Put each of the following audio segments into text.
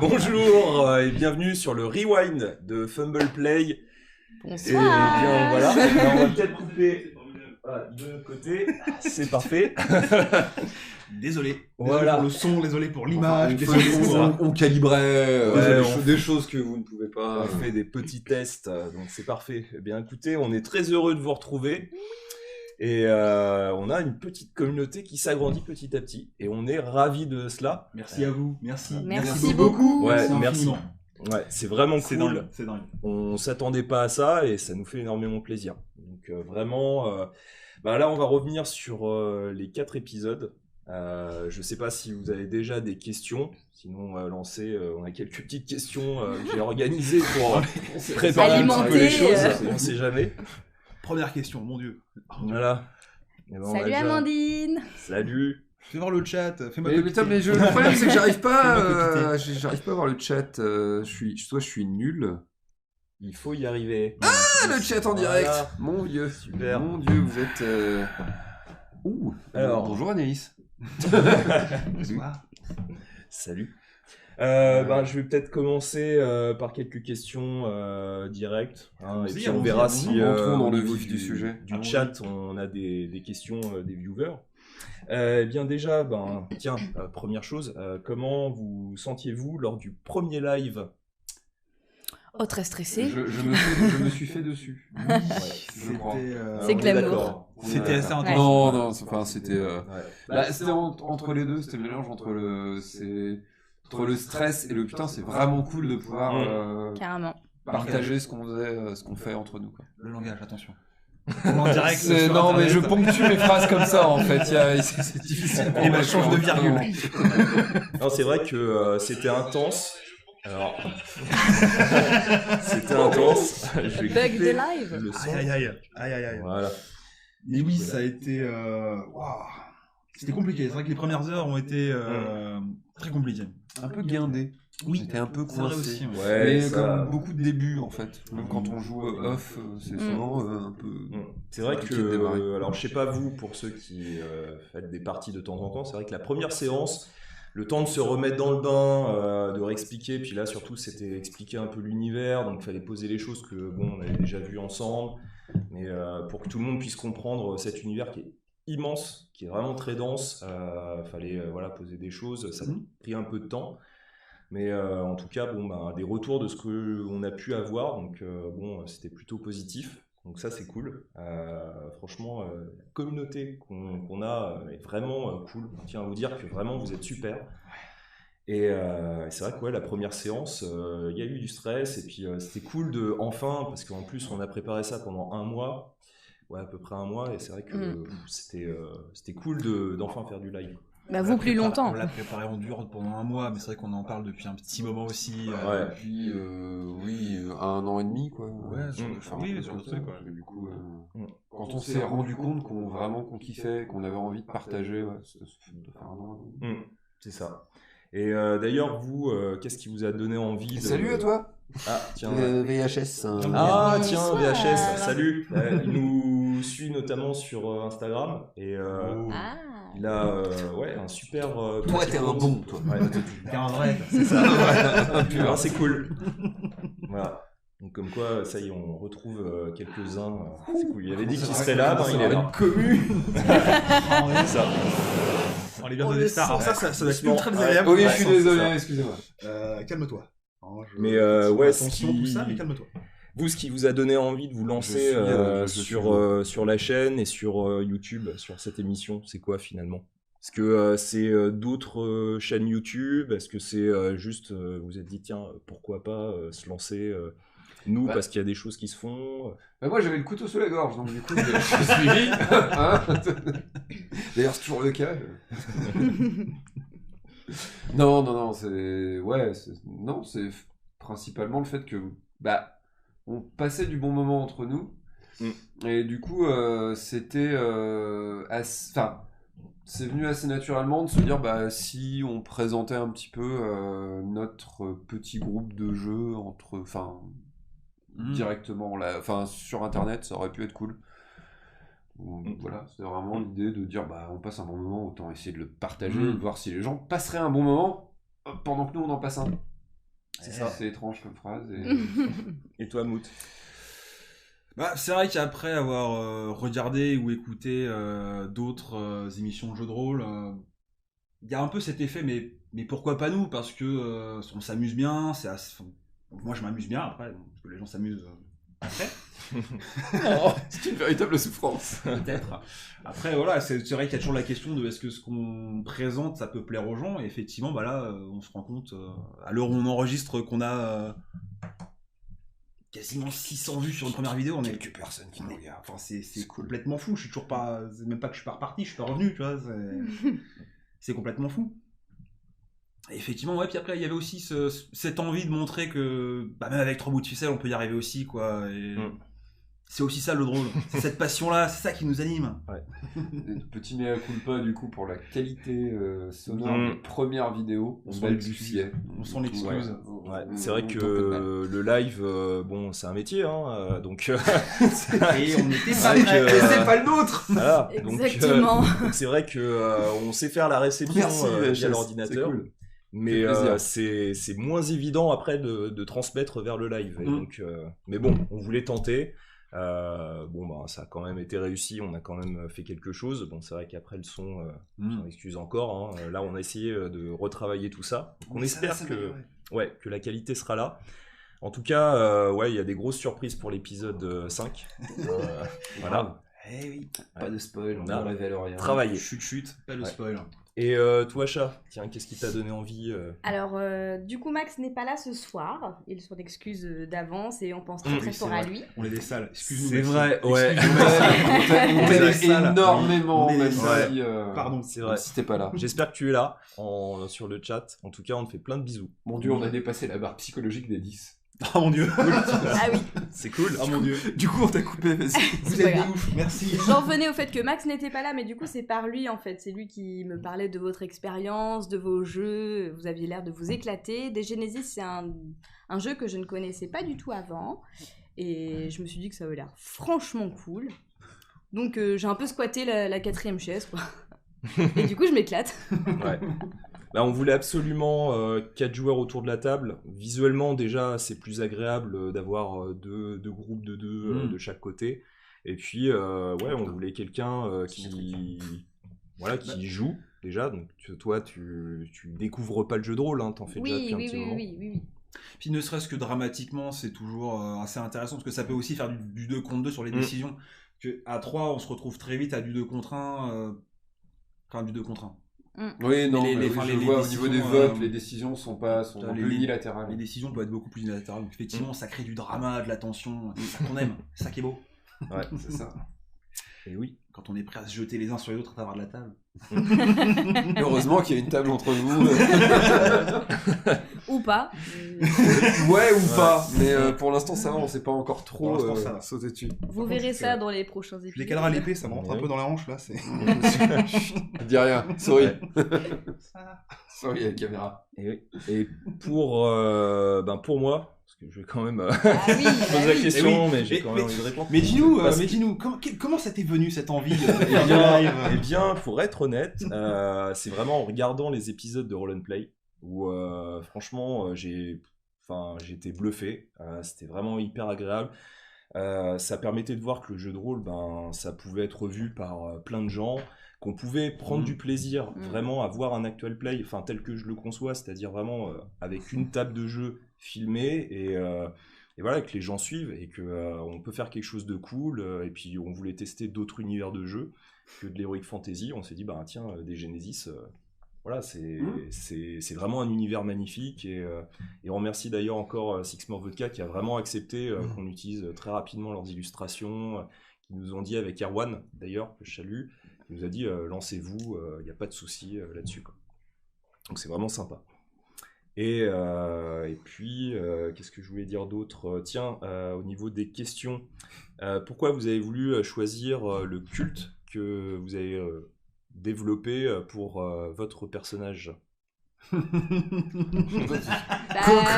Bonjour et bienvenue sur le Rewind de Fumble Play. Bonsoir. Et bien voilà, alors, on va peut-être couper de notre côté, c'est parfait. Désolé Voilà. pour le son, désolé pour l'image, désolé On calibrait Ouais, des choses que vous ne pouvez pas. On fait des petits tests, donc c'est parfait. Eh bien écoutez, on est très heureux de vous retrouver. Et on a une petite communauté qui s'agrandit petit à petit. Et on est ravis de cela. Merci à vous, merci beaucoup. Ouais, Merci merci. infiniment. Ouais, c'est vraiment C'est cool. dingue, c'est dingue. On s'attendait pas à ça et ça nous fait énormément plaisir. Donc vraiment, là on va revenir sur les 4 épisodes. Je sais pas si vous avez déjà des questions, sinon on va lancer, on a quelques petites questions que j'ai organisées pour préparer un petit peu les choses, on sait jamais. Première question, mon Dieu. Voilà. Et ben, on a Salut déjà- Amandine. Salut. Fais voir le chat, fais-moi Mais coquiter. putain, mais le problème c'est que j'arrive Fais-moi pas, j'arrive pas à voir le chat. Je suis nul. Il faut y arriver. Ah, le chat en direct. Voilà. Mon vieux, Super. Mon dieu, vous êtes. Ouh. Alors. Bonjour Anaïs. Bonsoir. Salut. Je vais peut-être commencer par quelques questions directes, hein, et Allons-y, puis on allons-y, verra allons-y. si Entrons dans au le niveau vif du sujet. du chat on a des questions des viewers. Bien déjà, première chose, comment vous sentiez-vous lors du premier live? Oh, très stressée. Je me suis fait dessus. Je crois. C'est On est glamour. d'accord. C'était assez intense. Ouais. Non, enfin c'était. Ouais. C'était entre les deux, c'était le mélange entre le stress et le putain, c'est vraiment cool de pouvoir Carrément. partager ce qu'on faisait, ce qu'on fait entre nous. Quoi. Le langage, attention. En direct, C'est- sur non, mais Internet. je ponctue mes phrases comme ça en fait. C'est difficile. pour Et moi, bah, change de je suis en- virgule. Non, c'est vrai que c'était intense. Alors, c'était intense. Je vais Bug couper de live. le son. Aïe. Voilà. Mais oui, ça a été... waouh. C'était compliqué, c'est vrai que les premières heures ont été très compliquées. Un peu guindé. Oui, J'étais un peu c'est vrai coincé. aussi. Ouais. Ouais, Mais ça- comme beaucoup de débuts en fait. Même quand on joue off, c'est souvent un peu. C'est vrai compliqué de démarrer. que, alors je sais pas vous, pour ceux qui faites des parties de temps en temps, c'est vrai que la première séance, le temps de se remettre dans le bain, de réexpliquer, puis là surtout c'était expliquer un peu l'univers, donc il fallait poser les choses que bon on avait déjà vues ensemble, mais pour que tout le monde puisse comprendre cet univers qui est immense, qui est vraiment très dense, fallait poser des choses, ça a pris un peu de temps. Mais en tout cas, des retours de ce qu'on a pu avoir, donc c'était plutôt positif. Donc ça, c'est cool. Franchement, la communauté qu'on a est vraiment cool. On tient à vous dire que vraiment, vous êtes super. Et c'est vrai que la première séance, il y a eu du stress. Et puis, c'était cool parce qu'en plus, on a préparé ça pendant un mois. Ouais, à peu près un mois. Et c'est vrai que c'était cool d'enfin faire du live. Bah, vous plus longtemps. On l'a préparé en dur pendant un mois, mais c'est vrai qu'on en parle depuis un petit moment aussi. Ouais. Depuis, un an et demi quoi. Ouais, sur le truc, quoi. Et du coup, quand on s'est rendu compte qu'on kiffait, qu'on avait envie de partager, ça doit faire un an. C'est ça. Et d'ailleurs, vous, qu'est-ce qui vous a donné envie de... Salut à toi. Ah, tiens. VHS. Ah, tiens, Bonsoir. VHS, salut. Il nous suit notamment sur Instagram et Ah. il a un super. Toi, petit t'es un compte. bon, toi. Ouais, T'es un vrai. c'est ça. Non, c'est cool. Voilà. Donc, comme quoi, ça y est, on retrouve quelques-uns. C'est cool. Il avait dit qu'il serait là, il est là. C'est ça. On est bientôt des stars. Alors ça doit être Doucement. ultra désagréable. Oui, je Ouais, suis c'est désolé, ça. excusez-moi. Calme-toi. Alors, Mais, ouais, ce attention qui- tout ça, mais calme-toi. Vous, ce qui vous a donné envie de vous lancer Je suis sur la chaîne et sur YouTube, sur cette émission, c'est quoi finalement? Est-ce que c'est d'autres chaînes YouTube? Est-ce que c'est juste, vous vous êtes dit, tiens, pourquoi pas se lancer nous, Bah. parce qu'il y a des choses qui se font? Moi, j'avais le couteau sous la gorge, donc du coup, je suis suivi. Hein. D'ailleurs, c'est toujours le cas. Non, c'est principalement le fait que on passait du bon moment entre nous et du coup c'était c'est venu assez naturellement de se dire si on présentait un petit peu notre petit groupe de jeux directement sur internet, ça aurait pu être cool. Voilà, c'est vraiment l'idée de dire on passe un bon moment, autant essayer de le partager, de voir si les gens passeraient un bon moment pendant que nous on en passe un. C'est ça. C'est étrange comme phrase. Et toi, Mout? Bah, c'est vrai qu'après avoir regardé ou écouté d'autres émissions de jeux de rôle, il y a un peu cet effet, mais pourquoi pas nous? Parce que on s'amuse bien, moi je m'amuse bien après, parce que les gens s'amusent après. Oh, c'est une véritable souffrance. Peut-être. Après, voilà, c'est vrai qu'il y a toujours la question de est-ce que ce qu'on présente, ça peut plaire aux gens. Et effectivement, bah là, on se rend compte, à l'heure où on enregistre, qu'on a quasiment 600 vues sur une première vidéo. On est Quelques personnes qui nous regardent. Enfin, c'est complètement fou. Je suis toujours pas. C'est même pas que je suis pas reparti, je suis pas revenu, tu vois. C'est complètement fou. Et effectivement, ouais. Puis après, il y avait aussi cette envie de montrer que, bah, même avec 3 bouts de ficelle, on peut y arriver aussi, quoi. Et c'est aussi ça le drôle. C'est cette passion-là, c'est ça qui nous anime. Ouais. Petit mea culpa du coup pour la qualité sonore des premières vidéos. On s'en balbutiait. On s'en excuse. Ouais, c'est vrai que le live, bon, c'est un métier, hein, donc. Et on était C'est pas vrai prêts. que- Et c'est pas le nôtre. Voilà. Exactement. Donc c'est vrai que on sait faire la réception Merci, via VHS, l'ordinateur. c'est cool. Mais Ça fait plaisir. c'est moins évident après de transmettre vers le live. Et donc, mais bon, on voulait tenter. Bon, bah, ça a quand même été réussi. On a quand même fait quelque chose. Bon, c'est vrai qu'après le son, on s'en excuse encore. Hein. Là, on a essayé de retravailler tout ça. Donc, on espère que la qualité sera là. En tout cas, ouais, il y a des grosses surprises pour l'épisode 5. Voilà. Eh oui. Pas de spoil, on On a ne révèle rien. Travailler. Chut, pas de Ouais. spoil. Et toi, Chat, tiens, qu'est-ce qui t'a donné envie Alors, du coup, Max n'est pas là ce soir. Il s'en excuse d'avance et on pense très Oui, très c'est fort vrai. à lui. On est des salles. Excuse-nous. C'est Maxime. vrai, ouais. Excuse-nous, On Maxime. t'aime Sale. énormément, Mais- même Ouais. si, Pardon. C'est vrai. si t'es pas là. J'espère que tu es là sur le chat. En tout cas, on te fait plein de bisous. Mon dieu, on a dépassé la barre psychologique des 10. Oh mon dieu. Ah oui. C'est cool. Oh mon dieu. Du coup, on t'a coupé, vas-y. Vous C'est pas êtes des grave. ouf. Merci. J'en revenais au fait que Max n'était pas là, mais du coup, c'est par lui en fait. C'est lui qui me parlait de votre expérience, de vos jeux. Vous aviez l'air de vous éclater. Des Genesis, c'est un jeu que je ne connaissais pas du tout avant. Et je me suis dit que ça avait l'air franchement cool. Donc, j'ai un peu squatté la 4e chaise, quoi. Et du coup, je m'éclate. Ouais. Là, on voulait absolument 4 joueurs autour de la table. Visuellement, déjà, c'est plus agréable d'avoir deux groupes de 2 de chaque côté. Et puis, ouais, on voulait quelqu'un qui joue déjà. Donc, toi, tu découvres pas le jeu de rôle, hein, t'en fais déjà Oui, depuis un oui, petit oui, moment. oui. Puis ne serait-ce que dramatiquement, c'est toujours assez intéressant parce que ça peut aussi faire du 2 contre 2 sur les décisions. Que à 3, on se retrouve très vite à du 2 contre 1. Enfin, du 2 contre 1. Oui, non, Les- mais les- oui, enfin, je les vois, au niveau des décisions, votes, les décisions sont un peu les- unilatérales. Les décisions peuvent être beaucoup plus unilatérales. Donc effectivement, ça crée du drama, de la tension. C'est ça qu'on aime. C'est ça qui est beau. Ouais, C'est ça. et oui. Quand on est prêt à se jeter les uns sur les autres à travers de la table. Heureusement qu'il y a une table entre vous. Ou pas. Ouais ou pas, mais pour l'instant ça va, on sait pas encore trop Pour l'instant, ça va. sauter dessus. Vous verrez ça dans les prochains épisodes. Je les calerai à l'épée, ça me rentre un Oui. peu dans la hanche là. C'est... Dis rien, sorry. Ouais. Sorry à la caméra. Et, oui. Et pour moi, parce que je vais quand même Ah oui, bah poser la oui. question, Eh oui. mais j'ai Mais- quand même mais- envie de répondre. Mais dis-nous, Parce comment ça t'est venu cette envie de Eh faire bien, du live eh bien, pour être honnête, c'est vraiment en regardant les épisodes de Roll and Play où franchement j'ai été bluffé. C'était vraiment hyper agréable. Ça permettait de voir que le jeu de rôle, ça pouvait être vu par plein de gens, qu'on pouvait prendre du plaisir vraiment à voir un actual play, tel que je le conçois, c'est-à-dire vraiment avec une table de jeu filmée et voilà, que les gens suivent et que on peut faire quelque chose de cool. Et puis on voulait tester d'autres univers de jeux que de l'heroic fantasy. On s'est dit tiens, des Genesis. Voilà, c'est vraiment un univers magnifique et on remercie d'ailleurs encore Six More Vodka qui a vraiment accepté qu'on utilise très rapidement leurs illustrations, qui nous ont dit avec Erwan d'ailleurs, que je salue, qui nous a dit lancez-vous, il n'y a pas de souci là-dessus, quoi. Donc c'est vraiment sympa. Et puis, qu'est-ce que je voulais dire d'autre? Tiens, au niveau des questions, pourquoi vous avez voulu choisir le culte que vous avez développé pour votre personnage? Bah,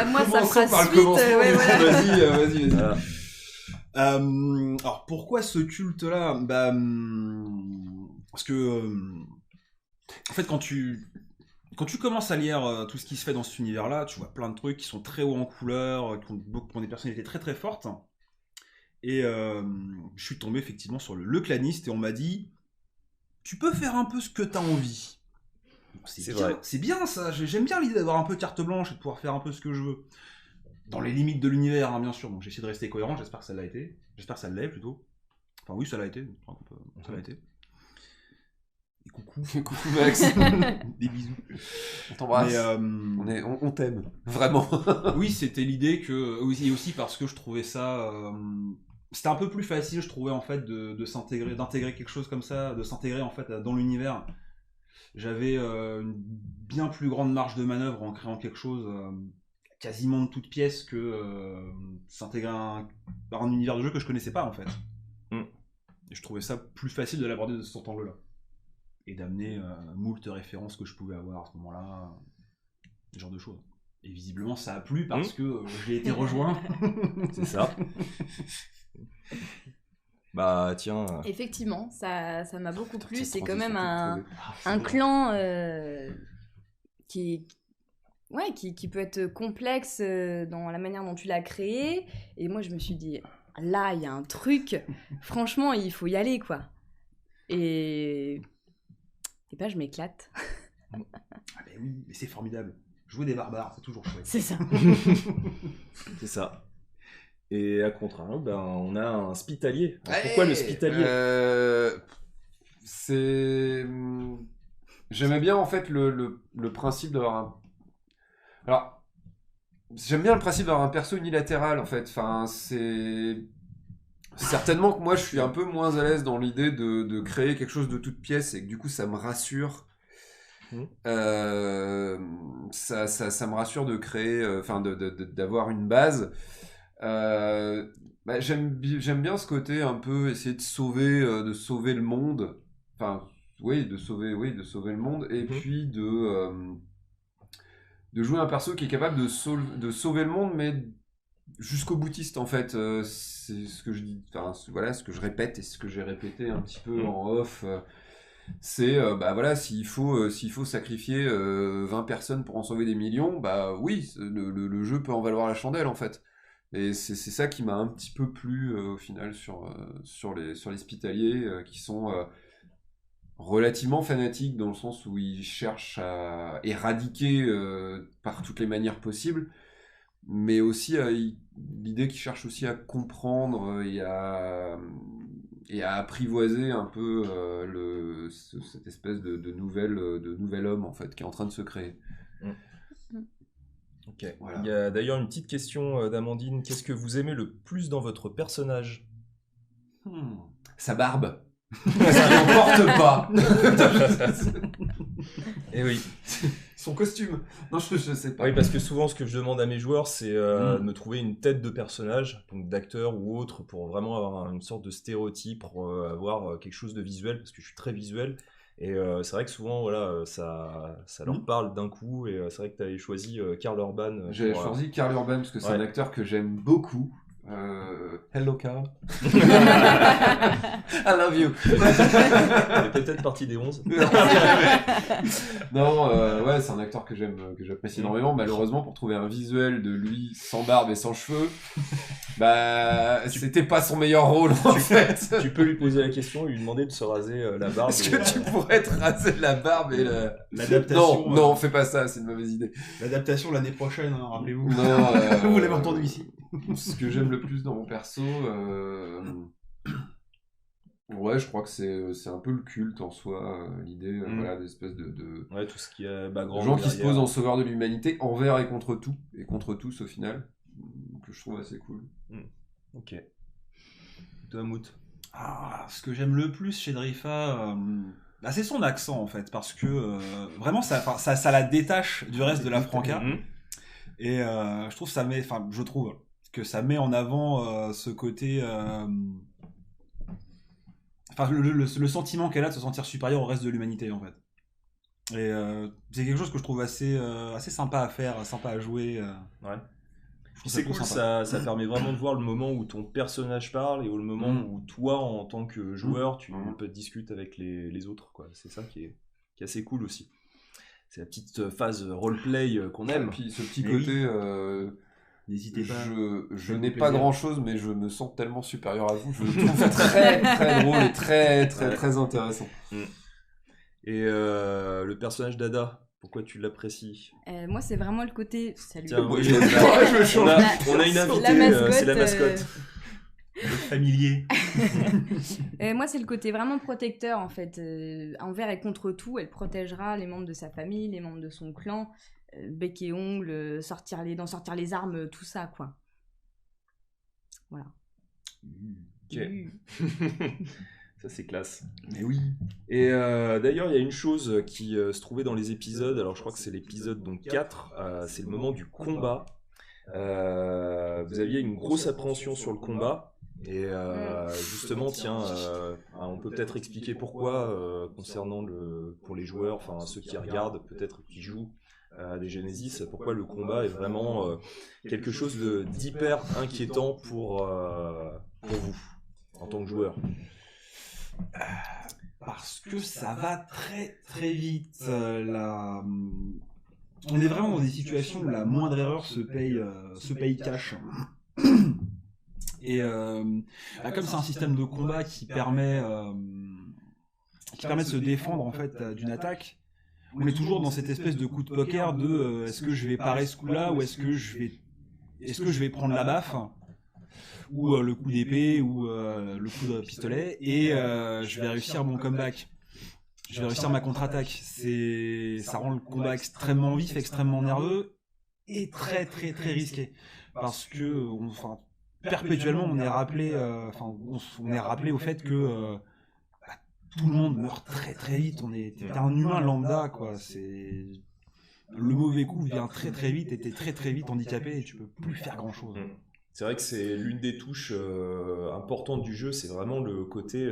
moi, ça fera Commençons par le suite. commencement, Ouais, voilà. vas-y. Voilà. Alors pourquoi ce culte-là? Parce que en fait, quand tu quand tu commences à lire tout ce qui se fait dans cet univers-là, tu vois plein de trucs qui sont très hauts en couleur, qui ont des personnalités très très fortes. Et je suis tombé effectivement sur le claniste et on m'a dit tu peux faire un peu ce que t'as envie. C'est vrai. C'est bien ça, j'aime bien l'idée d'avoir un peu carte blanche et de pouvoir faire un peu ce que je veux. Dans les limites de l'univers, hein, bien sûr, donc j'ai essayé de rester cohérent, j'espère que ça l'a été. J'espère que ça l'est plutôt. Enfin oui, ça l'a été, ça l'a été. Et coucou. Coucou Max. Des bisous. On t'embrasse. Mais, On t'aime, vraiment. oui, c'était l'idée que aussi parce que je trouvais ça c'était un peu plus facile, je trouvais en fait d'intégrer quelque chose comme ça, de s'intégrer en fait dans l'univers. J'avais une bien plus grande marge de manœuvre en créant quelque chose quasiment de toute pièce que s'intégrer à un univers de jeu que je connaissais pas en fait. Et je trouvais ça plus facile de l'aborder de cet angle-là. Et d'amener moult références que je pouvais avoir à ce moment-là, ce genre de choses. Et visiblement ça a plu parce que j'ai été rejoint. C'est ça. Bah tiens. Effectivement, ça m'a beaucoup plu. Cette C'est quand même transition un clan qui peut être complexe dans la manière dont tu l'as créé. Et moi, je me suis dit, là, il y a un truc. Franchement, il faut y aller, quoi. Et ben, je m'éclate. Ah ben oui, mais c'est formidable. Jouer des barbares, c'est toujours chouette. C'est ça. C'est ça. Et à contrario, ben, on a un spitalier. Alors, pourquoi le spitalier J'aimais bien en fait le principe d'avoir un... Alors, j'aime bien le principe d'avoir un perso unilatéral en fait. Enfin, c'est... Certainement que moi je suis un peu moins à l'aise dans l'idée de créer quelque chose de toute pièce et que du coup ça me rassure. Ça me rassure de créer, enfin d'avoir une base. J'aime bien ce côté un peu essayer de sauver le monde. Enfin, oui, de sauver le monde et puis de jouer un perso qui est capable de sauver le monde, mais jusqu'au boutiste en fait. C'est ce que je dis, enfin voilà, ce que je répète et ce que j'ai répété un petit peu en off. C'est bah voilà, s'il faut sacrifier 20 personnes pour en sauver des millions, bah oui, le jeu peut en valoir la chandelle en fait. Et c'est ça qui m'a un petit peu plu au final sur les spitaliers qui sont relativement fanatiques dans le sens où ils cherchent à éradiquer par toutes les manières possibles, mais aussi l'idée qu'ils cherchent aussi à comprendre et à apprivoiser un peu cette espèce de nouvel homme en fait qui est en train de se créer. Ok. Voilà. Il y a d'ailleurs une petite question d'Amandine. Qu'est-ce que vous aimez le plus dans votre personnage ? Sa barbe. Ça n'emporte pas. Eh oui. Son costume. Non, je sais pas. Oui, parce que souvent, ce que je demande à mes joueurs, c'est de me trouver une tête de personnage, donc d'acteur ou autre, pour vraiment avoir une sorte de stéréotype, pour avoir quelque chose de visuel, parce que je suis très visuel. Et c'est vrai que souvent, voilà, ça leur parle d'un coup. Et c'est vrai que tu avais choisi Karl Urban. J'ai choisi Karl Urban parce que c'est un acteur que j'aime beaucoup. Hello Carl. I love you. Il est peut-être partie des 11. Non, ouais, c'est un acteur que j'apprécie énormément. Malheureusement, pour trouver un visuel de lui sans barbe et sans cheveux, bah, c'était pas son meilleur rôle en fait. Tu peux lui poser la question et lui demander de se raser la barbe. Est-ce que tu pourrais te raser la barbe et l'adaptation? Non, fais pas ça, c'est une mauvaise idée. L'adaptation l'année prochaine, hein, rappelez-vous. Non, vous l'avez entendu ici. Ce que j'aime le plus dans mon perso, ouais, je crois que c'est un peu le culte en soi, l'idée, voilà, d'espèce de ouais, tout ce qui est background. gens qui se posent en sauveur de l'humanité envers et contre tout, et contre tous au final, que je trouve assez cool. Ok. Toi, Mout. Ce que j'aime le plus chez Drifa, bah, c'est son accent en fait, parce que vraiment ça la détache du reste de la franca. Et je trouve que ça met en avant ce côté, le sentiment qu'elle a de se sentir supérieure au reste de l'humanité en fait. Et c'est quelque chose que je trouve assez sympa à faire, sympa à jouer. Ouais. C'est cool, ça permet vraiment de voir le moment où ton personnage parle et le moment où toi, en tant que joueur, tu peux discuter avec les autres, quoi. C'est ça qui est assez cool aussi. c'est la petite phase roleplay qu'on aime. Et puis ce petit Mais côté, N'hésitez pas. je Faites-vous n'ai pas plaisir. grand chose, mais je me sens tellement supérieur à vous. Je le trouve très très drôle et très très Ouais. très intéressant. Et le personnage d'Ada, pourquoi tu l'apprécies? Moi, c'est vraiment le côté. Salut. Tiens, Ouais, oui, je- on a- je me change. on a une La invitée, mascotte, c'est la mascotte. Familier. Moi, c'est le côté vraiment protecteur, en fait. Envers et contre tout, elle protégera les membres de sa famille, les membres de son clan, bec et ongles, sortir les armes, tout ça, quoi. Voilà. Ok. Ça, c'est classe. Mais oui. Et d'ailleurs, il y a une chose qui se trouvait dans les épisodes, alors je crois que c'est l'épisode donc 4, c'est le moment du combat. Vous aviez une grosse appréhension sur le combat. Et justement, tiens, on peut peut-être expliquer pourquoi, concernant pour les joueurs, enfin ceux qui regardent, peut-être qui jouent à des Genesis, pourquoi le combat est vraiment quelque chose d'hyper inquiétant pour vous, en tant que joueur. Parce que ça va très très vite. On est vraiment dans des situations où la moindre erreur se paye cash. Et comme c'est un système de combat qui permet de se défendre en fait d'une attaque, on est toujours dans cette espèce de coup de poker de est-ce que je vais parer ce coup-là ou est-ce que je vais prendre la baffe ou le coup d'épée ou le coup de pistolet et je vais réussir mon comeback. Je vais réussir ma contre-attaque. Ça rend le combat extrêmement vif, extrêmement nerveux et très très très risqué parce que perpétuellement on est rappelé au fait que tout le monde meurt très très vite. T'es un humain lambda quoi. Le mauvais coup vient très très vite et t'es très très vite handicapé et tu peux plus faire grand chose. C'est vrai que c'est l'une des touches importantes du jeu, c'est vraiment le côté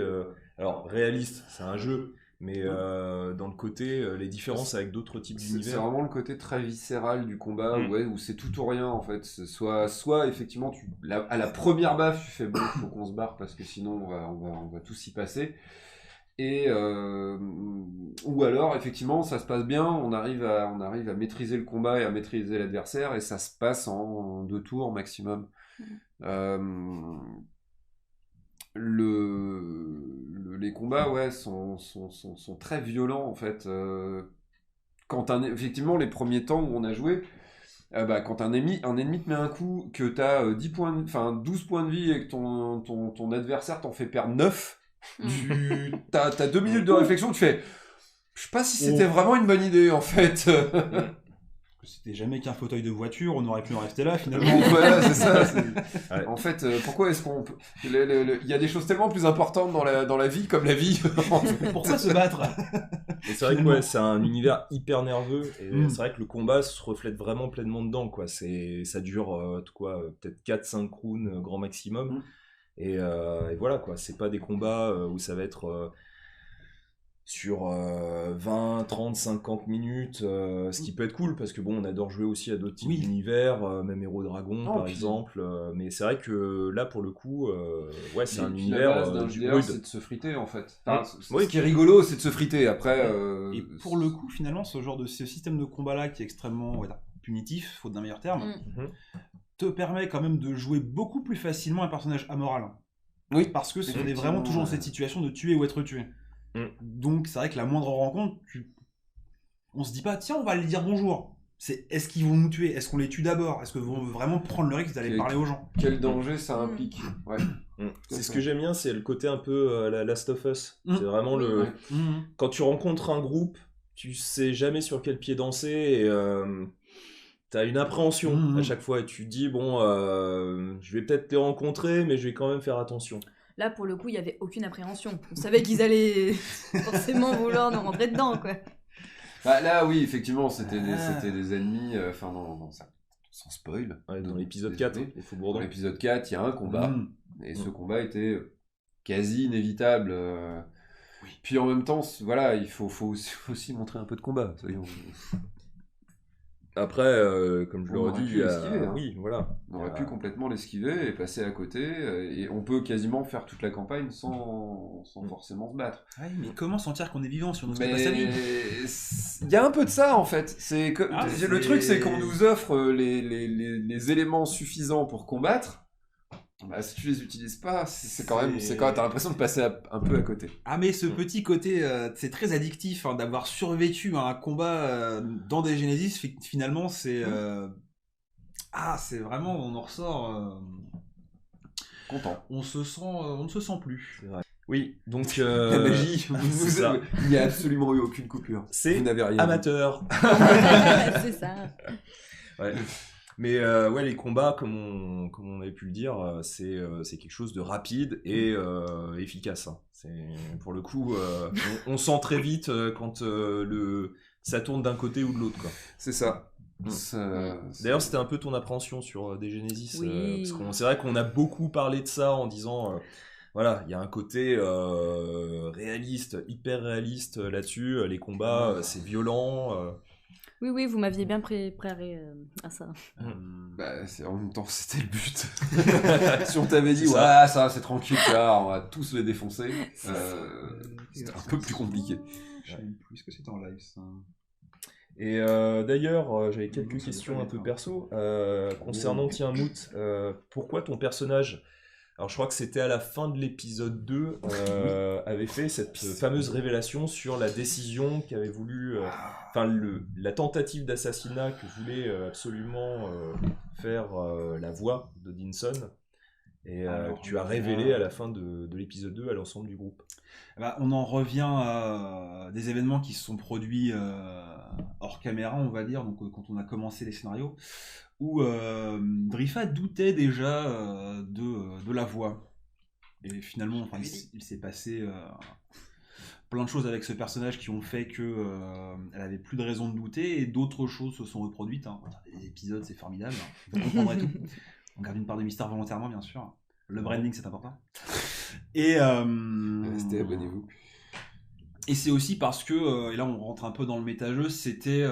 alors réaliste, c'est un jeu, mais dans le côté les différences avec d'autres types C'est d'univers. vraiment le côté très viscéral du combat, Mm. où c'est tout ou rien en fait. Soit effectivement, à la première baffe, tu fais bon, faut qu'on se barre parce que sinon on va tous y passer. Et ou alors effectivement, ça se passe bien, on arrive à maîtriser le combat et à maîtriser l'adversaire, et ça se passe en 2 tours maximum. Les combats sont très violents en fait. Effectivement, les premiers temps où on a joué, quand un ennemi te met un coup, que t'as 12 points de vie et que ton adversaire t'en fait perdre 9, t'as 2 minutes de réflexion, tu fais je sais pas si c'était vraiment une bonne idée en fait. C'était jamais qu'un fauteuil de voiture, on aurait pu en rester là finalement. Voilà, c'est ça. Ouais. En fait, pourquoi est-ce qu'on peut... Il y a des choses tellement plus importantes dans la vie, comme la vie. Pourquoi se battre? Et c'est vrai que ouais, c'est un univers hyper nerveux, et Mm. c'est vrai que le combat se reflète vraiment pleinement dedans, quoi. Ça dure peut-être 4-5 rounds grand maximum. Mm. Et voilà, quoi. C'est pas des combats où ça va être sur 20, 30, 50 minutes, ce qui peut être cool, parce que bon, on adore jouer aussi à d'autres types Oui. d'univers, même Héros Dragon Non, par puis- exemple, mais c'est vrai que là, pour le coup, ouais, c'est Et un puis univers la base d'un du JDR, brut. c'est de se friter en fait. Mm. Ce Oui. qui est rigolo, c'est de se friter. Après, Et pour le coup, finalement, ce système de combat-là qui est extrêmement punitif, faute d'un meilleur terme, Mm. te permet quand même de jouer beaucoup plus facilement un personnage amoral. Oui. Parce que on est Effectivement, vraiment toujours dans ouais. cette situation de tuer ou être tué. Mm. Donc c'est vrai que la moindre rencontre, on se dit pas, tiens, on va aller dire bonjour. C'est est-ce qu'ils vont nous tuer? Est-ce qu'on les tue d'abord? Est-ce qu'on veut vraiment prendre le risque d'aller Ok. parler aux gens? quel danger ça implique. Ouais. C'est ce que j'aime bien, c'est le côté un peu la Last of Us. Mm. C'est vraiment le... Ouais. Quand tu rencontres un groupe, tu sais jamais sur quel pied danser, et t'as une appréhension Mhm. à chaque fois, et tu te dis, bon, je vais peut-être les rencontrer, mais je vais quand même faire attention. Là, pour le coup, il n'y avait aucune appréhension. On savait qu'ils allaient forcément vouloir nous rentrer dedans, quoi. Là, oui, effectivement, c'était Ah. des ennemis. Enfin, non, ça, sans spoil. Ouais, dans l'épisode Désolé. 4, il faut Dans Bourdon. l'épisode 4, il y a un combat. Mm. Et ce combat était quasi inévitable. Puis en même temps, voilà, il faut aussi montrer un peu de combat. Soyons... Après, comme je On l'aurais aurait dit, pu il y a- l'esquiver, hein. oui, voilà. On aurait Il y a- pu complètement l'esquiver et passer à côté, et on peut quasiment faire toute la campagne sans forcément se battre. Ouais, mais comment sentir qu'on est vivant si on ne pas sa vie? Il y a un peu de ça en fait. Ah, Le truc, c'est qu'on nous offre les éléments suffisants pour combattre. Bah, si tu les utilises pas, c'est quand même, t'as l'impression de passer un peu à côté. Ah, mais ce petit côté, c'est très addictif hein, d'avoir survécu à un combat dans des Genesis. Finalement, c'est c'est vraiment, on en ressort, Content. on ne se sent plus. C'est vrai. Oui, donc La magie, c'est ça. il n'y a absolument eu aucune coupure. C'est Vous n'avez rien dit. amateur. C'est ça. Ouais. Mais ouais, les combats, comme on avait pu le dire, c'est quelque chose de rapide et efficace. Hein. Pour le coup, on sent très vite quand ça tourne d'un côté ou de l'autre. Quoi. C'est ça. D'ailleurs, c'était un peu ton appréhension sur des Genesis. Oui. Parce que c'est vrai qu'on a beaucoup parlé de ça en disant... voilà, il y a un côté réaliste, hyper réaliste là-dessus. Les combats, c'est violent. Oui, vous m'aviez bien préparé à ça. Bah, en même temps, c'était le but. Si on t'avait dit, ouais, ça c'est tranquille, là, on va tous les défoncer, c'était un peu plus compliqué. Je sais même plus ce que c'était en live ça. Et d'ailleurs, j'avais quelques questions un peu perso concernant Tiens Mout. Pourquoi ton personnage, alors je crois que c'était à la fin de l'épisode 2, avait fait cette fameuse révélation sur la décision qu'avait voulu, la tentative d'assassinat que voulait absolument faire la voix de Dinson, et que tu as révélé à la fin de l'épisode 2 à l'ensemble du groupe. Bah, on en revient à des événements qui se sont produits hors caméra, on va dire, donc quand on a commencé les scénarios, où Drifa doutait déjà de la voix. Et finalement, il s'est passé plein de choses avec ce personnage qui ont fait qu'elle avait plus de raison de douter, et d'autres choses se sont reproduites. Hein. Les épisodes, c'est formidable. Vous comprendrez tout. On garde une part de mystère volontairement, bien sûr. Le branding, c'est important. Et Restez, abonnez-vous. Et c'est aussi parce que, et là on rentre un peu dans le méta-jeu, c'était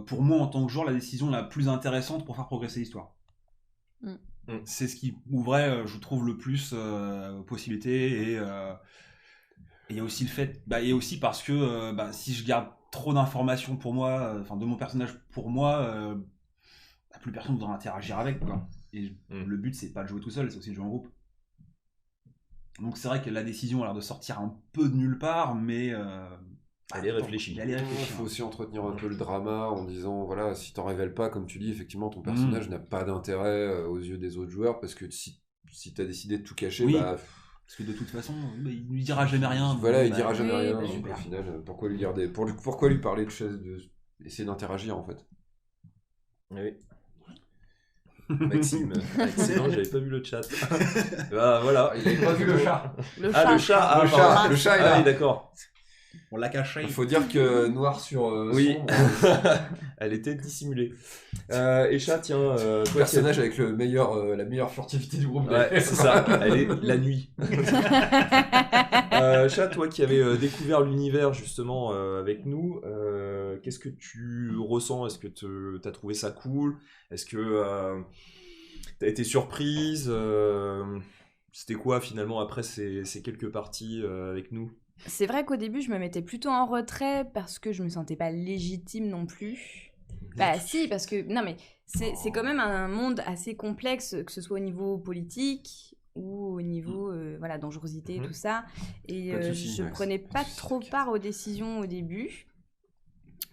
pour moi en tant que joueur la décision la plus intéressante pour faire progresser l'histoire. C'est ce qui ouvrait, je trouve, le plus possibilités, et il y a aussi le fait, et aussi parce que si je garde trop d'informations pour moi, de mon personnage pour moi, plus personne ne voudra interagir avec, quoi. Et le but c'est pas de jouer tout seul, c'est aussi de jouer en groupe. Donc c'est vrai que la décision a l'air de sortir un peu de nulle part, mais elle est réfléchie. Il faut aussi entretenir un peu le drama en disant, voilà, si t'en révèles pas, comme tu dis, effectivement, ton personnage n'a pas d'intérêt aux yeux des autres joueurs, parce que si t'as décidé de tout cacher, parce que de toute façon, il lui dira jamais rien. Voilà, il dira jamais rien. oui, Donc, au final, pourquoi lui dire pourquoi lui parler de essayer d'interagir en fait. Oui. Maxime, excellent, j'avais pas vu le chat. Voilà. Il avait pas vu le chat. Le chat, Le chat est là. Ah oui, d'accord. On l'a caché. Il faut dire que noir sur sombre. Elle était dissimulée. Et chat, tiens, toi, personnage avec la meilleure furtivité du groupe. Ouais, c'est ça. Elle est la nuit. Chat, toi qui avais découvert l'univers justement avec nous, qu'est-ce que tu ressens? Est-ce que t'as trouvé ça cool? Est-ce que t'as été surprise? C'était quoi finalement après ces quelques parties avec nous? C'est vrai qu'au début, je me mettais plutôt en retrait parce que je me sentais pas légitime non plus. Bah si, parce que non mais c'est quand même un monde assez complexe, que ce soit au niveau politique ou au niveau dangerosité, tout ça. Et je prenais pas trop part aux décisions au début.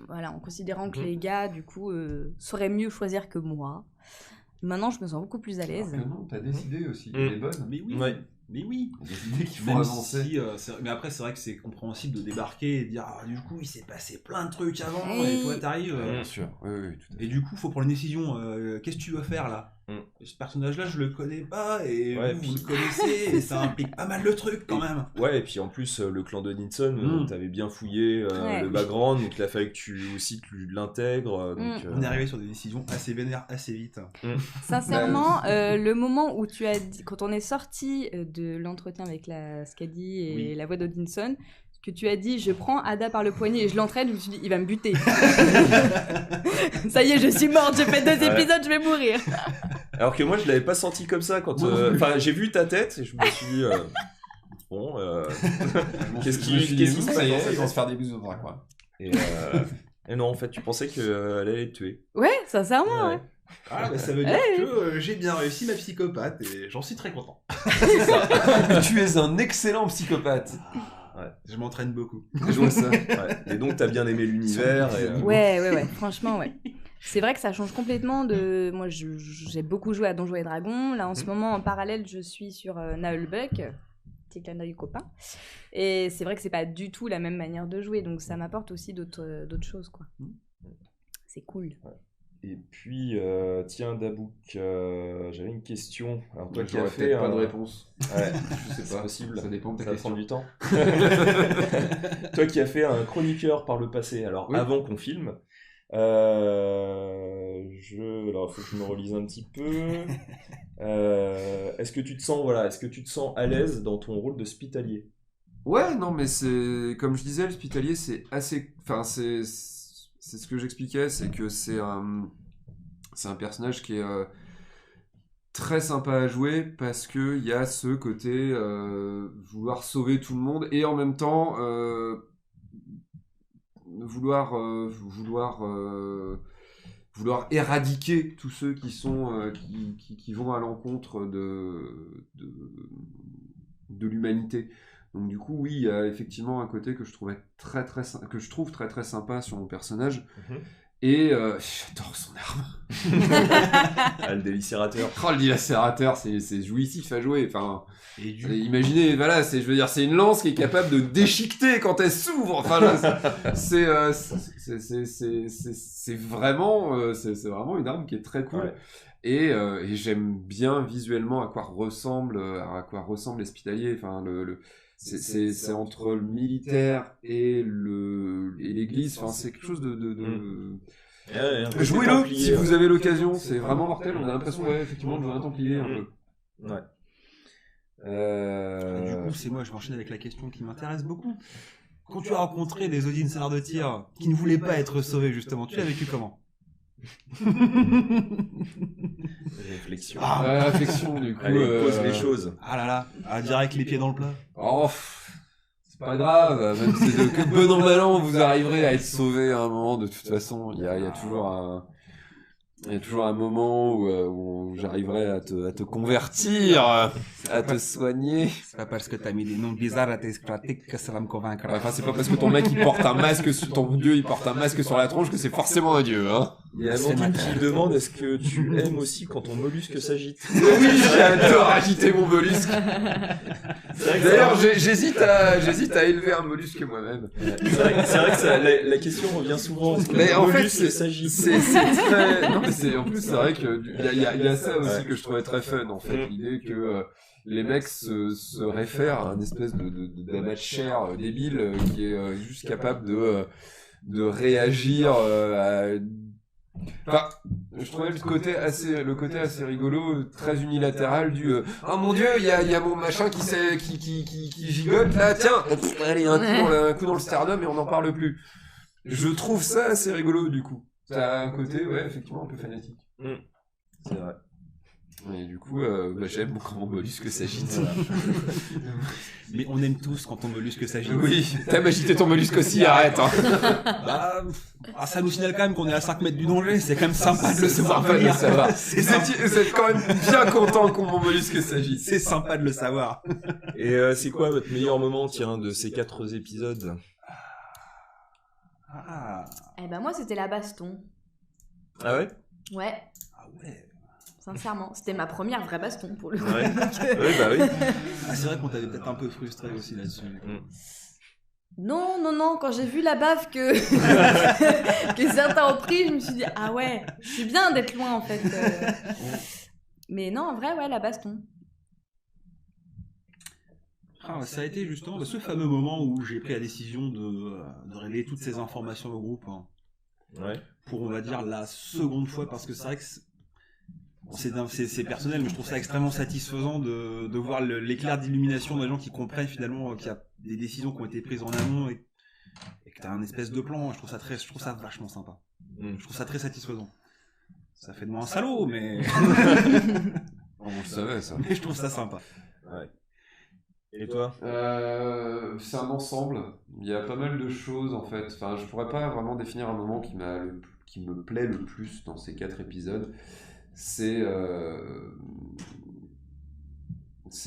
Voilà, en considérant que les gars, du coup, sauraient mieux choisir que moi. Maintenant, je me sens beaucoup plus à l'aise. Non, t'as décidé aussi, elle est bonne. Mais oui. Ouais. Mais oui, des idées qui font même avancer. Mais après, c'est vrai que c'est compréhensible de débarquer et de dire du coup, il s'est passé plein de trucs avant, et toi, t'arrives. Bien sûr, oui, tout à fait. Et du coup, faut prendre une décision. Qu'est-ce que tu veux faire là? Ce personnage-là, je le connais pas, et vous le connaissez, et ça implique pas mal de trucs quand même. Ouais, et puis en plus, le clan de Dinson, t'avais bien fouillé le background, donc il a fallu que tu l'intègres. On est arrivé sur des décisions assez vénères, assez vite. Sincèrement, le moment où tu as dit, quand on est sorti de l'entretien avec la Scadi et la voix d'Odinson, que tu as dit, je prends Ada par le poignet et je l'entraîne, je me suis dit, il va me buter. Ça y est, je suis morte, j'ai fait 2 épisodes, je vais mourir. Alors que moi, je l'avais pas senti comme ça quand. Enfin, j'ai vu ta tête et je me suis dit. Bon, qu'est-ce qui se passe? Ils vont se faire des bisous au bras, quoi. Et non, en fait, tu pensais qu'elle allait te tuer. Ouais, sincèrement, ouais. Ah, bah, ça veut dire que j'ai bien réussi ma psychopathe et j'en suis très content. C'est ça. Tu es un excellent psychopathe. Ouais. Je m'entraîne beaucoup. Je vois ça. Ouais. Et donc, t'as bien aimé l'univers. Ouais, franchement, ouais. C'est vrai que ça change complètement de... Moi, j'ai beaucoup joué à Donjons et Dragons. Là, en ce moment, en parallèle, je suis sur Naheulbeuk, petit clin d'œil copain. Et c'est vrai que c'est pas du tout la même manière de jouer, donc ça m'apporte aussi d'autres choses, quoi. C'est cool. Ouais. Et puis, tiens, Dabouk, j'avais une question. Alors, toi qui as fait pas de réponse. Ouais, Je sais c'est pas. possible. Ça dépend de ta Ça va question. prendre du temps. Toi qui as fait un chroniqueur par le passé, alors Oui. avant qu'on filme, alors il faut que je me relise un petit peu. Est-ce que tu te sens à l'aise dans ton rôle d'hospitalier? Ouais, non, mais c'est comme je disais, l'hospitalier, c'est assez. Enfin, c'est ce que j'expliquais, c'est que c'est un personnage qui est très sympa à jouer parce que il y a ce côté vouloir sauver tout le monde et en même temps vouloir éradiquer tous ceux qui sont qui vont à l'encontre de l'humanité. Donc du coup, oui, il y a effectivement un côté que je trouve très très sympa sur mon personnage. Et j'adore son arme. Le délacérateur. Oh, le délacérateur, c'est jouissif à jouer. Enfin, imaginez, voilà, c'est une lance qui est capable de déchiqueter quand elle s'ouvre. Enfin, là, c'est vraiment une arme qui est très cool. Ouais. Et j'aime bien visuellement à quoi ressemble l'hospitalier. Enfin, c'est entre le militaire et l'église. Enfin, c'est quelque chose de... Jouez-le si vous avez l'occasion, c'est vraiment mortel. On a l'impression, effectivement, de jouer un templier un peu. Ouais. Du coup, c'est moi, je vais enchaîner avec la question qui m'intéresse beaucoup. Quand tu as rencontré des Odin seigneurs de tir qui ne voulaient pas être sauvés, justement, tu l'as vécu comment? Réflexion. Réflexion, du coup. Allez, pose les choses. Ah là là, direct les pieds dans le plat. Oh, c'est pas grave, même si c'est que bon an mal an, vous arriverez à être sauvé à un moment. De toute façon, il y a toujours un moment où j'arriverai à te convertir, à te soigner. C'est pas parce que t'as mis des noms bizarres à tes pratiques que ça va me convaincre. Enfin, c'est pas parce que ton mec il porte un masque sur ton dieu, il porte un masque sur la tronche que c'est forcément un dieu, hein. Il y a Amandine qui demande est-ce que tu aimes aussi quand ton mollusque s'agite? Oui, j'adore agiter mon mollusque. D'ailleurs, j'hésite à élever un mollusque moi-même. C'est vrai que la question revient souvent. Est-ce que mais en fait, s'agit? C'est très. Non, mais en plus, c'est vrai que il y a ça aussi que je trouvais très fun en fait, l'idée que les mecs se réfèrent à un espèce d'amas de chair débile qui est juste capable de réagir à... Enfin, je trouvais le côté assez rigolo, très unilatéral du oh mon dieu, il y a mon machin qui gigote là, tiens, allez, un coup dans le sternum et on n'en parle plus. Je trouve ça assez rigolo du coup. Ça a un côté, effectivement, un peu fanatique. C'est vrai. Et du coup, j'aime quand mon mollusque s'agite. Mais on aime tous quand ton mollusque s'agite. Oui, t'aimes agiter ton mollusque aussi, arrête. Hein. Ça nous signale quand même qu'on est à 5 mètres du danger, c'est quand même sympa de le savoir Sympa de le venir. savoir. Vous êtes quand même bien content quand mon mollusque s'agite. C'est sympa de le savoir. Et c'est quoi votre meilleur moment, tiens, de ces 4 épisodes? Eh ben moi, c'était la baston. Ah ouais? Ouais. Ah ouais. Sincèrement, c'était ma première vraie baston pour le coup. Ouais. Oui, bah oui. C'est vrai qu'on t'avait peut-être un peu frustré aussi là-dessus. Non, quand j'ai vu la baffe que certains ont pris, je me suis dit, ah ouais, je suis bien d'être loin en fait. Mais non, en vrai, ouais, la baston. Ça a été justement ce fameux moment où j'ai pris la décision de révéler toutes ces informations au groupe. Ouais. Pour, on va dire, la seconde fois, parce que c'est vrai que C'est personnel, mais je trouve ça extrêmement satisfaisant de voir l'éclair d'illumination des gens qui comprennent finalement qu'il y a des décisions qui ont été prises en amont et que tu as un espèce de plan. Je trouve ça vachement sympa. Je trouve ça très satisfaisant. Ça fait de moi un salaud, mais On le savait, ça. mais je trouve ça sympa. Ouais. Et toi? C'est un ensemble. Il y a pas mal de choses en fait. Enfin, je pourrais pas vraiment définir un moment qui me plaît le plus dans ces 4 épisodes. C'est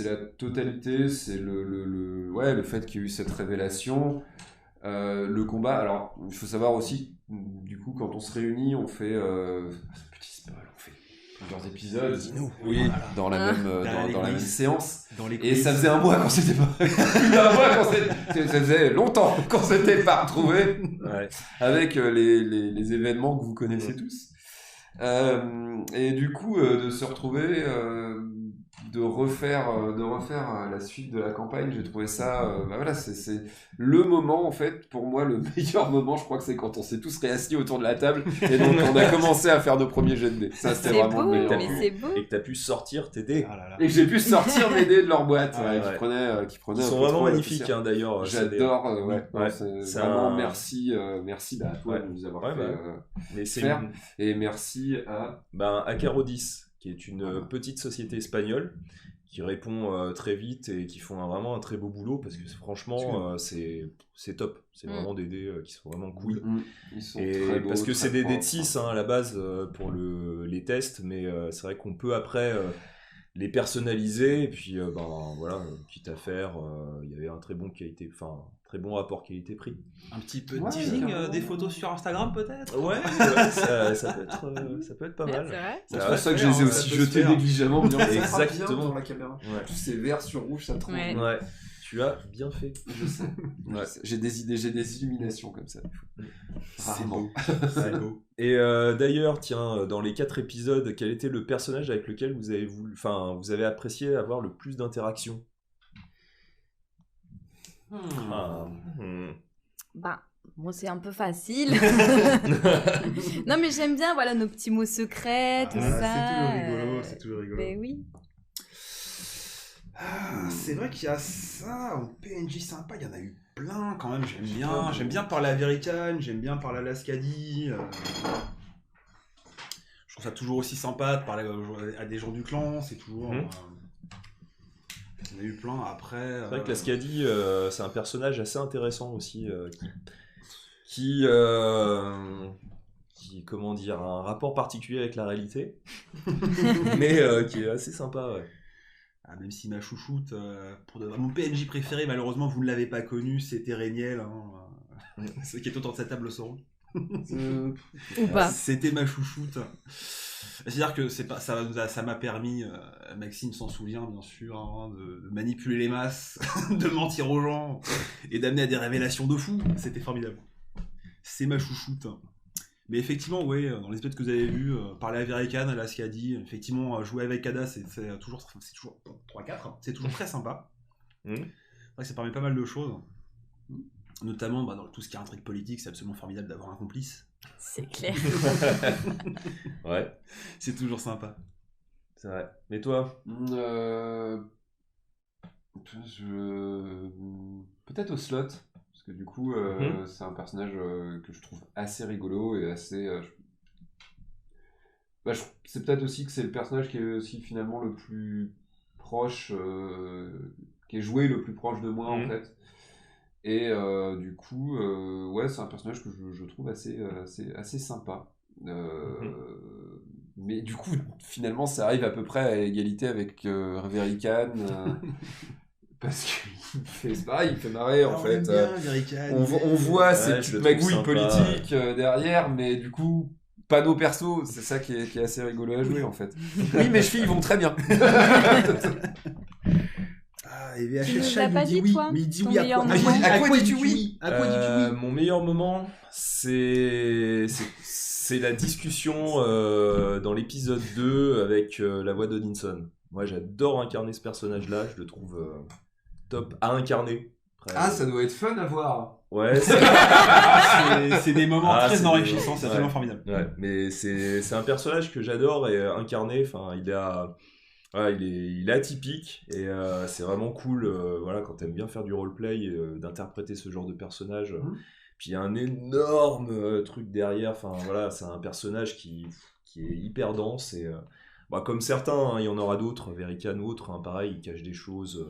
la totalité, c'est le fait qu'il y ait eu cette révélation, le combat. Alors, il faut savoir aussi, du coup, quand on se réunit, on fait petit spoil, on fait plusieurs épisodes. Oui, dans la même séance. Et ça faisait un mois qu'on s'était pas. Plus d'un mois qu'on s'était. Ça faisait longtemps qu'on s'était pas retrouvés. Ouais. Avec les événements que vous connaissez tous. Et du coup, de se retrouver, de refaire la suite de la campagne, j'ai trouvé ça. Voilà, c'est le moment, en fait, pour moi, le meilleur moment, je crois que c'est quand on s'est tous réassis autour de la table et donc on a commencé à faire nos premiers jets de dés. Ça, c'était C'est vraiment beau, le meilleur. mais c'est beau. Et que t'as pu sortir tes dés. Ah là là. Et que j'ai pu sortir mes dés de leur boîte, Ah ouais. qui prenaient Ils un sont peu vraiment trop la magnifiques, poussière. hein, d'ailleurs. J'adore, ouais. Ouais. C'est C'est vraiment un- merci à toi Ouais. de nous avoir Ouais, fait Mais c'est faire. Et merci à. Acarodis, qui est une petite société espagnole qui répond très vite et qui font vraiment un très beau boulot parce que franchement, c'est top. C'est vraiment des dés qui sont vraiment cool. Ils sont Et très beaux, parce que très c'est des dés de propres. 6 à la base pour les tests, mais c'est vrai qu'on peut après les personnaliser et puis voilà, quitte à faire, il y avait un très bon très bon rapport qualité-prix. Un petit peu de Ouais, teasing, carrément. des photos sur Instagram peut-être. Ouais, ça peut être pas Ouais, mal. c'est vrai. C'est Ça pour va ça que se je les ai faire, aussi ça peut se jetés faire. négligemment. Bien, Exactement. dans la caméra. Ouais. Tous ces verts sur rouge, ça trompe. Ouais. Ouais, tu as bien fait. Je sais. Ouais. J'ai des idées, j'ai des illuminations comme ça. Rarement. Ouais. Et d'ailleurs, tiens, dans les 4 épisodes, quel était le personnage avec lequel vous avez apprécié avoir le plus d'interactions? Bah, moi c'est un peu facile. Non mais j'aime bien voilà nos petits mots secrets, tout ça. C'est toujours rigolo. Ben oui. C'est vrai qu'il y a ça en PNJ sympa, il y en a eu plein quand même. J'aime bien parler à Verican, j'aime bien parler à Lascadi. Je trouve ça toujours aussi sympa de parler à des gens du clan, c'est toujours. Il y en a eu plein après. C'est vrai que Lascadi, c'est un personnage assez intéressant aussi, qui comment dire, a un rapport particulier avec la réalité, mais qui est assez sympa, ouais. Ah, même si ma chouchoute, mon PNJ préféré, malheureusement vous ne l'avez pas connu, c'était Réniel. Ceux qui est autour de cette table le sauront. Ou pas. C'était ma chouchoute. C'est-à-dire que ça m'a permis, Maxime s'en souvient bien sûr, de manipuler les masses, de mentir aux gens et d'amener à des révélations de fou. C'était formidable. C'est ma chouchoute. Mais effectivement, oui, dans les épisodes que vous avez vus, parler à Verican, à Lascadi, effectivement, jouer avec Ada, c'est toujours 3-4, c'est toujours très sympa. C'est vrai que ça permet pas mal de choses. Notamment dans tout ce qui est intrigue politique, c'est absolument formidable d'avoir un complice. C'est clair. Ouais, C'est toujours sympa. c'est vrai. Mais toi? Peut-être au slot. Parce que du coup, c'est un personnage que je trouve assez rigolo et assez. C'est peut-être aussi que c'est le personnage qui est aussi finalement le plus proche, qui est joué le plus proche de moi en fait. Et du coup, ouais, c'est un personnage que je trouve assez sympa. Mais du coup, finalement, ça arrive à peu près à égalité avec Verican. Parce qu'il fait pareil, il fait marrer en fait. On voit ces je petites le trouve magouilles sympa, politiques derrière, mais du coup, pas nos persos. C'est ça qui est assez rigolo à jouer en fait. Oui, mes chevilles vont très bien. Et VHS Tu nous Chat as nous pas dit dit, oui. toi, Mais il dit ton oui à meilleur quoi moment. À quoi dis-tu oui? À quoi dis-tu oui? Mon meilleur moment, c'est la discussion dans l'épisode 2 avec la voix d'Odinson. Moi, j'adore incarner ce personnage-là, je le trouve top à incarner, après. Ah, ça doit être fun à voir. Ouais, C'est des moments Ah, très c'est enrichissants, des- c'est ouais. absolument formidable. Ouais, mais c'est un personnage que j'adore et incarner. Enfin, voilà, il est atypique et c'est vraiment cool. Voilà, quand t'aimes bien faire du roleplay, d'interpréter ce genre de personnage. Puis il y a un énorme truc derrière. Enfin, voilà, c'est un personnage qui est hyper dense et bah, comme certains, hein, il y en aura d'autres, Verikan ou autres. Hein, pareil, ils cachent des choses.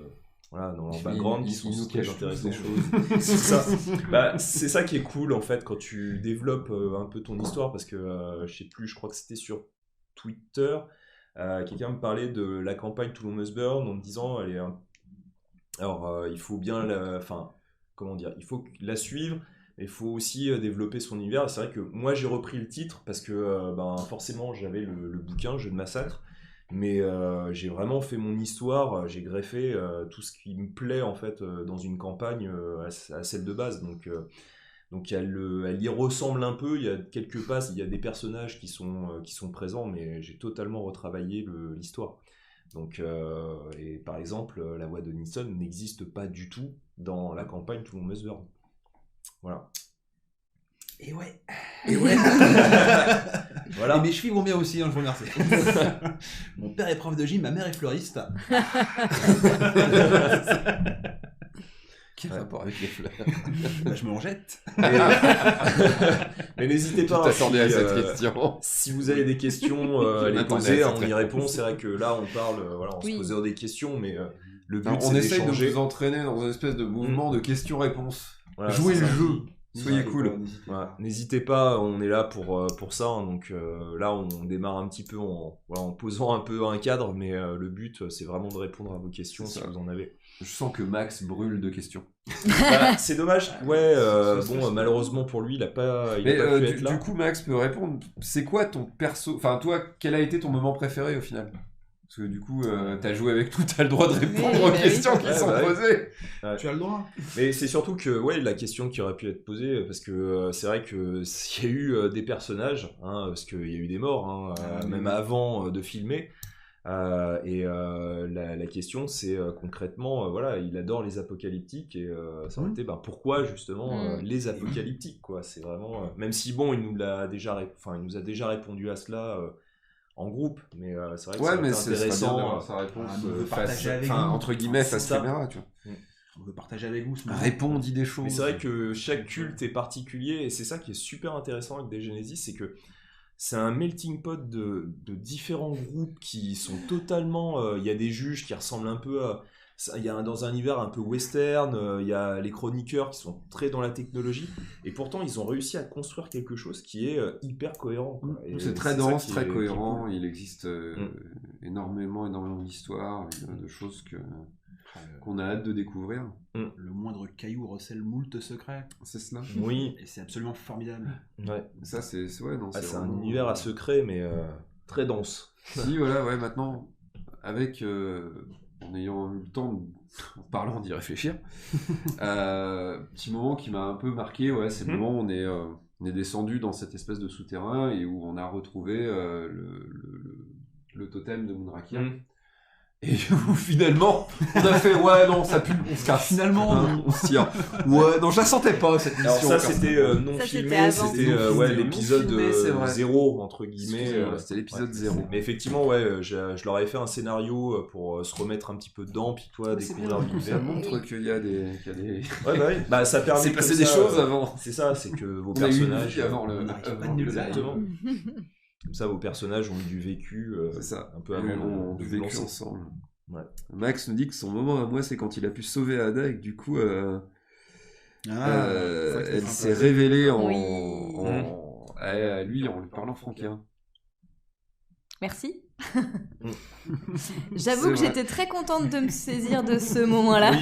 Voilà, dans leur background qui sont nous très cachent tous intéressantes. des choses. C'est ça. Bah, c'est ça qui est cool en fait quand tu développes un peu ton histoire parce que je sais plus, je crois que c'était sur Twitter, quelqu'un me parlait de la campagne Toulon Must Burn en me disant alors il faut bien enfin comment dire, il faut la suivre mais il faut aussi développer son univers. Et c'est vrai que moi j'ai repris le titre parce que ben, forcément j'avais le bouquin Jeu de massacre. Mais j'ai vraiment fait mon histoire, j'ai greffé tout ce qui me plaît en fait dans une campagne à celle de base. Donc elle y ressemble un peu, il y a quelques passes, il y a des personnages qui sont présents, mais j'ai totalement retravaillé l'histoire. Donc, et par exemple, la voix de Nisson n'existe pas du tout dans la campagne Toulon Must Burn. Voilà. Et ouais. Voilà. Et mes chevilles vont bien aussi, hein, je vous remercie. Mon père est prof de gym, ma mère est fleuriste. Quel rapport avec les fleurs? Bah, je me en jette. Mais n'hésitez Tu pas. t'attendais à si, cette question. Si vous avez des questions à les m'attendais poser, à cette on y réponse. répond. C'est vrai que là, on parle, voilà, on Oui. se posait des questions, mais le but, Enfin, c'est on essaye de d'échanger. vous entraîner dans une espèce de mouvement de questions-réponses. Voilà, Jouez c'est le ça. jeu. Soyez N'hésitez cool. pas, n'hésitez Voilà. pas. N'hésitez pas, on est là pour ça. Hein, donc là, on démarre un petit peu en posant un peu un cadre, mais le but, c'est vraiment de répondre à vos questions C'est si ça. vous en avez. Je sens que Max brûle de questions. Bah, c'est dommage. Ouais, bon, malheureusement pour lui, il a pas pu être là. Du coup, Max peut répondre. C'est quoi ton perso... Enfin, toi, quel a été ton moment préféré au final? Parce que du coup, t'as joué avec tout, t'as le droit de répondre Oui, aux bah oui. questions qui Ouais, sont bah oui. posées. Tu as le droit. Mais c'est surtout que, ouais, la question qui aurait pu être posée, parce que c'est vrai que s'il y a eu des personnages, hein, parce qu'il y a eu des morts, hein, même avant de filmer. La question, c'est concrètement, voilà, il adore les apocalyptiques et ça aurait été, pourquoi justement les apocalyptiques, quoi. C'est vraiment, même si bon, il nous a déjà répondu à cela en groupe, mais c'est vrai que Ouais, ça mais aurait été c'est intéressant intéressant. d'avoir sa réponse on veut face, partager avec enfin, vous. entre guillemets, face C'est ça. caméra, tu vois. On veut partager avec vous ce moment. Réponds, dis des choses. Mais c'est vrai que chaque culte est particulier et c'est ça qui est super intéressant avec des Genesis, c'est que c'est un melting pot de différents groupes qui sont totalement... Il y a des juges qui ressemblent un peu à... Il y a dans un univers un peu western, il y a les chroniqueurs qui sont très dans la technologie, et pourtant ils ont réussi à construire quelque chose qui est hyper cohérent. Quoi. Et C'est très ça dense, qui très est cohérent. cool. Il existe énormément d'histoires, de choses qu'on a hâte de découvrir. Le moindre caillou recèle moult secrets. C'est cela. Oui, Et c'est absolument formidable. ouais. Ça, c'est ouais, non, Ah, c'est un vraiment- univers à secret, mais très dense. Si, voilà, ouais, maintenant, avec, en ayant eu le temps, en parlant d'y réfléchir, petit moment qui m'a un peu marqué, ouais, c'est le moment où on est descendu dans cette espèce de souterrain et où on a retrouvé le totem de Munrakir. Et où finalement, on a fait, ouais, non, ça pue, on se casse. Finalement, Hein, on se tire. Ouais, non, je la sentais pas, cette mission. Alors ça c'était non Ça, filmé, c'était avant. c'était Non ouais, filmé, l'épisode non filmé, c'est vrai. 0 entre guillemets. Excusez-moi, c'était l'épisode 0. Mais effectivement ouais, je leur avais fait un scénario pour se remettre un petit peu dedans, puis toi C'est découvrir bien, ça l'univers. montre qu'il y a des... Ouais bah oui, bah ça permet. C'est passé comme des ça, choses avant. C'est ça, c'est que vos On a eu une personnages vie avant le... on n'arrive pas avant de nulle le part. exactement. Comme ça vos personnages ont eu du vécu C'est ça. un peu Et avant on de a vous vécu lancer. ensemble. Ouais. Max nous dit que son moment à moi, c'est quand il a pu sauver Ada et que du coup, elle s'est révélée à lui en lui parlant franquin. Merci. C'est J'avoue que vrai. j'étais très contente de me saisir de ce moment-là.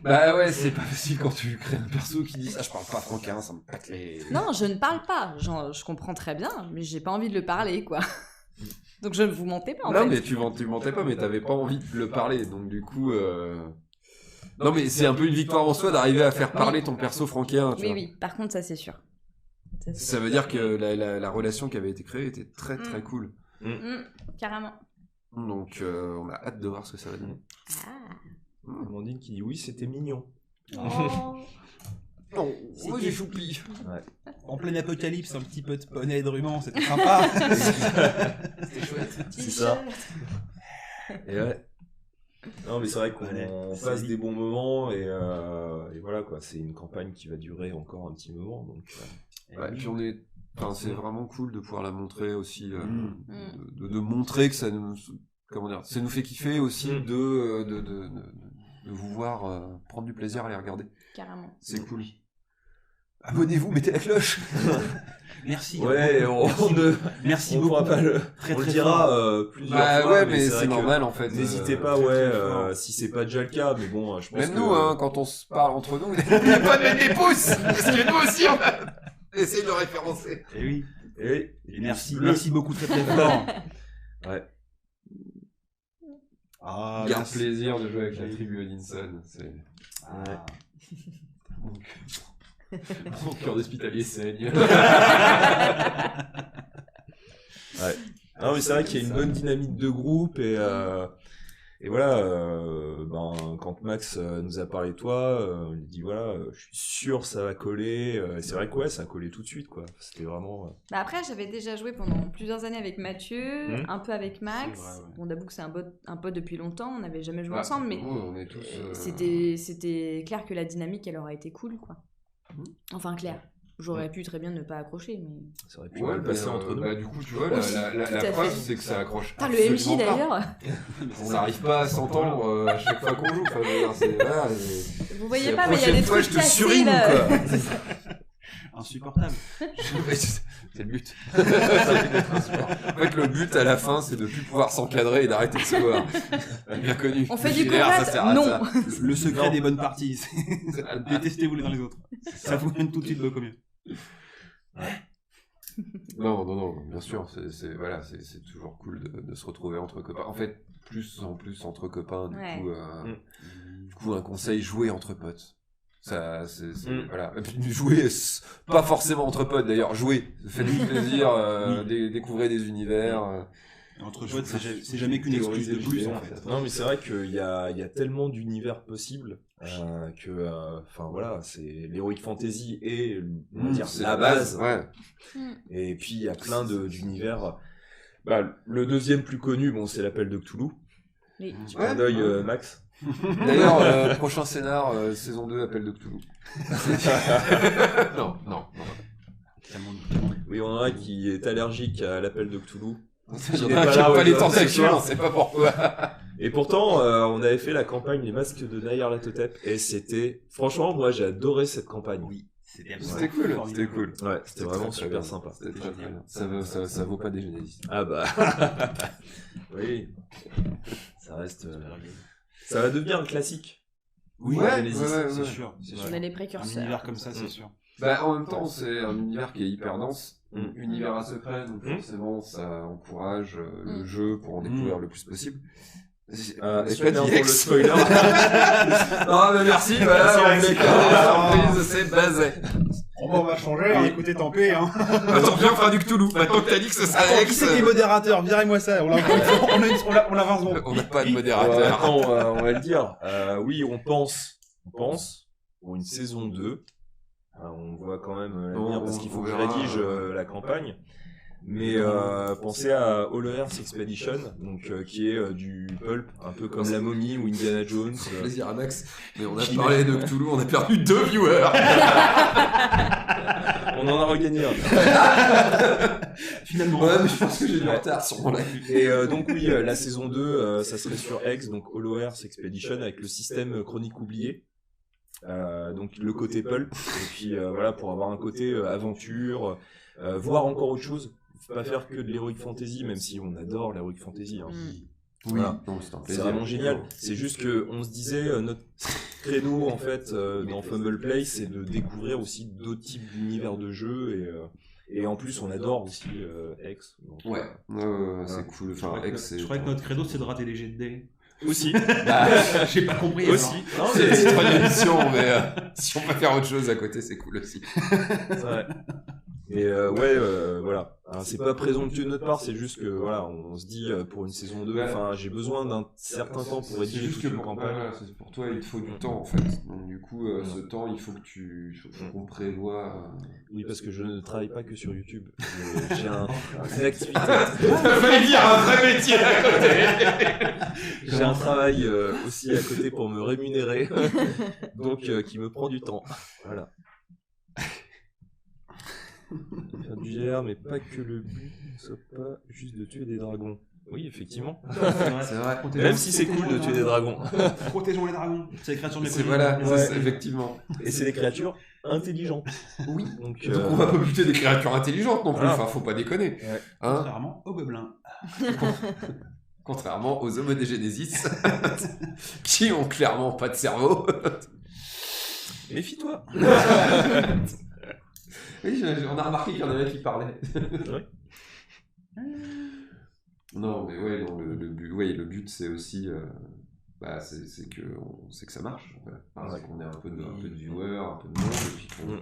Bah ouais, c'est pas facile quand tu crées un perso qui dit ça, je parle pas franquin, ça me pète les... Non, je ne parle pas. Genre, je comprends très bien, mais j'ai pas envie de le parler, quoi. Donc je ne vous mentais pas, en Non fait. mais tu mentais pas, mais t'avais pas envie de le parler, donc du coup... Non mais c'est un peu une victoire en soi d'arriver à faire parler ton perso franquin, tu Oui, vois. oui, par contre, ça c'est sûr. Ça veut dire que la relation qui avait été créée était très très cool. Carrément. Donc on a hâte de voir ce que ça va donner. Ah. Amandine qui dit oui, c'était mignon. Oh. Non, moi j'ai choupi. En plein apocalypse, un petit peu de poney et de ruban, c'était sympa. C'était chouette. C'est ça. Et ouais. Non, mais c'est vrai qu'on Ouais, passe c'est des bons moments et voilà quoi. C'est une campagne qui va durer encore un petit moment. Donc, Ouais, puis on est. Enfin, c'est vraiment cool de pouvoir la montrer aussi, Mm. de montrer que ça nous, comment dire, ça nous fait kiffer aussi Mm. de vous voir prendre du plaisir à les regarder. Carrément. C'est cool. Abonnez-vous, mettez la cloche. Merci. ouais, Merci on beaucoup. pourra pas le, Très, on le très dira fort. plusieurs Bah fois. ouais, mais vrai c'est que normal en fait. N'hésitez pas, très, ouais, très fort. si c'est pas déjà le cas, mais bon, je pense Même que nous, hein, quand on se parle entre nous, n'oubliez pas de mettre des pouces, parce que nous aussi on a essayé de le référencer. Et oui. Et Et merci beaucoup très très fort. Ouais. Ah, Garde merci. plaisir de jouer avec la tribu Odinson. C'est Ah. mon cœur d'hospitalier saigne. Non, mais c'est vrai qu'il y a une bonne dynamique de groupe et voilà, quand Max nous a parlé de toi, on lui dit voilà, je suis sûr ça va coller. Et c'est vrai que ouais, ça a collé tout de suite quoi. C'était vraiment. Bah après, j'avais déjà joué pendant plusieurs années avec Mathieu, Mhm. un peu avec Max. C'est vrai, ouais. Bon, d'avoue que c'est un pote depuis longtemps, on n'avait jamais joué Ah, ensemble, mais on est tous. c'était clair que la dynamique, elle aurait été cool, quoi. Mhm. Enfin, clair. J'aurais pu très bien ne pas accrocher, mais... Ça aurait pu Ouais, mal passer entre nous. bah, du coup, tu vois, Aussi, la tout à preuve, fait. c'est que ça accroche. Putain, le MJ absolument pas. d'ailleurs, On n'arrive pas à s'entendre à chaque fois qu'on joue. Enfin, je veux dire, voilà, vous voyez c'est pas, la mais il y a des prochaine fois, trucs je te cassés, surime, là. quoi. Insupportable. C'est le but. En fait, le but à la fin, c'est de plus pouvoir s'encadrer et d'arrêter de se voir. Bien connu. On fait du Gilaire, combat, ça sert à non. ça. Le secret Non. des bonnes parties, c'est détestez-vous les uns les autres. Ça vous mène tout de suite beaucoup mieux. Non, bien sûr, voilà, c'est toujours cool de se retrouver entre copains. En fait, plus en plus entre copains, Ouais. du coup, un conseil, jouer entre potes. Ça, Mm. voilà. Et puis, jouer, pas forcément entre potes d'ailleurs, jouer. Faites-vous plaisir, découvrez des univers. Et entre potes, c'est jamais qu'une excuse de plus en fait. Non, mais c'est vrai qu'il y a tellement d'univers possibles enfin voilà, c'est l'heroic fantasy et on va dire C'est la base. Ouais. Et puis il y a plein d'univers. Bah, le deuxième plus connu, bon, c'est l'appel de Cthulhu. Oui. Petit clin d'œil, Max. D'ailleurs, prochain scénar, saison 2, appel de Cthulhu. non. Oui, on en a qui est allergique à l'appel de Cthulhu. Il y n'est en a pas qui là, n'aiment pas les ce tentacules, soir. on sait pas pourquoi. Et pourtant, on avait fait la campagne Les Masques de Nyarlathotep et c'était, franchement, moi j'ai adoré cette campagne. Oui, c'était C'était cool, c'était cool. Ouais, c'était vraiment très super bien. sympa. C'était très bien. Ça vaut pas des Genesis. Ah bah, oui, ça reste, ça va devenir un classique. Oui, Ouais, Genesis, ouais, c'est ouais. sûr. C'est sûr. On a les Un précurseurs. univers comme ça, c'est sûr. Bah, en même temps, c'est un univers qui est hyper dense, Mm. univers à secret, donc Mm. forcément, ça encourage le Mm. jeu pour en découvrir le plus possible. Est-ce J'ai que pas t'es dit pour le ex. spoiler? Non, mais merci, voilà, Merci, on Alex. met surprise, c'est basé. On va changer, hein, écoutez, tant pis. Hein. Attends, viens, on fera du Cthulhu. Maintenant que t'as dit que ce serait Attends, qui Alex, c'est qui est modérateur? Virez-moi ça. On a 20 secondes. on n'a pas de Ouais, modérateur. attends, on va le dire. Oui, on pense pour une saison 2. On voit quand même l'avenir parce qu'il faut que je verra. rédige la campagne. Mais pensez à All Earth Expedition, donc qui est du pulp, un peu comme La Momie ou Indiana Jones. Plaisir à Max, mais on a Qui- parlé de Cthulhu, on a perdu 2 viewers. On en a regagné un. Finalement. Ouais, mais je pense que j'ai du retard sur mon live. Et donc oui, la saison 2, ça serait sur X, donc Hollow Earth Expedition avec le système chronique oublié. Donc le côté pulp, et puis voilà, pour avoir un côté aventure, voir encore autre chose. Faut pas faire que de l'heroic fantasy, même si on adore l'heroic fantasy. Hein. Mm. Voilà. non, c'est un C'est plaisir. vraiment génial. C'est juste que on se disait notre créneau en fait dans Fumble Play, c'est de découvrir aussi d'autres types d'univers de jeux et en plus on adore aussi X. Donc, Ouais, c'est cool. Enfin, X, c'est. Je crois que notre credo, c'est de rater les jets de dés. aussi. J'ai pas compris. Aussi. Non, C'est mais une émission, mais si on peut faire autre chose à côté, c'est cool aussi. ouais. Et voilà. Alors, c'est pas présomptueux de notre part, c'est juste que voilà, on se dit pour une saison 2, enfin j'ai besoin d'un certain temps pour C'est rédiger juste toute que une campagne. pour toi, il te faut du temps en fait. Donc du coup, ce temps, il faut qu'on prévoit. Oui, parce que je ne travaille pas que sur YouTube. J'ai une activité. Fallait dire un vrai métier à côté. J'ai un travail aussi à côté pour me rémunérer, donc qui me prend du temps. Voilà. Faire du GR, mais pas que le but ne soit pas juste de tuer des dragons. Oui, effectivement. C'est vrai. Même si c'est cool de tuer des dragons. Protégeons les dragons. C'est les créatures C'est méconnues. effectivement. Et c'est des créatures intelligentes. Oui. Donc, Donc on va pas buter des créatures intelligentes non plus. Voilà. Enfin, faut pas déconner. Hein, Contrairement aux gobelins. contrairement aux hommes des Genesis, qui ont clairement pas de cerveau. méfie-toi. Oui, on a remarqué qu'il y en avait qui parlaient. Ouais. Non, mais ouais, non, le but c'est aussi, c'est que on sait que ça marche. C'est qu'on ait un peu de viewers, un peu de monde, et puis qu'on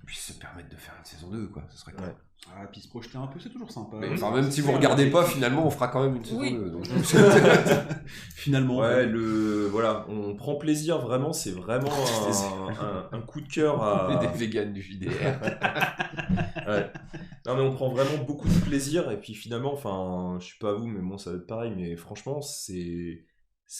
puisse se permettre de faire une saison 2, quoi. Ce serait cool. Ouais. Ah, puis se projeter un peu, c'est toujours sympa. Mais, enfin, même si vous regardez pas, finalement, on fera quand même une saison Oui. 2. Donc... Finalement. Ouais, voilà, on prend plaisir vraiment, c'est vraiment un coup de cœur On est à. des végans du JDR. Ouais. Non mais on prend vraiment beaucoup de plaisir et puis finalement, enfin, je sais pas vous, mais bon, ça va être pareil, mais franchement, c'est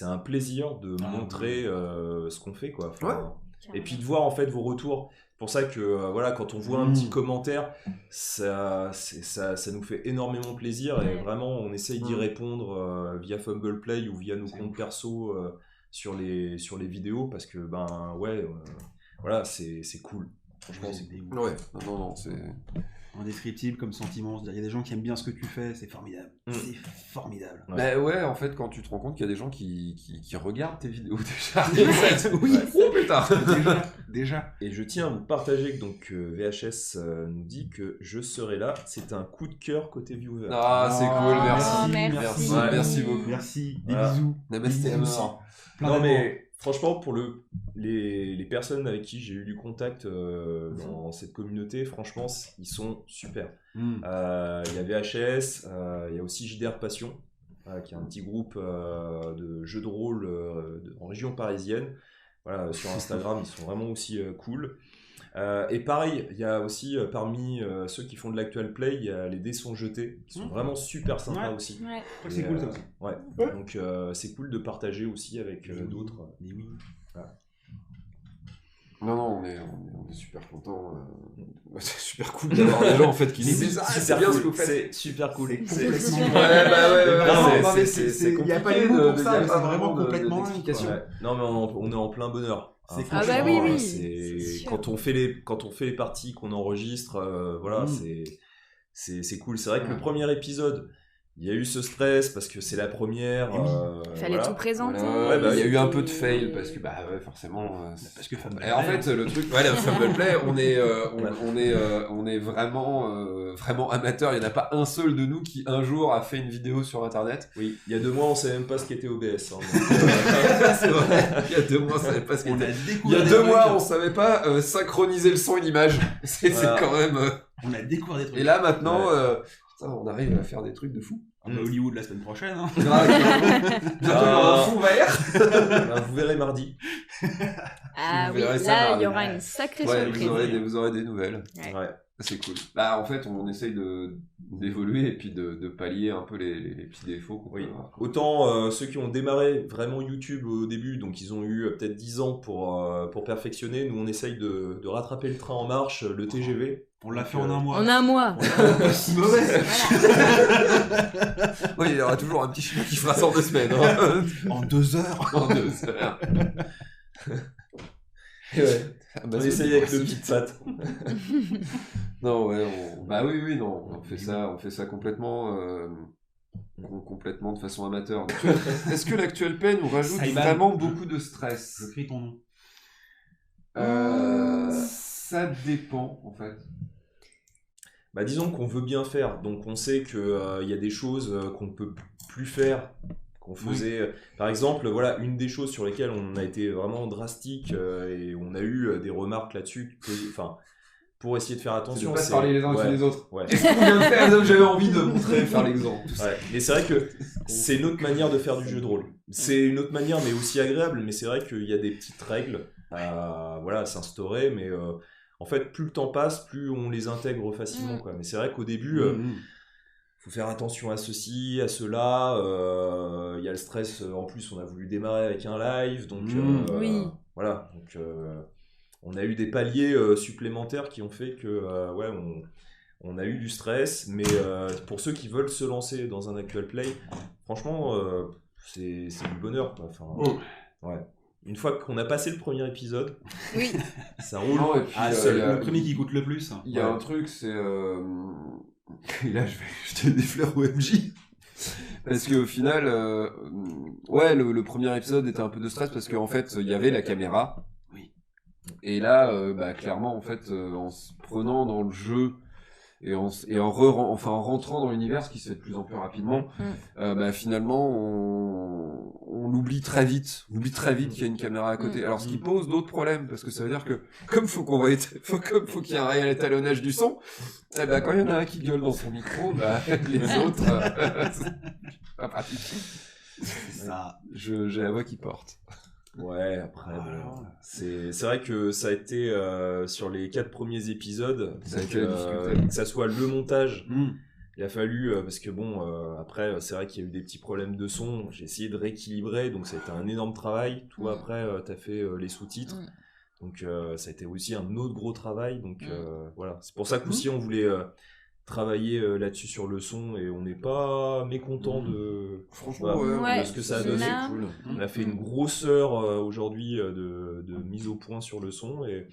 un plaisir de montrer ce qu'on fait, quoi. Enfin, et puis de voir en fait vos retours. C'est pour ça que voilà, quand on voit un petit commentaire, ça nous fait énormément plaisir et vraiment on essaye d'y répondre via Fumble Play ou via nos comptes perso sur les vidéos parce que voilà, c'est cool. Franchement, c'est cool. Ouais, non, c'est... Indescriptible comme sentiment. Il y a des gens qui aiment bien ce que tu fais, c'est formidable. C'est formidable. Ouais. Bah ouais, en fait, quand tu te rends compte qu'il y a des gens qui regardent tes vidéos déjà. Oui. Oh putain. Déjà. Et je tiens à vous partager que donc VHS nous dit que je serai là. C'est un coup de cœur côté viewer. Ah, c'est cool, merci. merci. Merci beaucoup. Merci. Des Voilà. bisous. Namasté à mort. Plein Non d'amour. mais franchement pour les personnes avec qui j'ai eu du contact dans cette communauté, franchement ils sont super. Il y a VHS, il y a aussi JDR Passion, qui est un petit groupe de jeux de rôle en région parisienne. Voilà, sur Instagram ils sont vraiment aussi cool. Et pareil, il y a aussi parmi ceux qui font de l'actual play, il y a les dés sont jetés, qui sont vraiment super sympas Ouais. aussi. Ouais. C'est cool ça aussi. Ouais. Donc c'est cool de partager aussi avec d'autres. Mais oui. Non, on est super contents. C'est super cool d'avoir des gens en fait qui nous disent c'est bien ce que vous faites. C'est super cool. C'est complètement. Ouais, Il n'y a pas les mots pour ça, mais c'est vraiment complètement d'explication. Ouais. Non mais on est en plein bonheur. C'est Ah bah franchement, oui, c'est c'est sûr. quand on fait les parties qu'on enregistre, voilà, c'est cool. C'est vrai que le premier épisode, il y a eu ce stress parce que c'est la première. Fallait voilà. tout présenter. Ouais, bah, il y a eu un peu de fail parce que forcément. Parce que Et en fait, le truc, le Fumble Play, on est vraiment amateur. Il n'y en a pas un seul de nous qui un jour a fait une vidéo sur Internet. Oui, il y a 2 mois, on savait même pas ce qu'était OBS. Hein, C'est vrai. Il y a 2 mois, on savait pas ce qu'il On a était. Il y découvert a des 2 trucs. mois, on savait pas synchroniser le son et l'image. C'est Voilà. quand même. On a découvert des trucs. Et là maintenant, putain, on arrive à faire des trucs de fou. On va à Hollywood la semaine prochaine. Hein. Bientôt, il y aura un fond vert. Bah, vous verrez mardi. Ah Vous oui, verrez ça là, mardi. il y aura une sacrée Ouais, surprise. vous aurez des nouvelles. Ouais. Ouais. C'est cool. Bah en fait, on essaye d'évoluer et puis de pallier un peu les petits défauts qu'on peut Oui. avoir. Autant ceux qui ont démarré vraiment YouTube au début, donc ils ont eu peut-être 10 ans pour perfectionner. Nous, on essaye de rattraper le train en marche, le TGV. On l'a fait en un mois. En un mois. Pas si mauvais. Oui, il y aura toujours un petit chien qui fera ça en 2 semaines. Hein. En 2 heures. En 2 heures. On essaye avec le Pit Pat. Non, ouais, bah oui, non, on fait ça complètement, complètement de façon amateur. Est-ce que l'actuel pen nous rajoute Saïban. vraiment beaucoup de stress? Je crie ton nom. Ça dépend, en fait. Bah, disons qu'on veut bien faire, donc on sait qu'il y a des choses qu'on ne peut plus faire, qu'on faisait. Par exemple, voilà, une des choses sur lesquelles on a été vraiment drastique et on a eu des remarques là-dessus, enfin, pour essayer de faire C'est de attention. pas se parler les uns ouais, sur les autres. ouais. Qu'est-ce qu'on vient de faire? J'avais envie de montrer, faire l'exemple. Ouais, mais c'est vrai que c'est une autre manière de faire du jeu de rôle. C'est une autre manière, mais aussi agréable. Mais c'est vrai qu'il y a des petites règles à s'instaurer. Mais en fait, plus le temps passe, plus on les intègre facilement, quoi. Mais c'est vrai qu'au début, faut faire attention à ceci, à cela. Il y a le stress. En plus, on a voulu démarrer avec un live, donc Oui. voilà. Donc on a eu des paliers supplémentaires qui ont fait que ouais, on a eu du stress, mais pour ceux qui veulent se lancer dans un actual play, franchement, c'est du bonheur, quoi. Enfin, ouais. Une fois qu'on a passé le premier épisode, Oui. ça roule. Non, et puis, Le premier qui coûte le plus. Il y a un truc, c'est... Et là, je vais jeter des fleurs au MJ. Parce qu'au final, ouais, le premier épisode était un peu de stress parce qu'en fait, il y avait la caméra. Oui. Et là, bah, clairement, en fait, en se prenant dans le jeu et en rentrant dans l'univers, ce qui se fait de plus en plus rapidement, bah, finalement, on l'oublie très vite. On oublie très vite qu'il y a une caméra à côté. Alors, ce qui pose d'autres problèmes, parce que ça veut dire que, comme faut qu'il y ait un réel étalonnage du son, eh ben, quand il y en a un qui gueule dans son micro, bah, les autres, c'est pas pratique. C'est ça. J'ai la voix qui porte. Ouais, après, c'est vrai que ça a été sur les 4 premiers épisodes, Ça a été la difficulté. que ça soit le montage. Il a fallu, parce que bon, après, c'est vrai qu'il y a eu des petits problèmes de son. J'ai essayé de rééquilibrer, donc ça a été un énorme travail. Toi, après, t'as fait les sous-titres. Donc, ça a été aussi un autre gros travail. Donc, voilà. C'est pour ça qu'aussi, on voulait travailler là-dessus sur le son et on n'est pas mécontent de, Franchement, Ouais. de ce que ça a donné. Là. Cool. On a fait une grosse heure aujourd'hui de mise au point sur le son et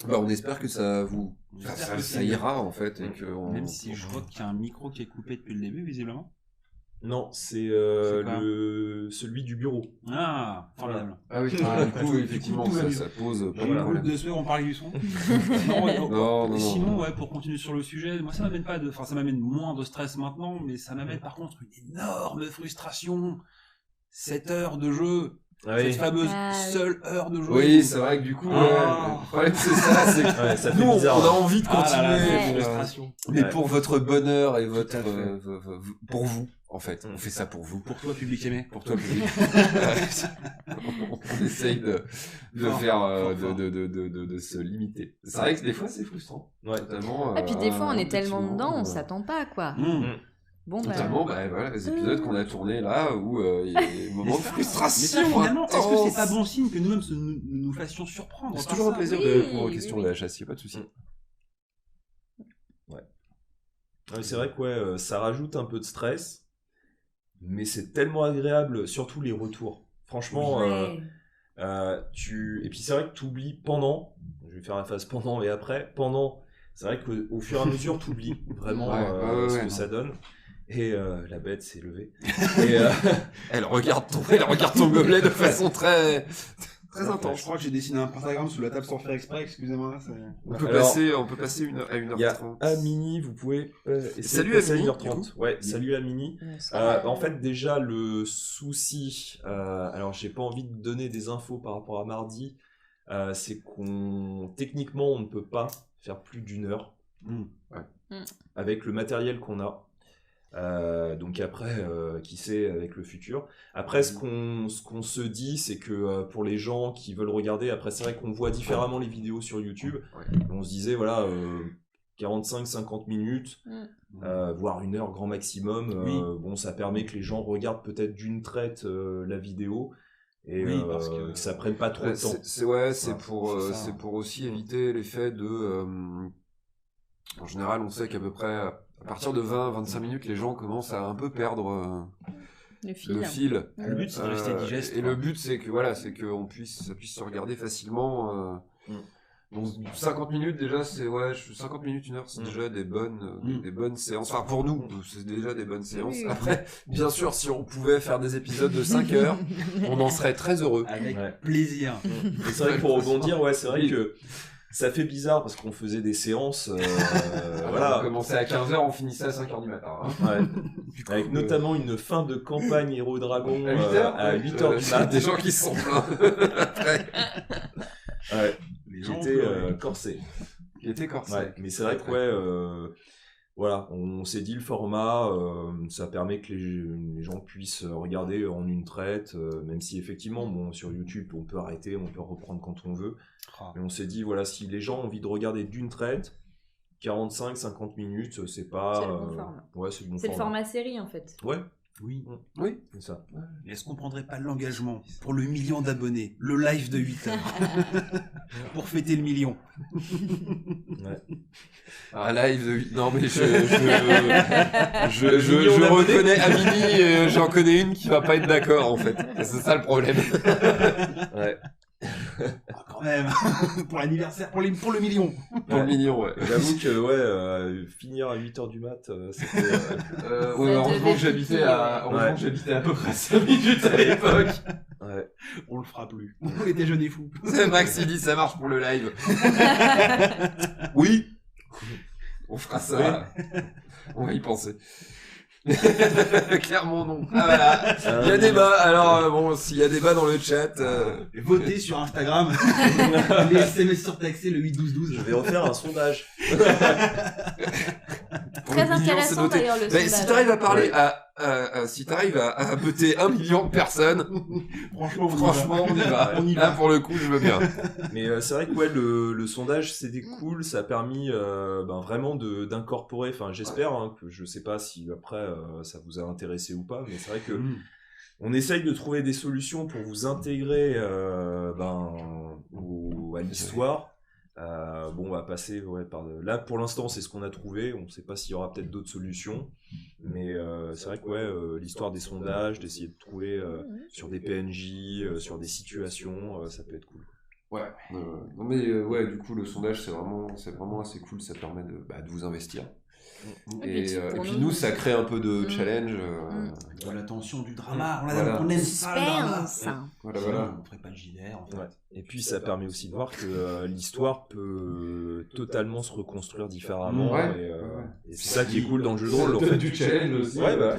Bah, on espère que ça vous, J'espère ça, que ça c'est- ira, en fait, et que Même si je vois qu'il y a un micro qui est coupé depuis le début, visiblement. non, c'est quoi celui du bureau. Ah, formidable. Ah oui, du coup, effectivement, tout va bien. ça pose pas J'ai de eu le problème. de on parlait du son. Non. Sinon, ouais, pour continuer sur le sujet, moi ça m'amène pas de, enfin ça m'amène moins de stress maintenant, mais ça m'amène par contre une énorme frustration. 7 heures de jeu, cette fameuse Ah, oui. seule heure de jeu. Oui, c'est vrai que du coup, le problème c'est ça, c'est que Ouais, ça fait nous, on bizarre. a envie de Ah là là, continuer, c'est mais, frustration. mais Ouais. pour votre bonheur et Tout votre, à fait. pour vous, en fait, on fait ça pour vous. Pour toi, public aimé. Pour toi, public. On essaye de faire, de se limiter. C'est vrai que des fois, c'est frustrant. Ouais. Notamment, Et puis des fois, on est tellement effectivement, dedans, on s'attend pas, quoi. Bon, bah, Notamment, bah, voilà, les épisodes qu'on a tournés là, où il y a des moments de Mais frustration. ça, finalement, est-ce que intenses. c'est pas bon signe que nous-mêmes nous fassions surprendre C'est par toujours un ça plaisir Oui, de répondre aux oui, questions oui. de la chasse, y a pas de souci. Ouais, c'est vrai que ouais, ça rajoute un peu de stress, mais c'est tellement agréable, surtout les retours. Franchement, ouais. et puis c'est vrai que tu oublies pendant, je vais faire la phase pendant et après, pendant, c'est vrai qu'au fur et à mesure, tu oublies vraiment Ouais, ce ouais, que non. ça donne. Et la bête s'est levée. Et, Elle regarde ton gobelet de façon très intense. Je crois que j'ai dessiné un pentagramme sous la table sans faire exprès, excusez-moi. On peut Alors, passer à il y a 1h30. Amini, vous pouvez essayer Salut de passer à Amini, 1h30. Ouais, salut Amini. En fait, déjà, le souci, alors j'ai pas envie de donner des infos par rapport à mardi, c'est techniquement, on ne peut pas faire plus d'une heure avec le matériel qu'on a. Donc après, qui sait avec le futur. Après, ce qu'on se dit, c'est que pour les gens qui veulent regarder, après c'est vrai qu'on voit différemment les vidéos sur YouTube. Et on se disait voilà, 45-50 minutes, voire une heure grand maximum. Oui. Bon, ça permet que les gens regardent peut-être d'une traite la vidéo et Oui, parce que ça prenne pas trop de temps. C'est pour aussi éviter l'effet de. En général, on sait qu'à peu près à partir de 20-25 minutes, les gens commencent à un peu perdre Le fil. le fil. Le but, c'est de rester digeste. Et le but, c'est que ça puisse se regarder facilement. Donc 50 minutes déjà, 50 minutes, une heure, c'est déjà des bonnes séances. Enfin pour nous, c'est déjà des bonnes séances. Oui. Après, bien sûr, si on pouvait faire des épisodes de 5 heures, on en serait très heureux. Avec Ouais. plaisir. Et c'est vrai que pour rebondir, ouais, c'est vrai que ça fait bizarre parce qu'on faisait des séances, On voilà, commençait à 15h, on finissait à 5h du matin. hein. ouais, Du coup, avec notamment une fin de campagne Héros Dragon à 8h, à 8h du mat. des gens qui se sont plaints. Après. Ouais, Les gens j'étais pleurent. corsé. Il était corsé. Ouais, mais c'est vrai que voilà, on s'est dit le format, ça permet que les gens puissent regarder en une traite, même si effectivement, bon, sur YouTube, on peut arrêter, on peut reprendre quand on veut. Mais on s'est dit, voilà, si les gens ont envie de regarder d'une traite, 45-50 minutes, c'est pas... C'est le bon format. Ouais, c'est le bon C'est le format. format série en fait. Ouais, Oui. Oui. c'est ça. Mais est-ce qu'on prendrait pas l'engagement pour le 1 million d'abonnés, le live de 8 heures, pour fêter le 1 million? Un live de 8... Non, mais je million d'abonnés. reconnais Amini et j'en connais une qui va pas être d'accord, en fait. C'est ça le problème. Ouais. Ah, quand même. Pour l'anniversaire, pour le million. Pour le million, ouais. J'avoue que finir à 8h du mat, c'était... Ouais, heureusement que j'habitais à peu près 5 minutes à l'époque. ouais. On le fera plus. On était jeunes et fous. C'est Max, il dit ça marche pour le live. Oui. On fera ça. On va y penser. Clairement non. Ah voilà. Il y a débat. Alors bon, s'il y a débat dans le chat, Votez sur Instagram. Les SMS surtaxés, le 8-12-12. Je vais refaire un sondage. pour Très le million, c'est intéressant noté. d'ailleurs le Mais si sondage. t'arrives à parler si t'arrives à beuter 1 million de personnes, franchement, on y va. On y va. Là, pour le coup, je veux bien. Mais c'est vrai que le sondage c'était cool, ça a permis vraiment d'incorporer, enfin j'espère, que je sais pas si après ça vous a intéressé ou pas, mais c'est vrai que on essaye de trouver des solutions pour vous intégrer à l'histoire. On va passer par là pour l'instant c'est ce qu'on a trouvé, on sait pas s'il y aura peut-être d'autres solutions, mais c'est vrai que l'histoire des sondages, d'essayer de trouver sur des PNJ, sur des situations, ça peut être cool. Ouais. Non mais du coup le sondage c'est vraiment assez cool, ça permet de vous investir. Et puis nous ça crée un peu de challenge. De la tension, du drama. Voilà. On aime ça, le drama. Voilà. On ferait pas le JDR en fait. Ouais. Et puis ça permet aussi de voir que l'histoire peut totalement se reconstruire différemment. Ouais. Et c'est ça qui est cool dans le jeu de rôle en fait. Du challenge aussi. Ouais, bah,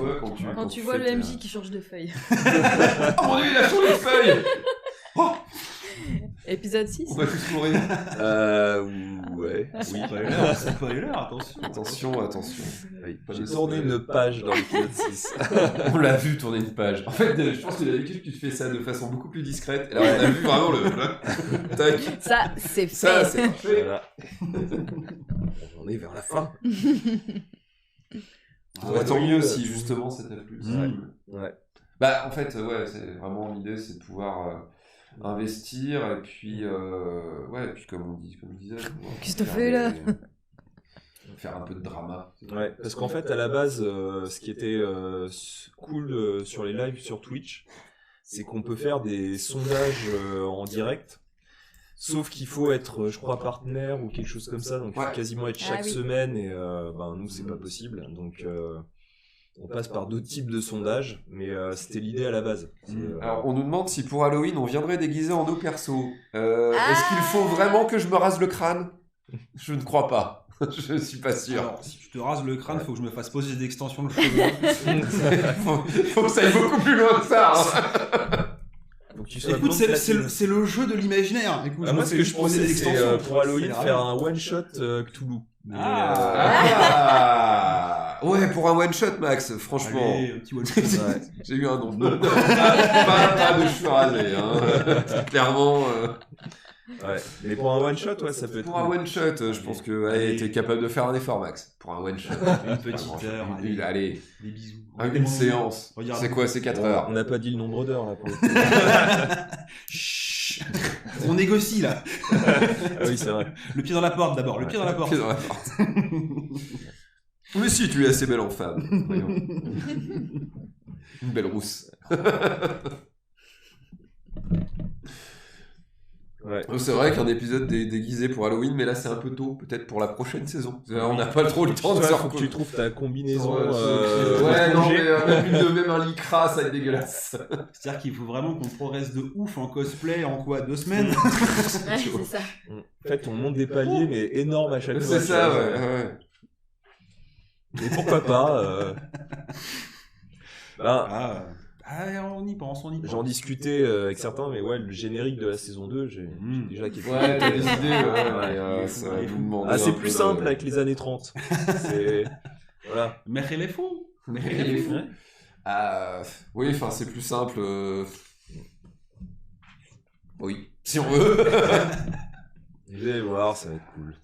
Quand tu vois le MJ qui change de feuille. Oh mon dieu, il a changé de feuille. Épisode 6. On va tous mourir. Ouais. Oui. C'est pas l'heure, attention. Attention. Oui. J'ai tourné une page dans l'épisode 6. On l'a vu tourner une page. En fait, je pense que d'habitude, tu fais ça de façon beaucoup plus discrète. Et là, on a vu vraiment le... Tac. Ça, c'est fait. Ça, c'est parfait. Voilà. On est vers la fin. Tant mieux si justement ça t'a plu. Ouais. Bah, en fait, c'est vraiment l'idée, c'est de pouvoir investir et puis, puis comme je disais, Qu'est-ce que t'as fait, là faire un peu de drama. Ouais, parce qu'en fait, à la base, ce qui était cool sur les lives sur Twitch, c'est qu'on peut faire des sondages en direct. Sauf qu'il faut être, je crois, partenaire ou quelque chose comme ça. Donc, il faut quasiment être chaque semaine. Et nous, c'est pas possible. Donc, on passe par d'autres types de sondages. Mais c'était l'idée à la base. Alors, on nous demande si pour Halloween, on viendrait déguisé en nos persos. Est-ce qu'il faut vraiment que je me rase le crâne ? Je ne crois pas. Je suis pas sûr. Alors, si tu te rases le crâne, faut que je me fasse poser des extensions de cheveux. faut que ça aille beaucoup plus loin que ça. Hein. Donc, tu sois Écoute, c'est le jeu de l'imaginaire. Écoute, moi, ce que je pensais, c'est pour Halloween faire un one-shot Cthulhu. Ouais, pour un one-shot, Max, franchement. Allez, un petit one-shot. J'ai eu un nom. Pas de cheveux rasés, hein. Clairement. Ouais. Mais pour un one-shot, ça peut être pour un one-shot, je pense que t'es capable de faire un effort, Max. Pour un one-shot. Une petite heure. Allez. Des bisous. Une séance. Regarde. C'est quoi, c'est 4 heures. On n'a pas dit le nombre d'heures, là, pour le coup. Chut. On négocie, là. Ah oui, c'est vrai. Le pied dans la porte, d'abord. Le pied dans la porte. Pied dans la porte. Mais si, tu es assez belle en femme. Voyons. Une belle rousse. Ouais. C'est vrai qu'un épisode déguisé pour Halloween, mais là c'est un peu tôt, peut-être pour la prochaine saison. On n'a pas trop le temps de Faut que tu trouves ta combinaison. Même un lycra, ça va être dégueulasse. C'est-à-dire qu'il faut vraiment qu'on progresse de ouf en cosplay en quoi 2 semaines. Ouais, c'est ça. En fait, on monte des paliers, mais énormes à chaque fois. C'est ça, ouais. Et pourquoi pas Ah, on y pense. J'en discutais avec certains, mais ouais, le générique de la saison 2, j'ai déjà quelque chose. Ouais, t'as des idées, C'est plus simple avec les années 30. Voilà. Mais il est fou. Oui, enfin, c'est plus simple. Oui, si on veut. Vous allez voir, ça va être cool.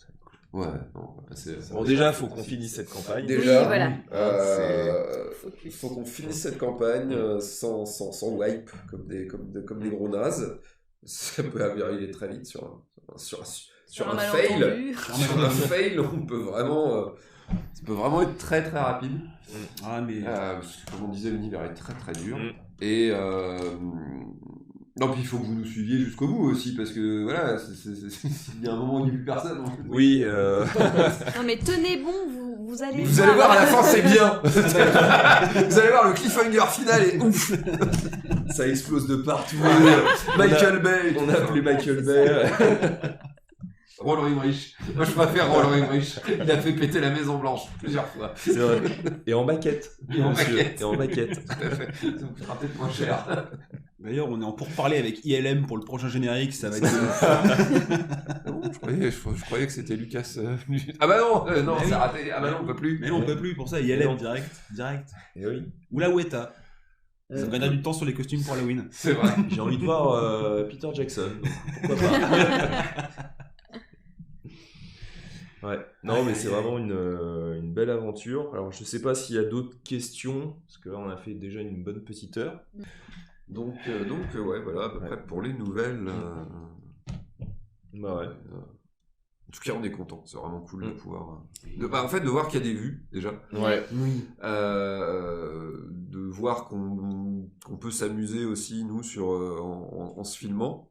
Ouais, non, on va passer à ça. Bon, déjà, il faut qu'on finisse cette campagne. Déjà, voilà. Il faut qu'on finisse cette campagne sans wipe, comme des gros nazes. Ça peut arriver très vite sur un fail. malentendu. Sur un fail, on peut vraiment... Ça peut vraiment être très très rapide. Ah, mais... Comme on disait, l'univers est très très dur. Et non, puis il faut que vous nous suiviez jusqu'au bout aussi, parce que voilà, il y a un moment où il n'y a plus personne. Oui. Non mais tenez bon, vous allez Vous allez voir, à la fin, c'est bien. Vous allez voir, le cliffhanger final est ouf. Ça explose de partout. Michael Bay. On a appelé Michael Bay. Roland Emmerich. Moi, je préfère Roland Emmerich. Il a fait péter la Maison Blanche plusieurs fois. C'est vrai. Et en maquette. Et en maquette. Et en maquette. Tout à fait. Ça vous coûtera peut-être moins cher. D'ailleurs, on est en pourparlers avec ILM pour le prochain générique, ça va être... Non, je croyais que c'était Lucas. Ah bah non, non, c'est raté. Ah bah non, on peut plus. Mais non, on peut plus, pour ça, ILM, direct. Et oui. Ou la Weta. Ça me gagnera du temps sur les costumes pour Halloween. C'est vrai. J'ai envie de voir Peter Jackson. Pourquoi pas. Ouais, non, mais c'est vraiment une belle aventure. Alors, je sais pas s'il y a d'autres questions, parce que là, on a fait déjà une bonne petite heure. Donc ouais, voilà, à peu près pour les nouvelles. Bah ouais. En tout cas, on est content. C'est vraiment cool de pouvoir... en fait, de voir qu'il y a des vues, déjà. Ouais. De voir qu'on peut s'amuser aussi, nous, en se filmant.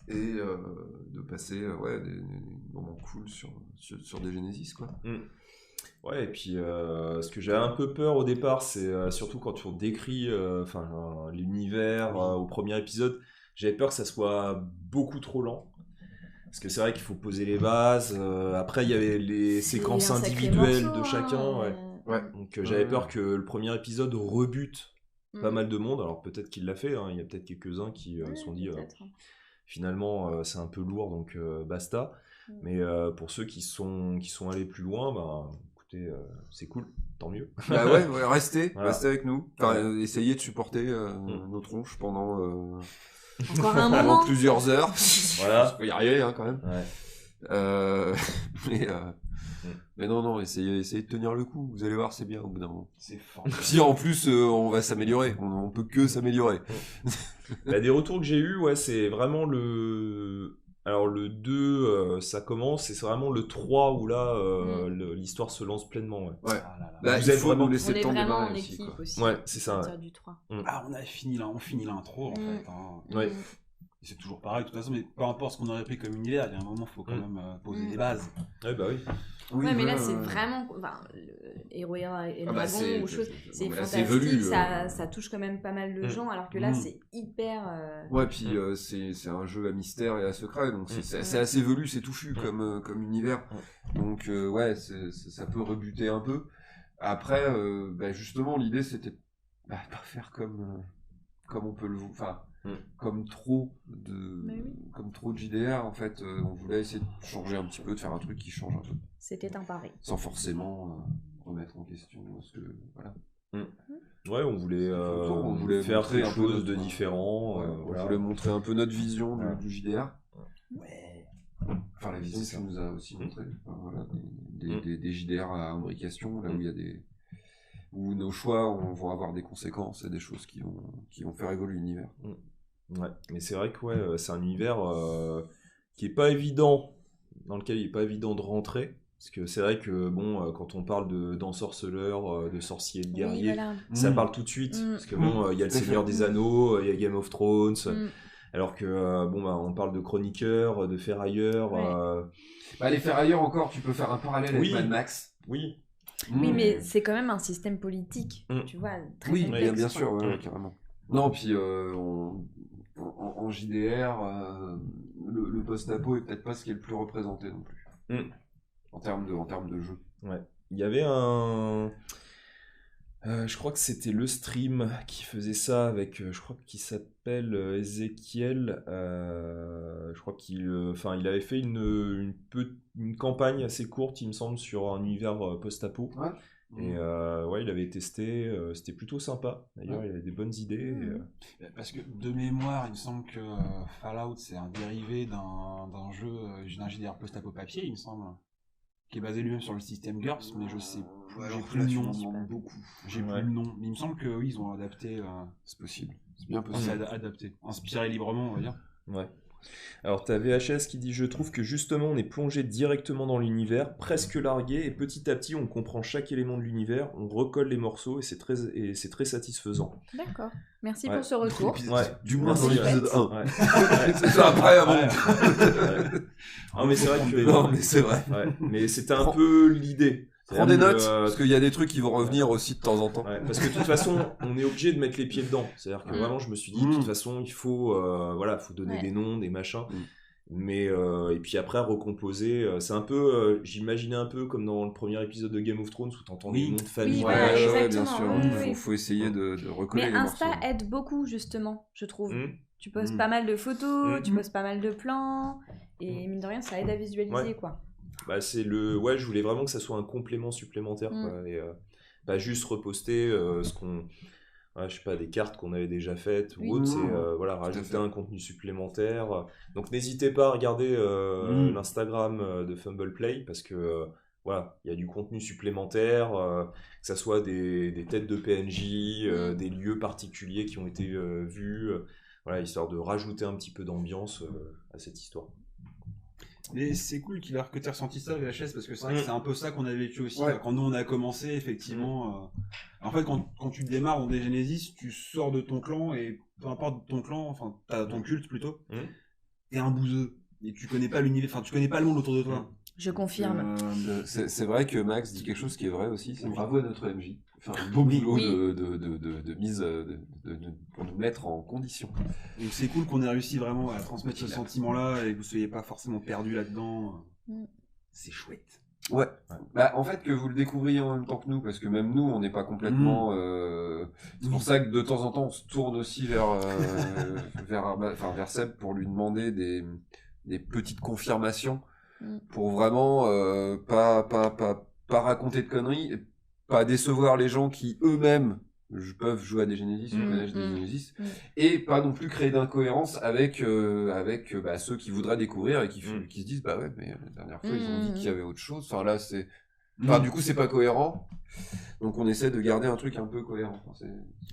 Et de passer des moments cool sur des Genesis, quoi. Ouais, et puis ce que j'avais un peu peur au départ, c'est surtout quand on décrit l'univers au premier épisode, j'avais peur que ça soit beaucoup trop lent. Parce que c'est vrai qu'il faut poser les bases. Après, il y avait les séquences individuelles de chacun. Ouais. Donc j'avais peur que le premier épisode rebute pas mal de monde. Alors peut-être qu'il l'a fait. Il y a peut-être quelques-uns qui se sont dit finalement c'est un peu lourd, donc basta. Mais pour ceux qui sont allés plus loin, bah écoutez, c'est cool, tant mieux. Bah ouais, restez avec nous. Enfin, essayez de supporter nos tronches pendant encore un moment. Plusieurs heures. Voilà. On peut y arriver quand même. Ouais. Mais non, essayez de tenir le coup. Vous allez voir, c'est bien au bout d'un moment. C'est fort. Puis en plus, on va s'améliorer. On peut que s'améliorer. Des retours que j'ai eu, c'est vraiment Alors le 2, ça commence, et c'est vraiment le 3 où là, l'histoire se lance pleinement. Ouais. Ah là là. Là, Vous il êtes faut vraiment- nous laisser On le est temps de vraiment démarrer en aussi, équipe quoi. aussi. Ouais, c'est ça. à Ouais. partir du 3. Ah, on finit l'intro, en fait. Hein. Ouais. Et c'est toujours pareil, de toute façon, mais peu importe ce qu'on aurait pris comme univers, il y a un moment, il faut quand même poser des bases. Ouais, bah oui. Ouais, mais là, c'est vraiment. Enfin, le héros et le dragon ou chose, c'est là, fantastique, velu, ça touche quand même pas mal de gens, alors que là, c'est hyper. Ouais, puis c'est un jeu à mystère et à secret, donc c'est assez velu, c'est touffu comme univers. Donc ça peut rebuter un peu. Après, justement, l'idée c'était pas faire comme on peut le voir. Enfin, comme trop de JDR, en fait, on voulait essayer de changer un petit peu, de faire un truc qui change un peu. C'était un pari. Sans forcément remettre en question ce que... Voilà. Ouais, on voulait faire montrer quelque un peu chose de notre- différent. On voulait montrer un peu notre vision du JDR. Ouais. Enfin, la vision C'est ça. que tu nous as aussi montré. Enfin, voilà, des JDR à imbrication, là où il y a où nos choix vont avoir des conséquences et des choses qui vont faire évoluer l'univers. Ouais, mais c'est vrai que c'est un univers qui est pas évident, dans lequel il est pas évident de rentrer. Parce que c'est vrai que quand on parle d'ensorceleurs, de sorciers, de guerriers, ça parle tout de suite. Parce que il y a le Seigneur des Anneaux, il y a Game of Thrones. Alors que on parle de chroniqueurs, de ferrailleurs. Les ferrailleurs encore, tu peux faire un parallèle avec Mad Max. Oui. Oui, mais c'est quand même un système politique, tu vois, très Oui, complexe. bien sûr, carrément. Non, puis en JDR, le post-apo est peut-être pas ce qui est le plus représenté non plus. En termes de jeu. Ouais. Il y avait un Je crois que c'était le stream qui faisait ça avec, je crois qu'il s'appelle Ezekiel. Je crois il avait fait une campagne assez courte, il me semble, sur un univers post-apo. Ouais. Et ouais, il avait testé, c'était plutôt sympa. D'ailleurs, il avait des bonnes idées. Parce que de mémoire, il me semble que Fallout c'est un dérivé d'un jeu d'un JDR post-apo papier, il me semble, qui est basé lui-même sur le système GURPS, mais je sais plus, j'ai plus le nom. J'ai plus le nom, mais il me semble que oui, ils ont adapté. C'est possible. C'est bien C'est possible. adapté, inspiré librement, on va dire. Ouais. Alors, t'as VHS qui dit: Je trouve que justement, on est plongé directement dans l'univers, presque largué, et petit à petit, on comprend chaque élément de l'univers, on recolle les morceaux, et c'est très satisfaisant. D'accord. Merci Ouais. pour ce retour. Ouais. Du moins Merci. dans l'épisode 1. Ouais. C'est ça après, avant. Non, mais c'est vrai que. Non, mais c'est vrai. Ouais. Mais c'était un peu l'idée. Prends des C'est-à-dire notes, que, parce qu'il y a des trucs qui vont revenir aussi de temps en temps. ouais, parce que de toute façon, on est obligé de mettre les pieds dedans. C'est-à-dire que vraiment, je me suis dit, de toute façon, il faut, faut donner Ouais. des noms, des machins. Mm. Mais et puis après recomposer, c'est un peu, j'imaginais un peu comme dans le premier épisode de Game of Thrones où t'entends Oui. des noms de famille. Oui, voilà, bien exactement. sûr. Oui, Il oui. faut essayer de recoller Mais les Insta morceaux. aide beaucoup, justement, je trouve. Mm. Tu postes Mm. pas mal de photos, Mm. tu postes pas mal de plans, et mine de rien, ça aide à visualiser, Ouais. quoi. Bah, ouais, je voulais vraiment que ça soit un complément supplémentaire, Mm. quoi, et pas juste reposter ce qu'on, ouais, je sais pas, des cartes qu'on avait déjà faites ou Oui. autre, c'est à rajouter fait. un contenu supplémentaire. Donc n'hésitez pas à regarder l'Instagram de Fumble Play parce que voilà, il y a du contenu supplémentaire, que ça soit des têtes de PNJ, des lieux particuliers qui ont été vus, voilà, histoire de rajouter un petit peu d'ambiance à cette histoire. Mais c'est cool que t'aies ressenti ça, VHS, parce que c'est vrai que c'est un peu ça qu'on a vécu aussi. Ouais. Quand nous on a commencé, effectivement. En fait, quand tu démarres dans des Genesis, tu sors de ton clan et peu importe ton clan, enfin, t'as ton culte plutôt, t'es un bouseux. Et tu connais pas l'univers, enfin, tu connais pas le monde autour de toi. Je confirme. C'est vrai que Max dit quelque chose qui est vrai aussi, c'est bravo à notre MJ. Enfin, un beau boulot Oui. de mise pour nous mettre en condition. Donc c'est cool qu'on ait réussi vraiment à transmettre ce sentiment-là et que vous soyez pas forcément perdu là-dedans. Mm. C'est chouette. Ouais. Bah, en fait, que vous le découvriez en même temps que nous, parce que même nous, on n'est pas complètement. C'est pour ça que de temps en temps, on se tourne aussi vers Seb pour lui demander des petites confirmations pour vraiment pas raconter de conneries, pas décevoir les gens qui eux-mêmes peuvent jouer à des Genesis ou connaissent des Genesis, et pas non plus créer d'incohérence avec ceux qui voudraient découvrir et qui se disent bah ouais, mais la dernière fois ils ont dit qu'il y avait autre chose. Enfin là c'est, du coup c'est pas cohérent. Donc on essaie de garder un truc un peu cohérent. Enfin,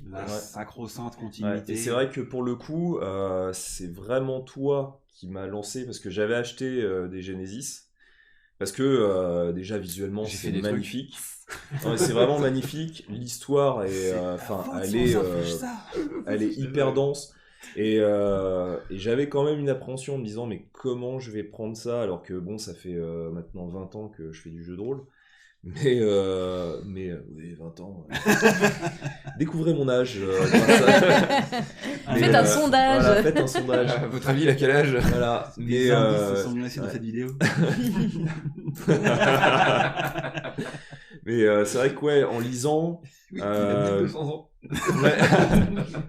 La sacro-sainte Ouais, continuité. et c'est vrai que pour le coup, c'est vraiment toi qui m'as lancé parce que j'avais acheté des Genesis. Parce que déjà visuellement J'ai fait c'est des magnifique. Ouais, c'est vraiment magnifique. L'histoire est, elle est hyper dense. Et j'avais quand même une appréhension en me disant mais comment je vais prendre ça alors que bon ça fait maintenant 20 ans que je fais du jeu de rôle. Mais oui, 20 ans. Découvrez mon âge. Faites un sondage. Voilà, faites un sondage. à votre avis, il a quel âge? Voilà. Les indices sont menacés dans cette vidéo. Mais c'est vrai que ouais, en lisant, Oui, il a 1200 ans. ouais,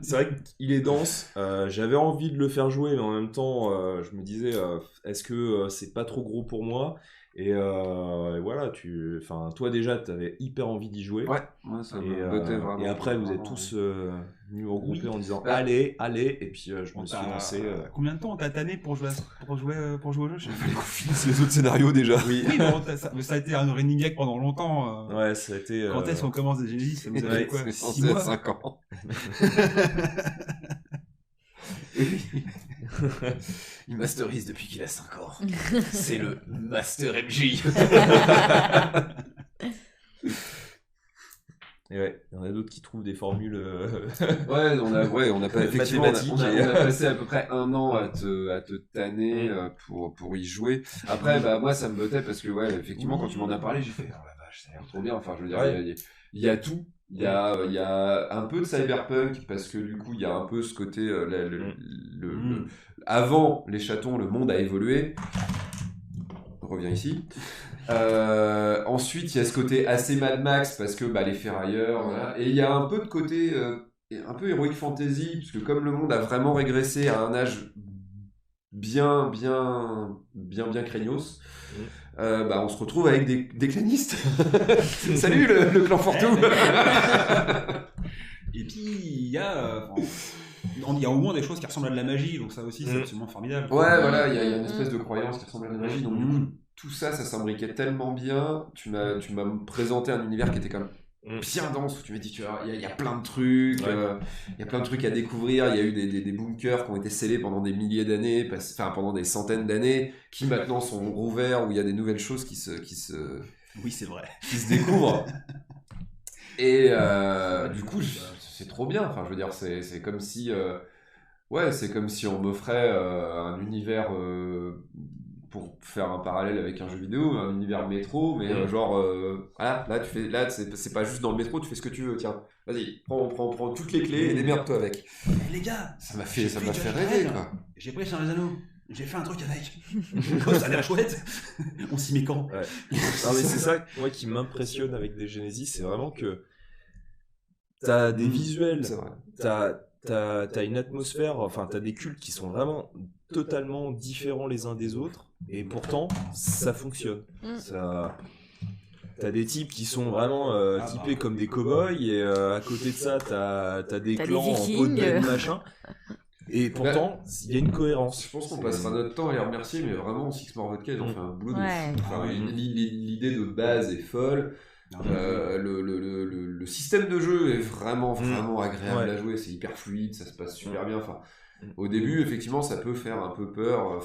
c'est vrai qu'il est dense. J'avais envie de le faire jouer, mais en même temps, je me disais, est-ce que c'est pas trop gros pour moi? Et voilà, toi déjà, t'avais hyper envie d'y jouer. Ouais, moi ça Et, me bottait vraiment. et après, vous êtes Vraiment, tous venus regroupés en disant Bah, allez, et puis je me suis lancé. Combien de temps t'as tanné pour jouer au jeu? Je sais pas. qu'on finisse les autres scénarios déjà. Oui, Oui, mais ça a été un running gag pendant longtemps. ouais, ça a été. Quand est-ce qu'on commence des Genesis? Ça nous a Ouais, fait quoi? C'est 6 censé mois être 5 ans. Il masterise depuis qu'il a 5 ans. C'est le Master MJ. Et ouais, il y en a d'autres qui trouvent des formules. Ouais, on a pas effectivement, Mathématiques. on a passé à peu près 1 an à te tanner pour y jouer. Après, bah moi ça me bottait parce que ouais, effectivement quand tu m'en as parlé, j'ai fait oh la vache, ça a l'air trop bien. Enfin, je veux dire, Ouais. il y a tout. Il y a un peu de cyberpunk parce que du coup il y a un peu ce côté avant les chatons, le monde a évolué. reviens ici. Ensuite, il y a ce côté assez Mad Max parce que les ferrailleurs, voilà. Et il y a un peu de côté un peu heroic fantasy, parce que comme le monde a vraiment régressé à un âge bien craignos, on se retrouve avec des clanistes. Salut le clan Fortou. Et puis il y a au moins des choses qui ressemblent à de la magie, donc ça aussi c'est absolument formidable. Ouais, voilà, il y a une espèce de croyance qui ressemble à de la magie, donc du coup tout ça s'imbriquait tellement bien. Tu m'as présenté un univers qui était quand même bien dense, où tu m'as dit il y a plein de trucs, il y a plein de trucs à découvrir. Il y a eu des bunkers qui ont été scellés pendant des milliers d'années, pendant des centaines d'années, qui maintenant sont rouverts, où il y a des nouvelles choses qui se oui, c'est vrai, qui se découvrent. Et du coup, c'est trop bien. Enfin, je veux dire, c'est comme si c'est comme si on m'offrait un univers, pour faire un parallèle avec un jeu vidéo, un univers métro, mais voilà, là c'est pas juste dans le métro, tu fais ce que tu veux, tiens, vas-y, prends toutes les clés et démerde-toi avec. Les gars, ça m'a fait rêver, quoi. J'ai pris Seigneur des Anneaux, j'ai fait un truc avec. Ça a l'air chouette. On s'y met quand? Non, mais c'est ça, moi, qui m'impressionne avec des Genesis, c'est vraiment que t'as des visuels, t'as une atmosphère, enfin t'as des cultes qui sont vraiment totalement différents les uns des autres, et pourtant ça fonctionne. T'as des types qui sont vraiment typés comme des cow-boys, et à côté de ça t'as des clans en peau de bête, machin. Et pourtant, il y a une cohérence. Je pense qu'on passera notre temps à les remercier, mais vraiment, Six More Vodka, ils ont fait un boulot de fou. Enfin, l'idée de base est folle. Le système de jeu est vraiment agréable à jouer, c'est hyper fluide, ça se passe super bien. Enfin, au début, effectivement, ça peut faire un peu peur.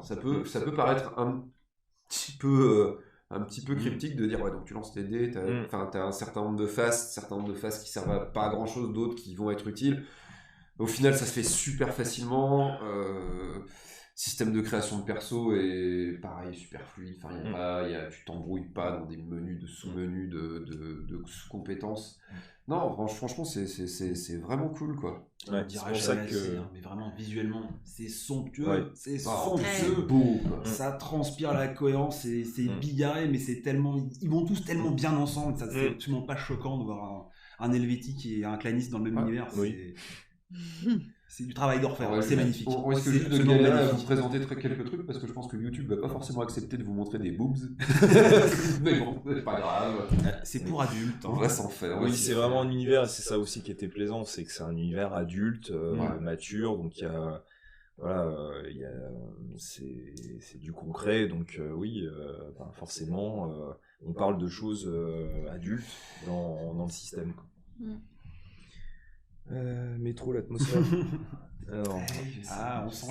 Ça peut paraître un petit peu cryptique de dire donc tu lances tes dés, t'as un certain nombre de faces, qui servent à pas grand chose, d'autres qui vont être utiles. Au final, ça se fait super facilement. Système de création de perso est pareil, super fluide. Enfin, tu t'embrouilles pas dans des menus de sous-menus de sous-compétences. Non, franchement, c'est vraiment cool, quoi. Ouais, c'est pour ça que... mais vraiment, visuellement, c'est somptueux. C'est somptueux. C'est beau, quoi. Ça transpire la cohérence, c'est bigarré, mais c'est tellement... Ils vont tous tellement bien ensemble. Ça, c'est absolument pas choquant de voir un Helvétique et un claniste dans le même univers. C'est du travail d'orfèvre, c'est magnifique. On risque juste de galérer à vous présenter quelques trucs parce que je pense que YouTube va pas forcément accepter de vous montrer des boobs. Mais bon, c'est pas grave. C'est pour adultes. On va s'en faire. Oui, c'est vraiment un univers, et c'est ça aussi qui était plaisant, c'est que c'est un univers adulte, mature, donc il y a... c'est du concret, donc forcément, on parle de choses adultes dans le système, quoi. Métro, l'atmosphère. Alors, on sent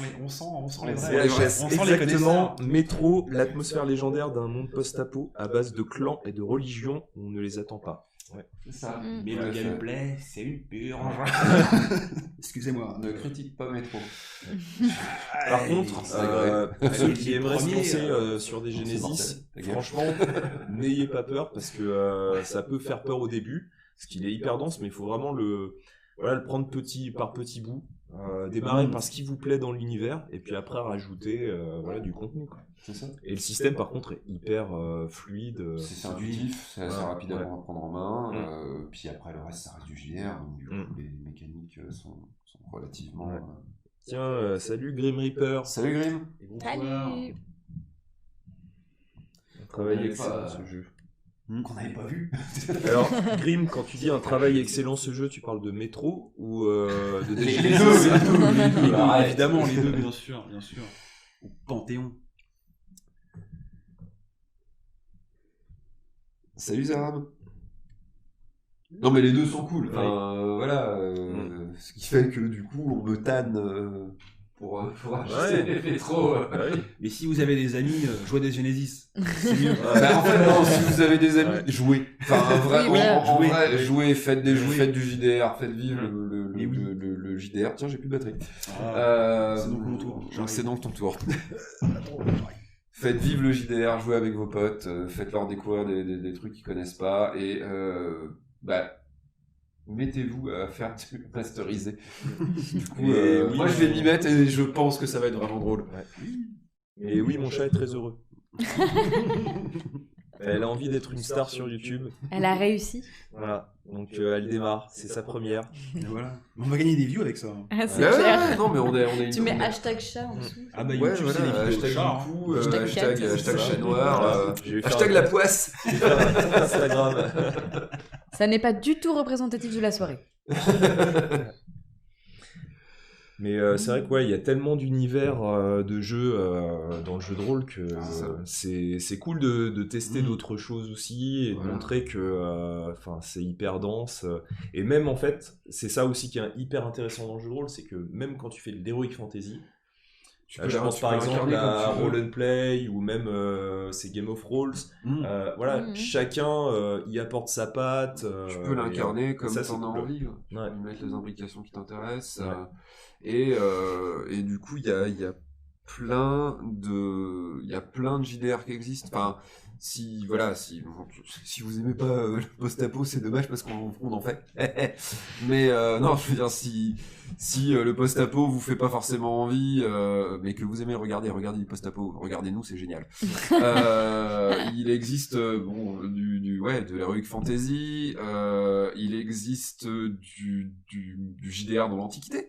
les vrais. On sent les exactement. Métro, l'atmosphère légendaire d'un monde post-apo à base de clans et de religions où on ne les attend pas. Ouais, c'est ça. Mais le gameplay, c'est une purge. Excusez-moi. Ne critique pas Métro. Par contre, ceux qui aimeraient se lancer sur des Genesis, franchement, n'ayez pas peur parce que ça peut faire peur au début, parce qu'il est hyper dense, mais il faut vraiment le prendre petit par petit bout, démarrer par ce qui vous plaît dans l'univers, et puis après rajouter du contenu, quoi. C'est ça. Et le système par contre est hyper fluide. C'est intuitif, c'est assez rapide à prendre en main, puis après le reste ça reste du JDR, donc du coup les mécaniques sont relativement... Tiens, salut Grim Reaper. Salut Grim. Salut. On travaille excellent ce jeu. Qu'on n'avait pas vu. Alors, Grim, quand tu dis un travail excellent ce jeu, tu parles de Métro ou de les deux, évidemment, les deux, bien sûr. Au Panthéon. Salut Zaram. Non mais les deux sont cool. Ce qui fait que du coup on me tanne pour acheter les métros. Mais si vous avez des amis, jouez des Genesis. C'est mieux. En fait non, si vous avez des amis, jouez. Enfin jouez, faites du JDR, faites vivre le JDR. Tiens, j'ai plus de batterie. C'est donc mon tour. C'est donc ton tour. Faites vivre le JDR, jouez avec vos potes, faites-leur découvrir des trucs qu'ils connaissent pas, et mettez-vous à faire du masteriser. Du coup, moi je vais m'y mettre et je pense que ça va être vraiment drôle. Et oui, mon chat est très heureux. Elle a envie d'être une star sur YouTube. Elle a réussi. Voilà. Donc elle démarre. C'est sa première. Et voilà. On va gagner des views avec ça. Ah, c'est Ouais, clair. ouais, non, mais on est Tu mets hashtag chat en dessous. Ah bah Ouais, YouTube, c'est voilà, des vidéos de hashtag chats, hein. du coup, Hashtag hashtag cat. chat noir, Voilà. Je vais faire hashtag un- la poisse. Instagram. Ça n'est pas du tout représentatif de la soirée. Mais c'est vrai qu'il y a tellement d'univers de jeux dans le jeu de rôle que c'est cool de tester d'autres choses aussi et de montrer que c'est hyper dense. Et même en fait, c'est ça aussi qui est hyper intéressant dans le jeu de rôle, c'est que même quand tu fais de l'heroic fantasy, je pense par exemple à Roll and Play ou même c'est Game of Rolls. Voilà, chacun y apporte sa patte. Tu peux l'incarner comme ça, t'en as c'est cool. envie. Ouais. Mettre les imbrications qui t'intéressent. Ouais. Et du coup, il y a plein de JDR qui existent. Enfin, si vous aimez pas le post-apo, c'est dommage parce qu'on en fait. Mais non, je veux dire, si le post-apo vous fait pas forcément envie, mais que vous aimez regardez du post-apo, regardez-nous, c'est génial. Il existe de l'heroic fantasy, il existe du JDR dans l'Antiquité.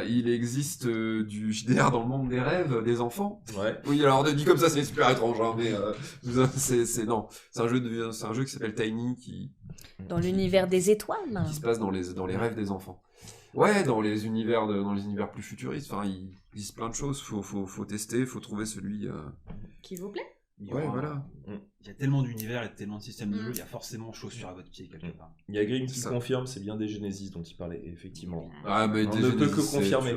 Il existe du JDR dans le monde des rêves des enfants. Ouais. Oui, alors dit comme ça, c'est super étrange, hein, mais c'est un jeu qui s'appelle Tiny qui Dans l'univers des étoiles. se passe dans les rêves des enfants. Ouais, dans les univers plus futuristes. Enfin, il existe plein de choses. Faut tester, faut trouver celui. Qui vous plaît? Ouais, voilà. Il y a tellement d'univers et tellement de systèmes de jeu, il y a forcément chaussure à votre pied quelque part. Il y a Grim qui Ça. confirme, c'est bien des Genesis dont il parlait, effectivement. Ah, mais On ne peut que confirmer.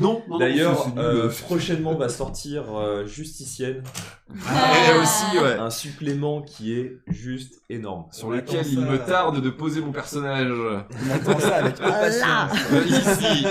Non, D'ailleurs, c'est nul. prochainement va sortir Justicienne, Et aussi, ouais. un supplément qui est juste énorme. Sur lequel il me tarde de poser mon personnage. On attend ça avec Là. Ici.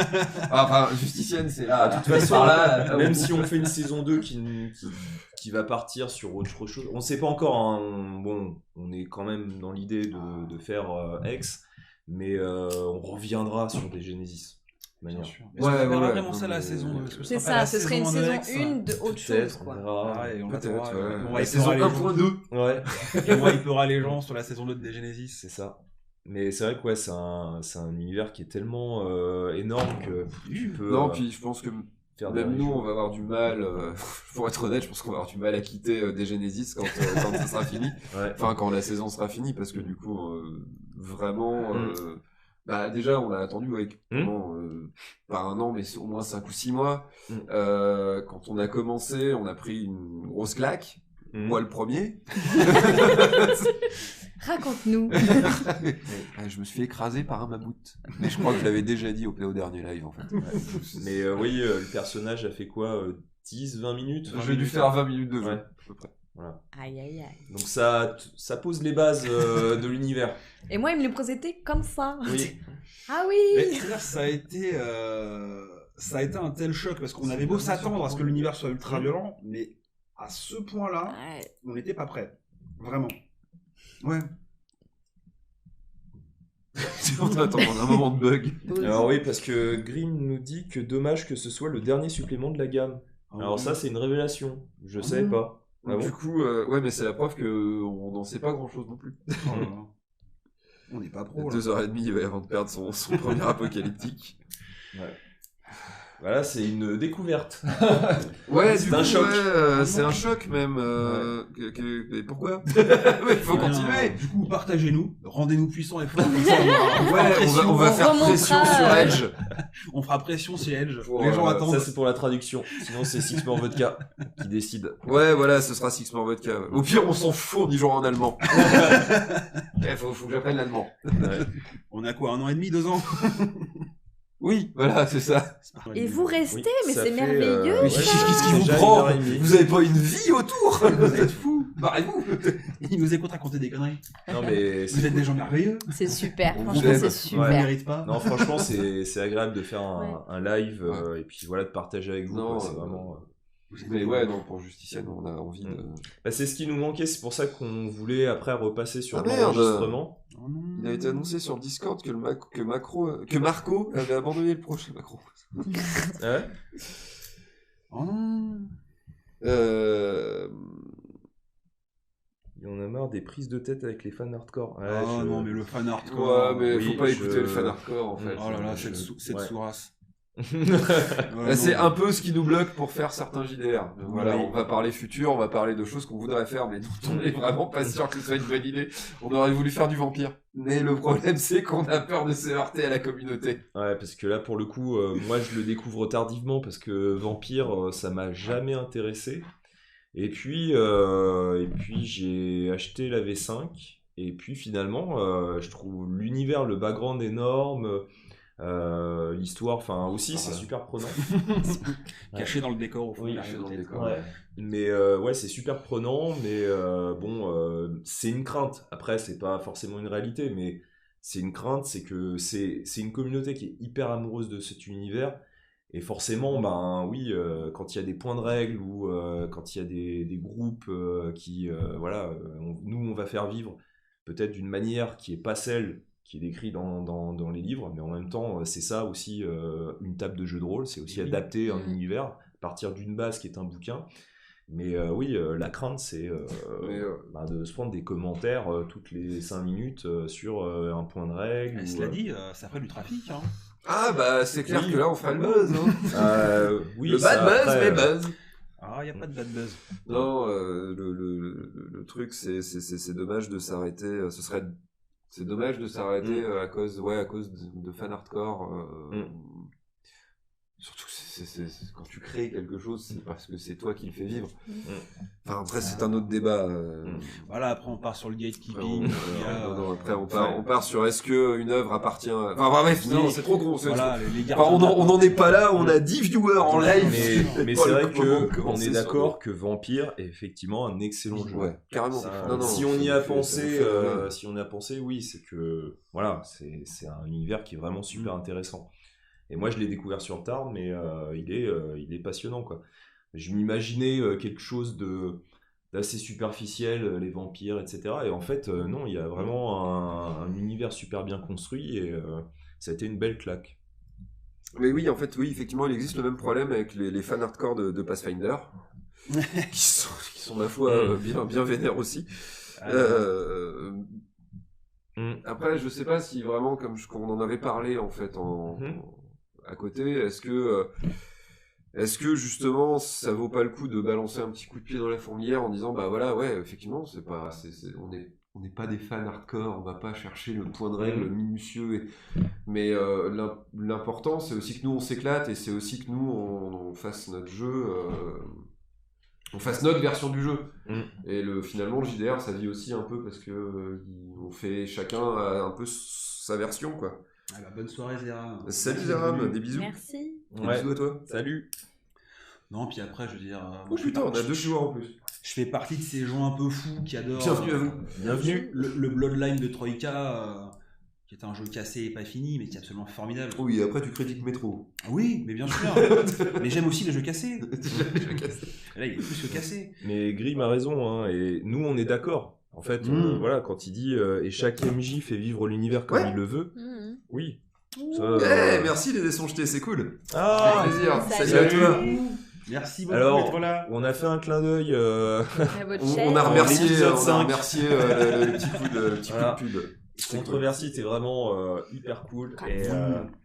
Enfin, Justicienne, c'est là. De toute façon, Par là, même si on fait une saison 2 qui va partir sur autre chose, on sait pas encore, hein, bon, on est quand même dans l'idée de faire X, mais on reviendra sur des Genesis. de manière. Bien sûr. Ouais, Est-ce qu'on verra ouais, vraiment ouais. ça la saison 2? C'est ça, ce serait une saison 1 de autre chose, Peut-être, on quoi. verra. Ouais, on Peut-être, attendra, ouais. on va La saison hyper aller 1.2. Ouais, Et moi, hyper les gens sur la saison 2 de Genesis. c'est ça. Mais c'est vrai que ouais, c'est un univers qui est tellement énorme que tu peux Non, puis je pense que faire des même nous, rejoues. on va avoir du mal, pour être honnête, je pense qu'on va avoir du mal à quitter des Genesis quand ça sera fini. Ouais. Enfin, quand la saison sera finie, parce que du coup, vraiment, bah, déjà, on a attendu pendant, pas un an, mais au moins 5 ou 6 mois. Quand on a commencé, on a pris une grosse claque. Moi, le premier. Raconte-nous. Je me suis fait écraser par un mammouth. Mais je crois que je l'avais déjà dit au dernier live, en fait. Mais oui, le personnage a fait quoi 10-20 minutes J'ai dû faire 20 minutes de jeu, Ouais. à peu près. Voilà. Aïe, aïe, aïe. Donc ça pose les bases de l'univers. Et moi, il me le présentait comme ça. Oui. Ah Mais oui. c'est-à-dire, ça a été un tel choc parce qu'on avait beau s'attendre à ce que l'univers soit ultra violent, mais à ce point-là, Ouais. on n'était pas prêt. Vraiment. Ouais. Attends, on a un moment de bug. Alors oui, parce que Grim nous dit que dommage que ce soit le dernier supplément de la gamme. Alors ça, c'est une révélation. Je savais pas. Ah Du bon coup, ouais, mais c'est la preuve qu'on n'en sait pas grand chose non plus. Oh là là. On n'est pas pro là. 2h30 avant de perdre son premier apocalyptique. Voilà, c'est une découverte. Ouais, C'est du un coup, choc. ouais, c'est un choc même. Mais pourquoi Il faut continuer. Du coup, partagez-nous, rendez-nous puissants et forts. Comme ça, on fera Ouais, pression. on va faire remontera, pression sur Edge. On fera pression si Edge. Pour, Les gens ça, attendent. Ça, c'est pour la traduction. Sinon, c'est Six More Vodka qui décide. Ouais, voilà, ce sera Six More Vodka. Au pire, on s'en fout, on y jouera en allemand. Faut que j'apprenne l'allemand. Ouais. On a quoi, 1 an et demi, 2 ans? Oui, voilà, c'est ça. Et vous restez, Oui, mais ça c'est fait, merveilleux. ouais, ça. Qu'est-ce qui vous déjà prend 1h30. Vous avez pas une vie autour Vous êtes fous. Barrez-vous. Ils nous écoutent raconter des conneries. Non, mais Vous êtes des gens merveilleux. C'est super. On Franchement, vous aime. c'est On ne super. mérite pas. non, franchement, c'est agréable de faire Ouais. un live et puis voilà, de partager avec vous. Non, quoi, c'est vraiment. Mais ouais, non, pour Justicienne, on a envie de... Bah, c'est ce qui nous manquait, c'est pour ça qu'on voulait après repasser sur Ah, merde. l'enregistrement. Oh non. Il a été annoncé sur Discord que Marco avait abandonné le projet. Macro. Ouais. Oh non. Il y en a marre des prises de tête avec les fans hardcore. Ouais, Ah non, mais le fan hardcore. Ouais, mais oui, faut pas je- écouter le fan hardcore en fait. Oh là là, Je- cette ouais. sous-race. C'est un peu ce qui nous bloque pour faire certains JDR. Voilà, Oui. on va parler futur, on va parler de choses qu'on voudrait faire, mais dont on est vraiment pas sûr que ce soit une bonne idée. On aurait voulu faire du vampire. Mais le problème, c'est qu'on a peur de se heurter à la communauté. Ouais, parce que là, pour le coup, moi, je le découvre tardivement parce que Vampire, ça m'a jamais intéressé. Et puis j'ai acheté la V5. Et puis finalement, je trouve l'univers, le background énorme, l'histoire, enfin aussi, c'est super prenant. Caché dans le décor au fond. Oui, de la caché dans le réalité. décor. Ouais. Mais ouais, c'est super prenant, mais c'est une crainte. Après, c'est pas forcément une réalité, mais c'est une crainte, c'est que c'est une communauté qui est hyper amoureuse de cet univers. Et forcément, ben oui, quand il y a des points de règle ou quand il y a des groupes qui, voilà, nous, on va faire vivre peut-être d'une manière qui est pas celle qui est décrite dans les livres, mais en même temps, c'est ça aussi une table de jeu de rôle, c'est aussi adapter un univers à partir d'une base qui est un bouquin. Mais oui, la crainte, c'est de se prendre des commentaires toutes les 5 minutes sur un point de règle. ou, Cela dit, ça ferait du trafic. Hein. Ah bah c'est clair Oui. que là on fera le buzz. Hein. oui, le ça, bad buzz, après, mais buzz. Ah, il n'y a pas de bad buzz. Non, le truc c'est dommage de s'arrêter. C'est dommage de s'arrêter à cause de fans hardcore. Surtout c'est quand tu crées quelque chose, c'est parce que c'est toi qui le fais vivre. Enfin après c'est un autre débat. Voilà, après on part sur le gatekeeping. Non, après on part sur est-ce que une œuvre appartient. Enfin bref, non, c'est trop gros. Voilà, les Enfin, garçons. on en est pas là, on a 10 viewers en live. Mais Pas c'est le vrai moment de que on commencer est sur d'accord que Vampire est effectivement un excellent jeu. Ouais, carrément. Ça, Non, non, si on y c'est- a c'est- pensé, c'est- si on y a pensé, oui, c'est que voilà, c'est un univers qui est vraiment super intéressant. Et moi, je l'ai découvert sur le tard, mais il est passionnant, quoi. Je m'imaginais quelque chose d'assez superficiel, les vampires, etc. Et en fait, non, il y a vraiment un univers super bien construit et ça a été une belle claque. Mais oui, en fait, oui, effectivement, il existe le même problème avec les fans hardcore de Pathfinder, qui sont ma foi bien vénères aussi. Après, je sais pas si vraiment, comme on en avait parlé en fait à côté, est-ce que justement ça vaut pas le coup de balancer un petit coup de pied dans la fourmilière en disant bah voilà, ouais, effectivement, on n'est pas des fans hardcore, on va pas chercher le point de règle minutieux, mais l'important c'est aussi que nous on s'éclate et c'est aussi que nous on fasse notre jeu. On fasse notre version du jeu. Et finalement, le JDR, ça vit aussi un peu parce que on fait chacun un peu sa version, quoi. Ah bah, bonne soirée, Zéra. Salut Zéram, des bisous. Merci. Des bisous à toi. Salut. Non, puis après, je veux dire. moi, Oh je fais putain, on partie- a 2 joueurs en plus. Je fais partie de ces gens un peu fous qui adorent. Bienvenue à vous. Bienvenue. Le Bloodline de Troika, qui est un jeu cassé et pas fini, mais qui est absolument formidable. Oui, après tu critiques Métro. Oui, mais bien sûr. Mais j'aime aussi les jeux cassés. Et là, il est plus que cassé. Mais Grim a raison, hein, et nous on est d'accord. En fait, voilà, quand il dit et chaque MJ fait vivre l'univers comme Ouais. il le veut, Mhm. oui. Eh, Ça, merci les dés sont jetés, c'est cool. Ah, plaisir. Salut. Salut à toi. Merci beaucoup Alors, d'être là. on a fait un clin d'œil. À votre chaise. On a remercié, l'épisode on a 5. remercié le petit coup de Voilà. pub. Controversie était vraiment hyper cool. Et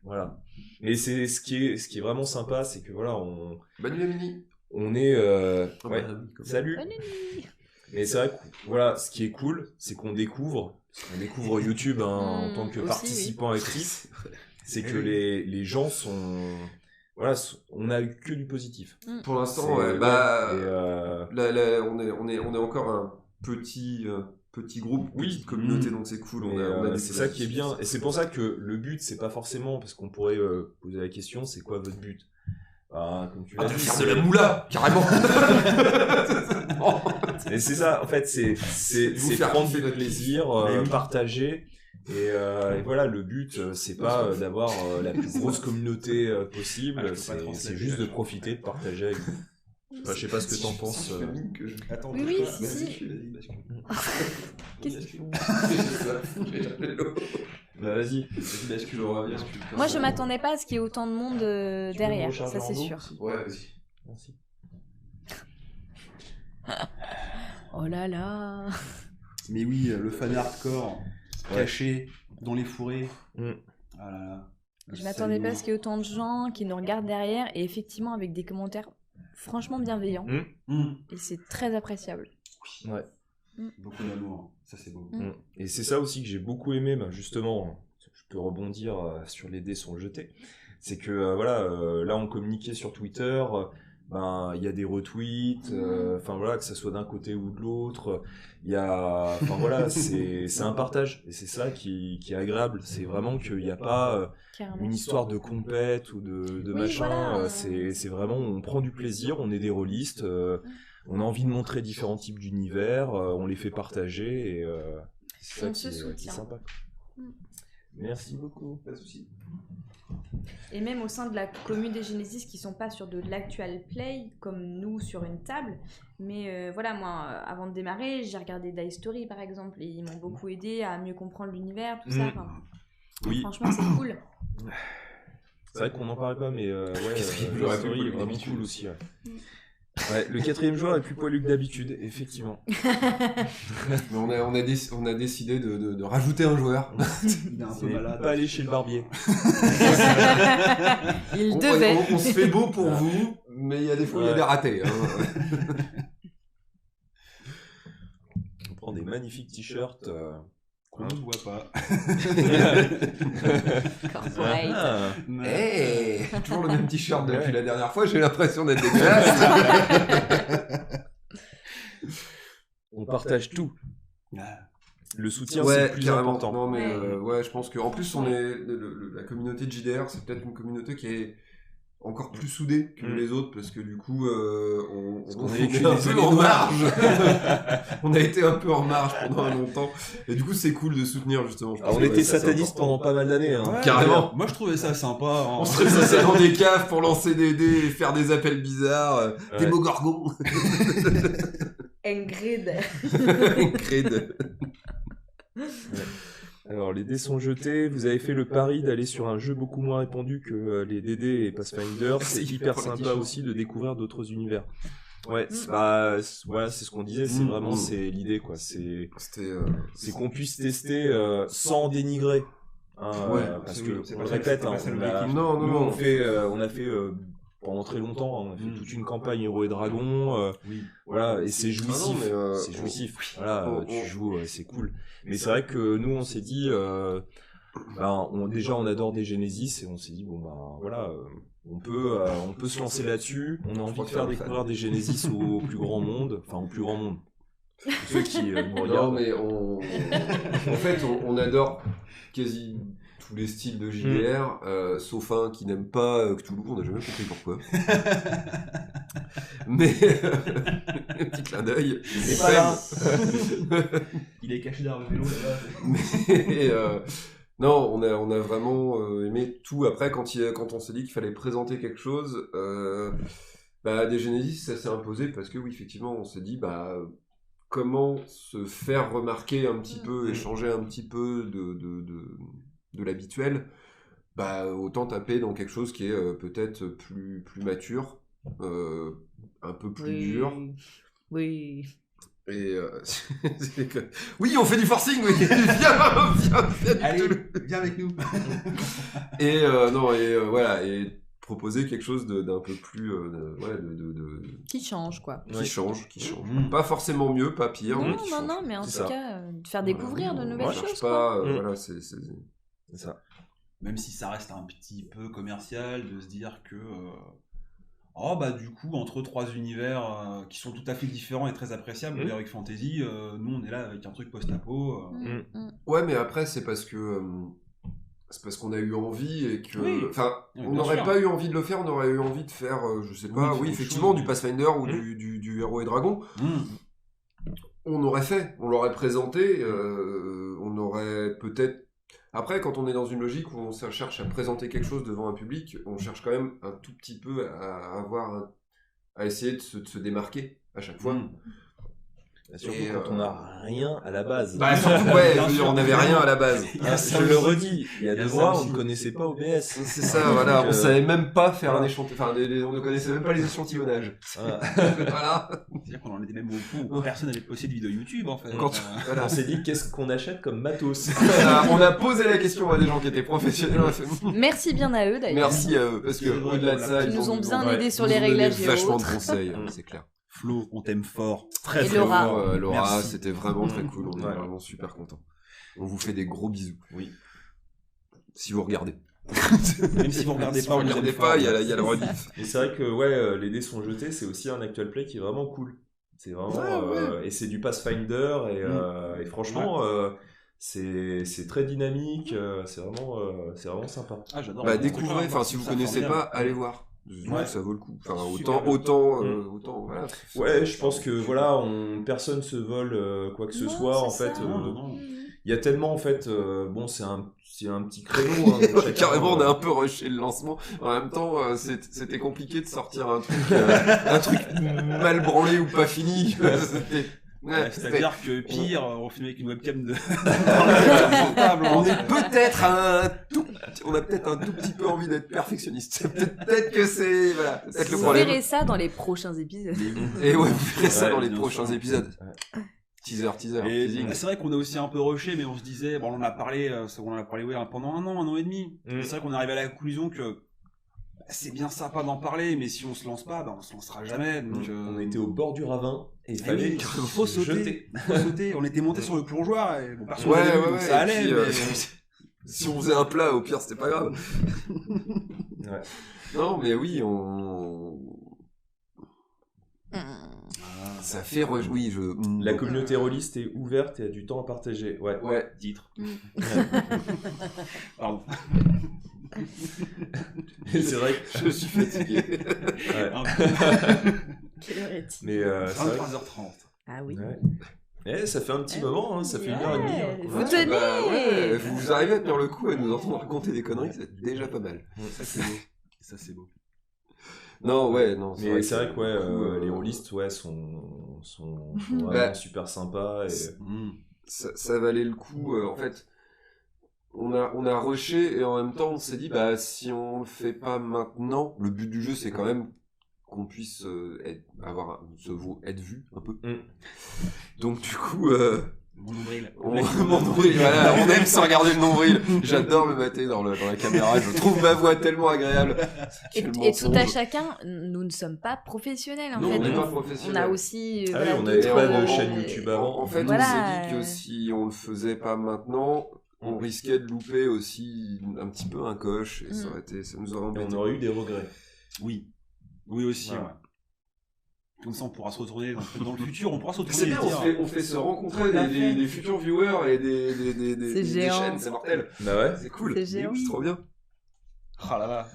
voilà. Et c'est ce qui est vraiment sympa, c'est que voilà, Manu Lamini. on est. Oh, Ouais. bah, oui, comme ça. Salut. Bonne nuit. Mais c'est vrai que voilà, ce qui est cool, c'est qu'on découvre YouTube en tant que aussi, participant actif. C'est que les gens sont. Voilà, on a eu que du positif. Pour l'instant, C'est- ouais, bah, et, là, on est encore un petit groupe, Oui. petite communauté, donc c'est cool. On a du c'est ça qui est bien. Et c'est pour ça que le but, c'est pas forcément, parce qu'on pourrait poser la question, c'est quoi votre but? Comme tu l'as de dit, faire c'est- de la moula, carrément. Et c'est ça, en fait, c'est Vous faire prendre kiffer du notre plaisir, Mais oui. partager. Et voilà, le but, c'est pas d'avoir la plus grosse communauté possible, Ah, je peux pas c'est translater, juste de là. profiter, de partager avec vous. Enfin, je sais pas ce que t'en penses. Attends, Oui, oui, si, si. Bah, vas-y. Moi, je m'attendais pas à ce qu'il y ait autant de monde Tu peux me derrière, recharger ça en c'est eau sûr. aussi Ouais, vas-y. Merci. Oh là là. Mais oui, le fan hardcore caché dans les fourrés. Mm. Ah là là. Je m'attendais pas à ce qu'il y ait autant de gens qui nous regardent derrière et effectivement avec des commentaires franchement bienveillants. Et c'est très appréciable. Ouais. Beaucoup d'amour, ça c'est beau. Et c'est ça aussi que j'ai beaucoup aimé, justement, je peux rebondir sur les dés sont jetés. C'est que là on communiquait sur Twitter, il y a des retweets, que ça soit d'un côté ou de l'autre, il y a, c'est un partage et c'est ça qui est agréable. C'est vraiment qu'il n'y a pas une histoire de compète ou de machin. Voilà. C'est vraiment on prend du plaisir, on est des rôlistes. On a envie de montrer différents types d'univers, on les fait partager et c'est ça On qui se est soutient. sympa. Merci beaucoup. Pas de soucis. Et même au sein de la commune des Genesis qui sont pas sur de l'actual play comme nous sur une table, mais moi avant de démarrer j'ai regardé Die Story par exemple et ils m'ont beaucoup aidé à mieux comprendre l'univers, tout ça. Enfin, Oui, franchement c'est cool. c'est vrai qu'on n'en parlait pas, mais Quatrième la joueur est story plus est vraiment d'habitude. cool aussi. Ouais, le 4e joueur est plus poilu que d'habitude, effectivement. Mais on a décidé de rajouter un joueur. Il est un peu C'est malade. pas aller chez le barbier. Il On- devait. on se fait beau pour vous, mais il y a des fois, il y a Ouais. des ratés. Hein. On prend des magnifiques t-shirts. Qu'on ne voit pas. Corporate. Ah, Hey, toujours le même t-shirt depuis Ouais. la dernière fois, j'ai l'impression d'être dégueulasse. on partage tout. Le soutien, c'est Ouais, le plus carrément. important. Non, mais Ouais. je pense qu'en plus, on est la communauté de JDR, c'est peut-être une communauté qui est encore plus soudée que les autres, parce que du coup, on qu'on a est écrit un les peu années en noires. marge. On a été un peu en marge pendant un longtemps, et du coup, c'est cool de soutenir justement. Je pense On que, était ouais, ça, c'est satanistes important. pendant pas mal d'années. Hein. Ouais, Carrément. Moi je trouvais ça sympa. hein. On se réunissait dans des caves pour lancer des dés et faire des appels bizarres, des Ouais. mots gorgons. Ingrid. Cred. Alors, les dés sont jetés. Vous avez fait le pari d'aller sur un jeu beaucoup moins répandu que les DD et Pathfinder. C'est hyper sympa aussi de découvrir d'autres univers. Ouais, voilà, c'est ce qu'on disait. C'est vraiment c'est l'idée, quoi. C'est qu'on puisse tester sans dénigrer. Hein, Ouais, parce c'est que oui, c'est on pas le ça- répète, c'est pas hein, ça nous, l'objectif. Non. on a fait pendant très longtemps, on a fait toute une campagne Héros et Dragons. Oui. Voilà, et c'est jouissif. Ah non, mais, c'est jouissif. Voilà, on- tu joues, c'est cool. Mais c'est vrai que nous, on s'est dit, déjà, on adore des Genesis et on s'est dit, on peut se lancer là-dessus. On a envie de faire découvrir des Genesis au plus grand monde. Enfin, au plus grand monde. Pour ceux qui nous Non, regardent. mais en fait, on adore quasi tous les styles de JDR, sauf un qui n'aime pas Cthulhu, on n'a jamais compris pourquoi. Mais, petit clin d'œil. C'est pas là. Il est caché derrière le vélo là-bas. Mais, non, on a vraiment aimé tout. Après, quand on s'est dit qu'il fallait présenter quelque chose, des Genesis, ça s'est imposé parce que oui, effectivement, on s'est dit, comment se faire remarquer un petit peu et changer un petit peu de l'habituel, autant taper dans quelque chose qui est peut-être plus mature, un peu plus dur. Oui. Et oui, on fait du forcing, oui. viens. Allez, viens avec nous. Et voilà, et proposer quelque chose d'un peu plus Qui change quoi. qui change. Mm. Pas forcément mieux, pas pire. mais qui change. Non, mais en C'est tout ça. cas, de faire découvrir de On nouvelles cherche choses. pas, Quoi. voilà, C'est ça. Même si ça reste un petit peu commercial de se dire que du coup entre trois univers qui sont tout à fait différents et très appréciables, Heroic Fantasy, nous on est là avec un truc post-apo. Ouais, mais après c'est parce qu'on a eu envie et que Oui. Oui, on bien n'aurait sûr. pas eu envie de le faire, on aurait eu envie de faire je sais pas, Oui, oui, autre effectivement chose. du Pathfinder ou du Héros et Dragon. On aurait fait, on l'aurait présenté, on aurait peut-être. Après, quand on est dans une logique où on cherche à présenter quelque chose devant un public, on cherche quand même un tout petit peu à essayer de se démarquer à chaque fois. Surtout Et, quand on n'a rien à la base. Bah, surtout, ouais, je veux dire, on n'avait rien à la base. Je le redis, il y a 2 ça mois, aussi. on ne connaissait pas OBS. C'est ça, voilà, Donc, on savait même pas faire un échantillon, enfin, on ne connaissait même pas les échantillonnages. Voilà. Voilà. C'est-à-dire qu'on en était même au point où personne n'avait posté de vidéo YouTube en fait. Quand- voilà. On s'est dit qu'est-ce qu'on achète comme matos. On a posé la question à des gens qui étaient professionnels. On a fait, Merci bien à eux d'ailleurs. merci à eux, parce que au-delà de ça, Ils nous ont bien ouais, aidés sur ils les nous ont donné réglages et vachement autres. de conseils, c'est clair. Flo, on t'aime fort. Très Et fort. Laura. Laura, Merci. c'était vraiment très cool, on est Ouais. vraiment super contents. On vous fait des gros bisous. Oui. Si vous regardez. Même si vous regardez Si pas, vous on vous regardez aime pas, fort. il y a le rediff. Et c'est vrai que ouais, les dés sont jetés, c'est aussi un actual play qui est vraiment cool. C'est vraiment et c'est du Pathfinder et franchement c'est très dynamique, c'est vraiment sympa. Ah, j'adore. Bah, ce découvrez, truc-là. enfin, si vous Ça connaissez formidable. pas, allez voir. Ouais. Ça vaut le coup. Enfin, Super autant, voilà. Ouais, je pense que voilà, personne se vole quoi que ce Non, soit en c'est fait. ça. Non. Il y a tellement en fait, bon c'est un petit créneau. Hein, donc chacun, Carrément, on a un peu rushé le lancement. En même temps, c'était compliqué de sortir un truc mal branlé ou pas fini. C'était- Ouais, c'était- C'est-à-dire que pire, on filmait avec une webcam de. dans le portable, on hein. est on a peut-être un tout petit peu envie d'être perfectionniste. C'est peut-être que c'est, voilà, c'est peut-être le Vous problème. verrez ça dans les prochains épisodes. Et ouais, vous verrez ça Ouais, dans les bien prochains sûr. épisodes. Ouais. Teaser. Et teasing. c'est vrai qu'on a aussi un peu rushé, mais on se disait, bon, on en a parlé, ouais, pendant un an et demi. Mm. C'est vrai qu'on est arrivé à la conclusion que c'est bien sympa d'en parler, mais si on se lance pas, on se lancera jamais. Donc, On était au bord du ravin et il eh fallait oui, faut sauter. jeter. Faut sauter. On était monté sur le plongeoir et bon, personne Ouais, n'avait vu, ouais, donc ouais, ça et allait. puis, mais- Si on faisait un plat, au pire, c'était pas grave. Ouais. Non, mais oui, ça fait oui, La communauté rôliste est ouverte et a du temps à partager. Ouais. Ouais. Titre. Pardon. Et c'est vrai que Je suis fatigué. ouais. Un peu. Quelle heure est-il Mais c'est vrai 23h30. Ah oui. que... ouais. Eh, ça fait un petit moment, hein, ça fait 1h30. hein, qu'on Vous a- tenez. Bah ouais, vous arrivez à tenir le coup, à nous entendre raconter des conneries, c'est déjà pas mal. Ça, c'est beau. Ça, c'est beau. Non, ouais, non. Mais c'est vrai que ouais, coup, les rôlistes ouais, sont vraiment Bah, super sympas. Et... ça valait le coup, en fait. On a rushé et en même temps on s'est dit, bah si on le fait pas maintenant, le but du jeu c'est quand même qu'on puisse être vu un peu. Mm. Donc du coup, Mon nombril. mon nombril, voilà, on aime se regarder le nombril. J'adore me mater dans la caméra, je trouve ma voix tellement agréable. Et, Quel et tout à mensonge. chacun, nous ne sommes pas professionnels en Non, fait. on n'est pas On professionnels. a aussi. Ah oui, on d'autres- n'avait pas de en- chaîne en- YouTube avant. En fait, Voilà. on s'est dit que si on le faisait pas maintenant, on risquait de louper aussi un petit peu un coche et ça nous aurait Et embêté. on aurait eu des regrets. Oui. Oui aussi, Voilà. ouais. Comme ça, on pourra se retourner dans le futur, on pourra se C'est retourner bien, et dire... on fait se rencontrer des futurs viewers et des géant. chaînes, c'est mortel. Bah ouais. C'est cool. C'est géant. C'est trop bien. Ah là là.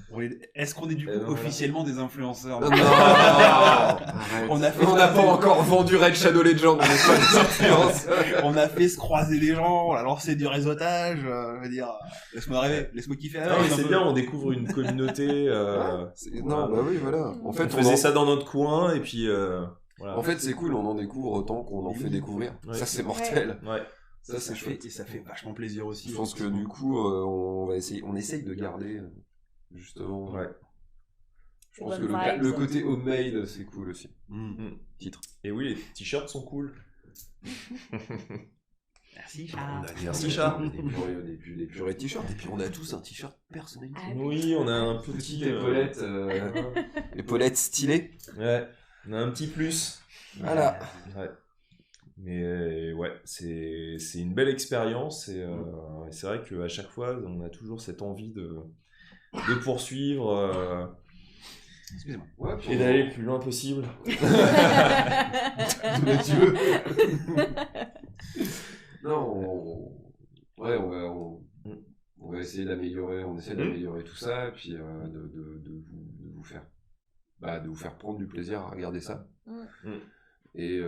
Est-ce qu'on est du coup voilà. officiellement des influenceurs Non, arrête. On a fait On n'a pas encore vendu Red Shadow Legend, on n'est pas des influenceurs. On a fait se croiser les gens, on a lancé du réseautage, je veux dire, laisse-moi rêver, laisse-moi kiffer Non, avec. mais un c'est peu. bien, on découvre une communauté. Non, bah oui, voilà. En fait, On faisait ça dans notre coin et puis voilà. En fait, c'est cool, on en découvre autant qu'on en fait découvrir. Ouais. Ça, c'est mortel. Ouais. Ça, c'est chouette. Et ça fait vachement plaisir aussi. Je pense que du coup, on essaye de garder, justement. Ouais. Je pense Bonne que vibes. le côté homemade, c'est cool aussi. Titre. Et oui, les t-shirts sont cool. Merci. Merci, chat. Des purées t-shirts. Et puis on a tous un t-shirt personnalisé. Ah Oui, on a un petit Petite épaulette stylée. Ouais, on a un petit plus. Voilà. Ouais. Mais ouais, c'est une belle expérience et c'est vrai qu'à chaque fois, on a toujours cette envie de poursuivre Excusez-moi. Ouais, puis et d'aller le plus loin possible. Mais tu veux. Non, on va essayer d'améliorer, on essaie d'améliorer tout ça, et puis de vous faire prendre du plaisir à regarder ça. Et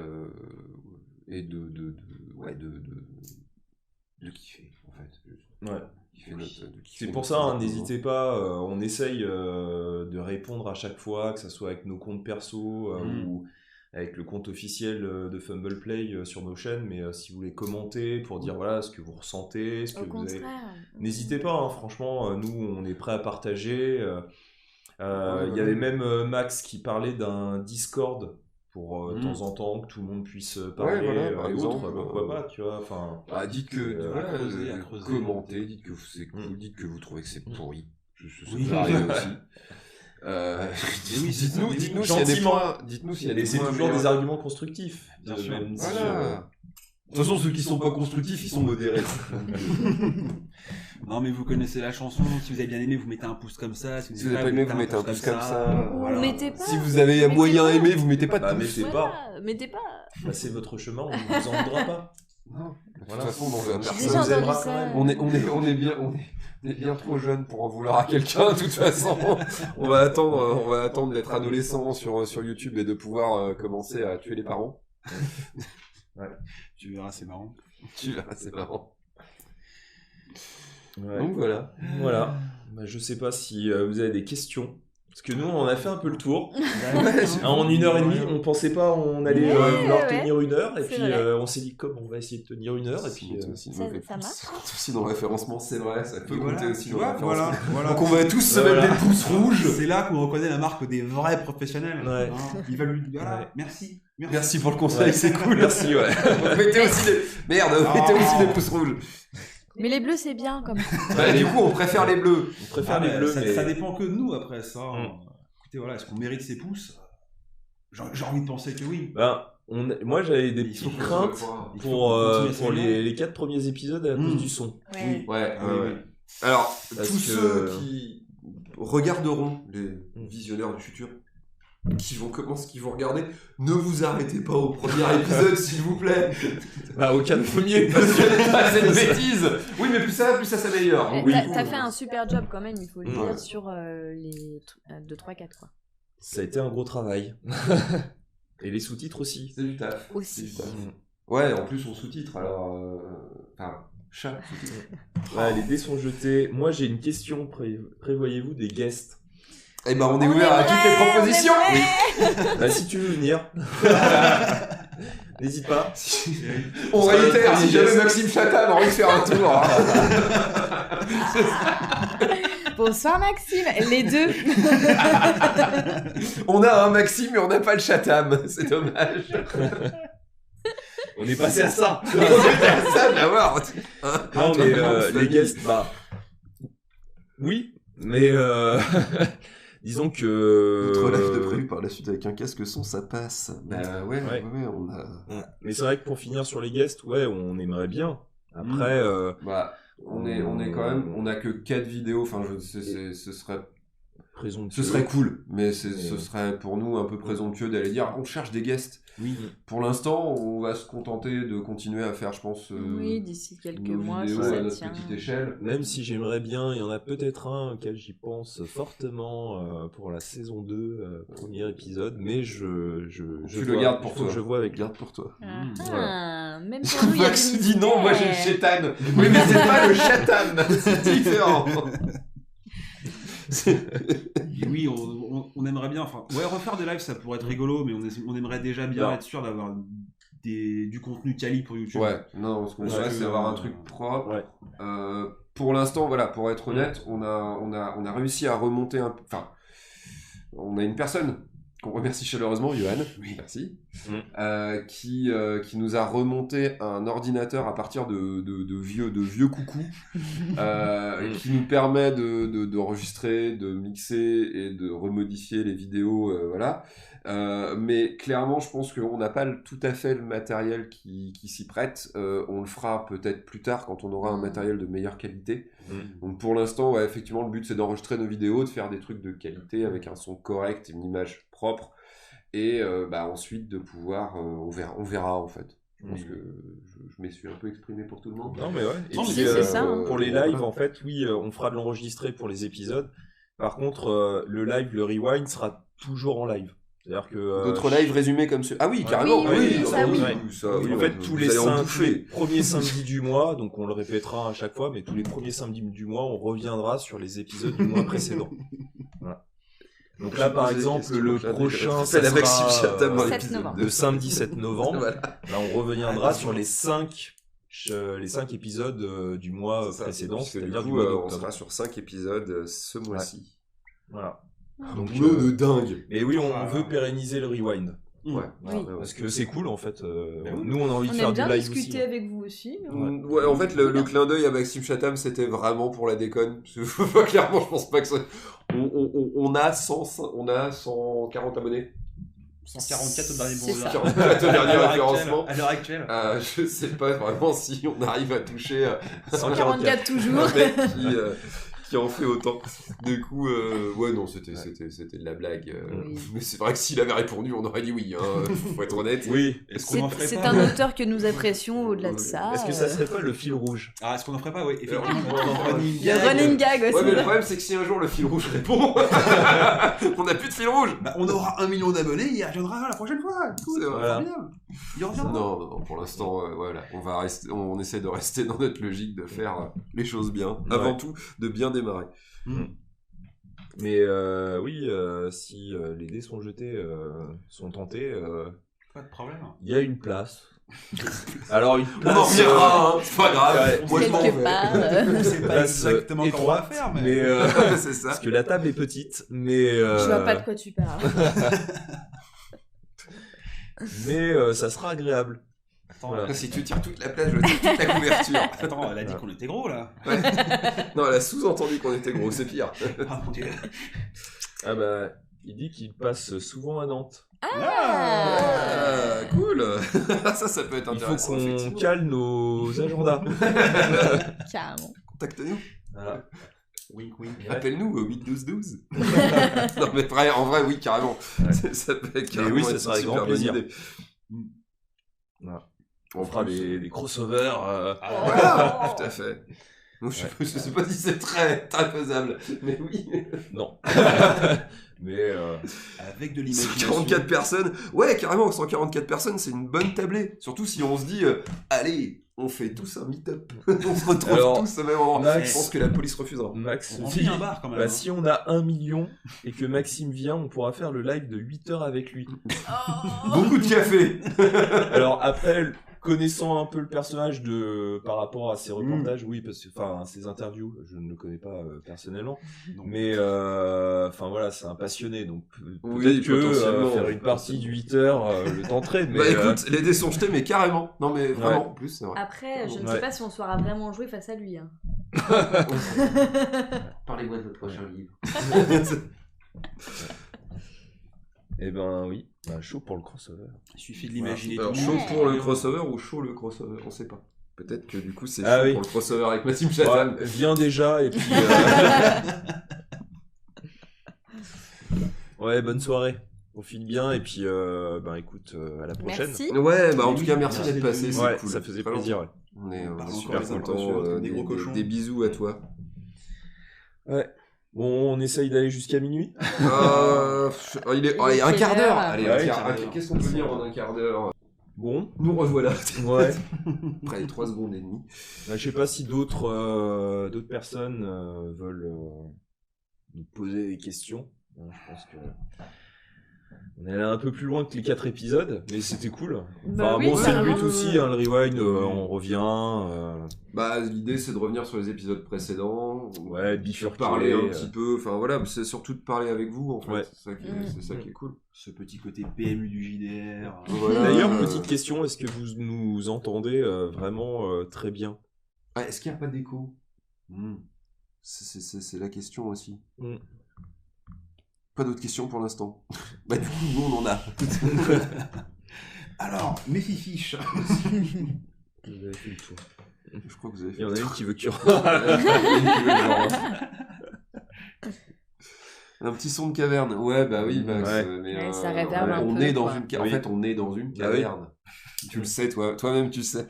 de kiffer, en fait. Ouais. De kiffer C'est pour notre ça, hein, moment. n'hésitez pas, on essaye de répondre à chaque fois, que ce soit avec nos comptes perso ou avec le compte officiel de Fumble Play sur nos chaînes, mais si vous voulez commenter pour dire voilà ce que vous ressentez, ce que Au vous avez... contraire. N'hésitez pas, hein, franchement, nous on est prêts à partager. Il y ouais. avait même Max qui parlait d'un Discord pour de temps en temps que tout le monde puisse parler voilà, par et exemple, autres, pourquoi pas, tu vois, enfin... Ah, dites que à creuser, à creuser. commentez, dites que c'est cool, dites que vous trouvez que c'est pourri. Ça Oui. peut arriver aussi. oui, c'est ça. Dites-nous s'il y a des Gentiment. points. Dites-nous s'il y a des Et c'est points toujours bien. des arguments constructifs. Bien sûr. Même si, Voilà. De toute façon, ceux qui sont pas constructifs, ils sont modérés. Non, mais vous connaissez la chanson. Si vous avez bien aimé, vous mettez un pouce comme ça. Si vous avez pas aimé, vous mettez un pouce comme ça. Ou Voilà. mettez pas. Si vous avez un moyen aimé, vous mettez pas de Bah, pouce. mettez pas. Mettez pas. Passez votre chemin, on ne vous en voudra pas. Non. De toute Voilà. façon, dans un J'ai personne- déjà vous aimera entendu quand ça. même. on est bien trop jeune pour en vouloir à quelqu'un. De toute façon, on va attendre d'être adolescent sur YouTube et de pouvoir commencer à tuer les parents. Tu verras, c'est marrant. Tu verras, c'est marrant. Ouais. Donc voilà. Voilà. Bah, je sais pas si vous avez des questions. Parce que nous, on a fait un peu le tour. En 1h30, on pensait pas on allait vouloir ouais. tenir 1 heure. Et C'est puis vrai. on s'est dit, comme on va essayer de tenir 1 heure. Et puis, Ça marche. Aussi dans le référencement, c'est vrai, ça peut Et compter voilà, aussi tu dans le vois, référencement. voilà. Donc on va tous se Voilà. mettre des pouces rouges. C'est là qu'on reconnaît la marque des vrais professionnels. Ouais. Hein. Il va lui dire voilà, Ouais. merci. Merci pour le conseil, Ouais. c'est cool. Merci, ouais. Mettez aussi des... Merde, mettez aussi des pouces rouges. Mais les bleus, c'est bien comme ça. Bah, du coup, on préfère les bleus. On préfère Ah, les mais bleus, ça, mais... ça dépend que de nous après ça. Mm. Écoutez, voilà, est-ce qu'on mérite ces pouces? J'ai envie de penser que oui. Ben, moi, j'avais des Il faut petites qu'on craintes Il faut pour, qu'on continue à pour s'améliorer. les 4 premiers épisodes à cause du son. Ouais. Ouais, Ah oui, oui. Alors, Parce tous que- ceux qui regarderont les visionneurs du futur, qui vont regarder, ne vous arrêtez pas au premier épisode, s'il vous plaît. Bah, au 4 premiers. Parce que c'est une bêtise. Oui, mais plus ça s'améliore. Eh, Oui. T'as fait un super job quand même, il faut le dire, Ouais. sur les 2, 3, 4 quoi. Ça a été un gros travail. Et les sous-titres aussi. C'est du taf. Aussi. C'est du taf. Ouais, en plus on sous-titre, alors... Enfin, chat sous-titre. Ouais, les dés sont jetés. Moi, j'ai une question. Prévoyez-vous des guests? Eh ben, on est ouvert à toutes les propositions. Bah, si tu veux venir. N'hésite pas. On sera réitère, notre si premier jamais guest. Maxime Chatham a envie de faire un tour. Bonsoir Maxime, les deux. On a un Maxime, mais on n'a pas le Chatham. C'est dommage. On est passé à ça. On était à ça d'avoir. Non, mais les guests, bah. Oui, mais disons que. Notre live de prévu par la suite avec un casque son, ça passe. Bah ouais, Ouais. On a... Mais c'est vrai que pour finir sur les guests, ouais, on aimerait bien. Après, Bah, on est quand même, on a que 4 vidéos, enfin, ce serait cool, mais ce serait pour nous un peu présomptueux d'aller dire on cherche des guests. Oui. Pour l'instant, on va se contenter de continuer à faire, je pense, Oui, d'ici quelques nos mois, si vidéos à ça notre tient. petite échelle. même si j'aimerais bien, il y en a peut-être un auquel j'y pense fortement pour la saison 2, premier épisode, mais je Tu le gardes pour il faut toi. que je vois avec Garde pour toi. Ah, même pour nous, il y a Max du dit non, moi j'ai le mystère. chétan. Oui, mais c'est pas le chatan, c'est différent. Et oui, on aimerait bien. Enfin, ouais, refaire des lives, ça pourrait être rigolo, mais on aimerait déjà bien Non. être sûr d'avoir du contenu quali pour YouTube. Ouais, non, ce qu'on Ouais, souhaite, c'est avoir un euh, truc propre. Ouais. Pour l'instant, voilà, pour être honnête, on a réussi à remonter un peu. Enfin, on a une personne qu'on remercie chaleureusement, Johan. Oui. Merci. Mm. Qui nous a remonté un ordinateur à partir de vieux coucous, qui nous permet d'enregistrer, de mixer et de remodifier les vidéos, voilà. Mais clairement, je pense qu'on n'a pas tout à fait le matériel qui s'y prête. On le fera peut-être plus tard quand on aura un matériel de meilleure qualité. Donc pour l'instant, ouais, effectivement, le but c'est d'enregistrer nos vidéos, de faire des trucs de qualité avec un son correct, une image propre, et ensuite de pouvoir, on verra en fait. Je pense que je m'essuie un peu exprimé pour tout le monde. Non, mais ouais. Et Non, mais puis, c'est ça, hein. pour les lives, en fait, oui, on fera de l'enregistrer pour les épisodes. Par contre, le live, le rewind sera toujours en live. C'est-à-dire que D'autres lives résumés comme ceux. Ah oui, carrément. Oui, ça, oui. Ça, oui, en fait, tous les vous allez en 5 bouffer. premiers samedis du mois, donc on le répétera à chaque fois, mais tous les premiers samedis du mois, on reviendra sur les épisodes du mois précédent. Voilà. Donc Donc là, par exemple, le prochain, c'est la ça Maxime sera, Chatham dans 7 l'épisode novembre. le samedi 7 novembre. Voilà. Là, on reviendra sur les 5 épisodes du mois C'est ça. précédent, Puisque c'est-à-dire du du coup, mois on d'octobre. sera sur 5 épisodes ce mois-ci. Voilà. Donc, Donc, boulot de dingue. Et oui, on veut pérenniser le rewind. Ouais. Oui. Parce que c'est cool en fait. oui. Nous, on a envie On de faire aime du bien live discuter aussi. avec vous aussi. Ouais, en fait, le clin d'œil à Maxime Chatham, c'était vraiment pour la déconne. Parce que, clairement, je pense pas que ça... on a 140 abonnés. 144 au dernier C'est ça. 44 au dernier référencement. À l'heure actuelle. Je sais pas vraiment si on arrive à toucher 144 toujours. un mec qui en fait autant. Du coup, ouais, non, c'était de la blague. Oui. Mais c'est vrai que s'il avait répondu, on aurait dit oui, hein, faut être honnête. Oui. Est-ce qu'on en ferait C'est pas un auteur que nous apprécions au-delà de ça. Est-ce que ça serait pas le fil rouge? Ah, est-ce qu'on en ferait pas? Oui, effectivement. Le running gag aussi. Ouais, mais le problème, c'est que si un jour le fil rouge répond, on n'a plus de fil rouge. Bah, on aura 1 million d'abonnés, il reviendra la prochaine fois. C'est vrai. Voilà. Formidable. Il reviendra. Non, pour l'instant, voilà, on essaie de rester dans notre logique de faire les choses bien. Avant tout, de bien démarrer. Mais oui, si les dés sont jetés, sont tentés, Pas de problème. il y a une place. Alors une On place. en reviendra, hein, c'est pas grave. ouais, Moi, je m'en Quelque vais. part. On sait pas Place, exactement comment on va étroite, faire, mais. mais C'est ça. parce que la table est petite, mais Je vois pas de quoi tu parles. mais ça sera agréable. Attends, Voilà. Si tu tires toute la plage, je tire toute la couverture. attends, elle a dit qu'on était gros là. Ouais. Non, elle a sous-entendu qu'on était gros, c'est pire. Ah mon dieu. Ah bah, il dit qu'il passe souvent à Nantes. Ah, cool. Ça peut être Il faut intéressant, qu'on effectivement. cale nos agendas. Carrément. Contacte-nous. Voilà. Wink wink. Appelle-nous au 8-12-12. Non, mais en vrai, oui, carrément. Ça peut être carrément oui, ça une sera avec super grand bonne plaisir. idée. Voilà. On On fera des crossovers. Voilà, tout à fait. Donc, je sais pas si c'est très, très faisable, mais oui. Non. Mais Avec de l'imagination. 144 personnes, ouais, carrément, 144 personnes, c'est une bonne tablée. Surtout si on se dit, allez, on fait tous un meet-up. On se retrouve Alors, tous au même endroit. Max- Je pense que la police refusera. Max On dit, remplit un bar quand même. bah, hein. si on a 1 million et que Maxime vient, on pourra faire le live de 8 heures avec lui. Beaucoup de café. Alors après, connaissant un peu le personnage par rapport à ses reportages, oui, parce que enfin ses interviews, je ne le connais pas personnellement, Non. mais enfin voilà, c'est un passionné, donc Oui, peut-être que potentiellement, faire une partie de 8 heures le tenterait, mais Bah écoute, les dés sont jetés, mais carrément. Non, mais vraiment, en plus, c'est vrai. Après, je ne Ouais. sais pas si on saura vraiment jouer face à lui. Hein. Parlez-moi de votre prochain livre. eh ben oui, bah, chaud pour le crossover. Il suffit de l'imaginer. Alors, tout. chaud pour le crossover ou chaud le crossover, on sait pas. Peut-être que du coup, c'est chaud Ah oui. pour le crossover avec Maxime Chatham. Ouais, viens déjà et puis ouais, bonne soirée. Profite bien et puis ben écoute, à la prochaine. Merci. Ouais, bah en tout cas, merci Merci d'être d'être passé, venu. c'est Ouais, cool. ça faisait Vraiment. plaisir. Ouais. On est Parlons super encore des contents. impressions, des gros cochons. Des bisous à toi. Ouais. Bon, on essaye d'aller jusqu'à minuit. Il est un Quelle quart d'heure. heure Allez, Ouais, qu'est-ce qu'on peut dire en un quart d'heure? Bon, Nous revoilà. ouais. Après les 3 secondes et demie. Bah, je sais pas si d'autres personnes veulent nous poser des questions. Bon, je pense que on est allé un peu plus loin que les 4 épisodes, mais c'était cool. Bah Enfin oui, bon, c'est le but carrément. aussi, hein, le rewind, on revient. Bah, l'idée c'est de revenir sur les épisodes précédents. Ouais, de bifurquer. parler un petit peu. Enfin voilà, c'est surtout de parler avec vous en fait. Ouais. C'est ça qui est, Mm. c'est ça qui est cool. Ce petit côté PMU du JDR. Voilà. D'ailleurs, petite question, est-ce que vous nous entendez vraiment très bien? Ouais, est-ce qu'il n'y a pas d'écho? C'est la question aussi. Mm. Pas d'autres questions pour l'instant. Bah du coup, nous on en a. Alors, mes fifiches. Vous avez fait le tour. Je crois que vous avez Il fait. y en a une qui veut que tu Un petit son de caverne. Ouais, bah oui, Max. Ouais. Mais, Ouais, ça réverbe un on peu, est dans quoi. une Oui. En fait, on est dans une Ah oui. caverne. Tu le sais, toi-même, tu le sais.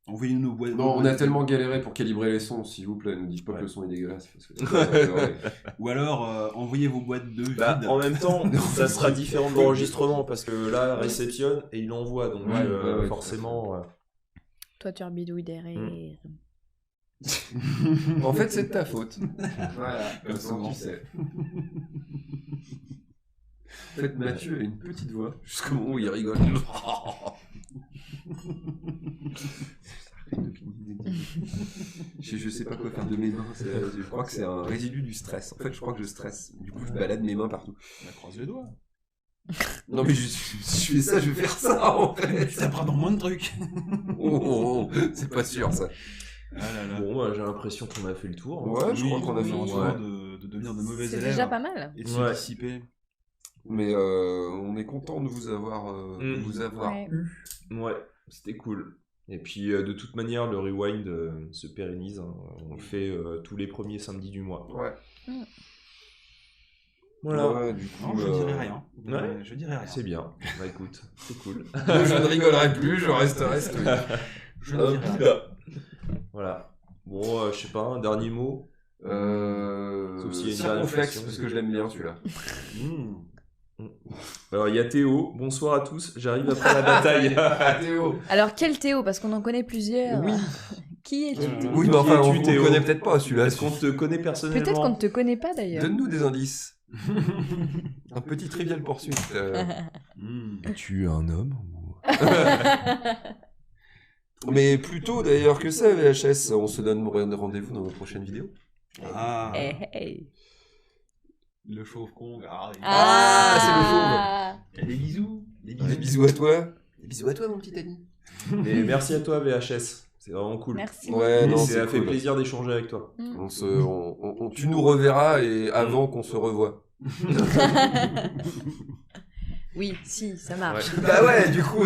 Envoyez-nous nos boîtes. Non, on a tellement galéré pour calibrer les sons, s'il vous plaît. Ne dites pas Ouais. que le son est dégueulasse. Parce que... Ou alors, envoyez vos boîtes de vide. Bah, en même temps, ça sera différent de l'enregistrement parce que là, réceptionne et il envoie, donc Ouais, ouais, forcément. Toi, tu bidouilles derrière. En fait, c'est de ta faute. Voilà, comme ça tu sais. En fait, Mathieu a une petite voix, jusqu'au moment où il rigole. Je sais pas quoi faire de mes mains, je crois que c'est un résidu du stress. En fait, je crois que je stresse. Du coup, je balade mes mains partout. On croise les doigts. Non, mais je fais ça, je vais faire ça en fait. Ça prend dans moins de trucs. C'est pas sûr ça. Ah là là. Bon, j'ai l'impression qu'on a fait le tour. Ouais, je crois qu'on a fait en le train tour. de devenir de mauvais C'est élèves. déjà pas mal. Et de se Ouais. dissiper. Mais on est content de vous avoir, Ouais. eu. Ouais, c'était cool. Et puis, de toute manière, le rewind se pérennise. Hein. On le fait tous les premiers samedis du mois. Ouais. Voilà. Ouais, du coup, Non, je dirais rien. Ouais. Je dirais rien. C'est bien. Bah écoute, c'est cool. je ne rigolerai plus, je resterai stoïque. Je ne dirais rien. Voilà. Bon, je sais pas, un dernier mot. Sauf s'il y a une dernière Circonflexe, question. parce que je l'aime bien celui-là. Alors, il y a Théo. Bonsoir à tous. J'arrive après la bataille. Théo. Alors, quel Théo? Parce qu'on en connaît plusieurs. Oui. Qui es-tu, Théo? Oui, mais enfin, Qui on es-tu, ne Théo connaît peut-être pas celui-là. Est-ce qu'on te connaît personnellement? Peut-être qu'on ne te connaît pas d'ailleurs. Donne-nous des indices. Un petit trivial poursuite. Tu es un homme Mais plutôt d'ailleurs que ça, VHS, on se donne rendez-vous dans nos prochaines vidéos. Ah, Hey, hey. le chauve con. Ah, Il y a des bisous. Des Des bisous à toi. Des bisous à toi, mon petit ami. Et merci à toi, VHS. C'est vraiment cool. Merci. Ouais, Et non, ça c'est fait cool. plaisir d'échanger avec toi. Tu nous reverras et avant qu'on se revoie. Oui, si, ça marche. Bah ouais, du coup,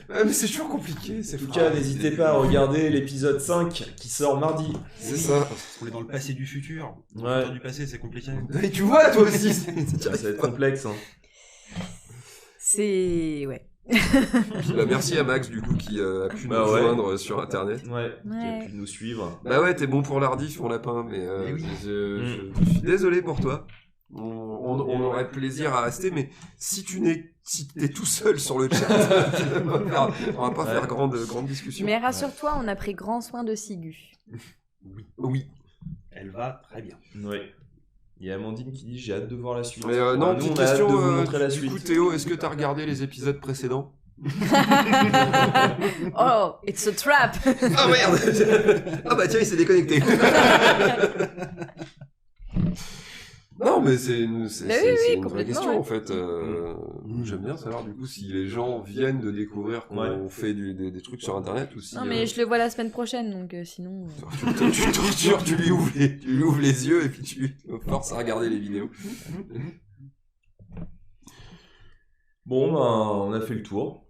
mais c'est toujours compliqué. En tout cas, n'hésitez pas à regarder l'épisode 5 qui sort mardi. C'est ça. Parce qu'on est dans le passé du futur. Dans Ouais. le futur du passé, c'est compliqué. Et tu vois, toi aussi. Ça va être complexe. Hein. C'est... Ouais. Bah, merci à Max, du coup, qui a pu Bah nous ouais. joindre sur Internet. Ouais, qui a Ouais. pu nous suivre. Bah ouais, t'es bon pour l'ardi, mon lapin, mais Eh oui. je suis désolé pour toi. On aurait plaisir à rester, mais si t'es tout seul sur le chat, on va pas faire grande discussion. Mais rassure-toi, on a pris grand soin de Sigu. Oui. Elle va très bien. Ouais. Il y a Amandine qui dit j'ai hâte de voir la suite. Mais Nous, non, petite on a hâte question, de vous montrer la du suite. coup, Théo, est-ce que t'as regardé les épisodes précédents? Oh, it's a trap. Ah merde. Ah bah tiens, il s'est déconnecté. Non, mais c'est une vraie complètement, question ouais. en fait. J'aime bien savoir du coup si les gens viennent de découvrir qu'on fait des trucs sur internet ou si. Non, mais je le vois la semaine prochaine, donc sinon... Tu tortures, tu lui ouvres les yeux et puis tu lui forces à regarder les vidéos. Bon, ben, on a fait le tour.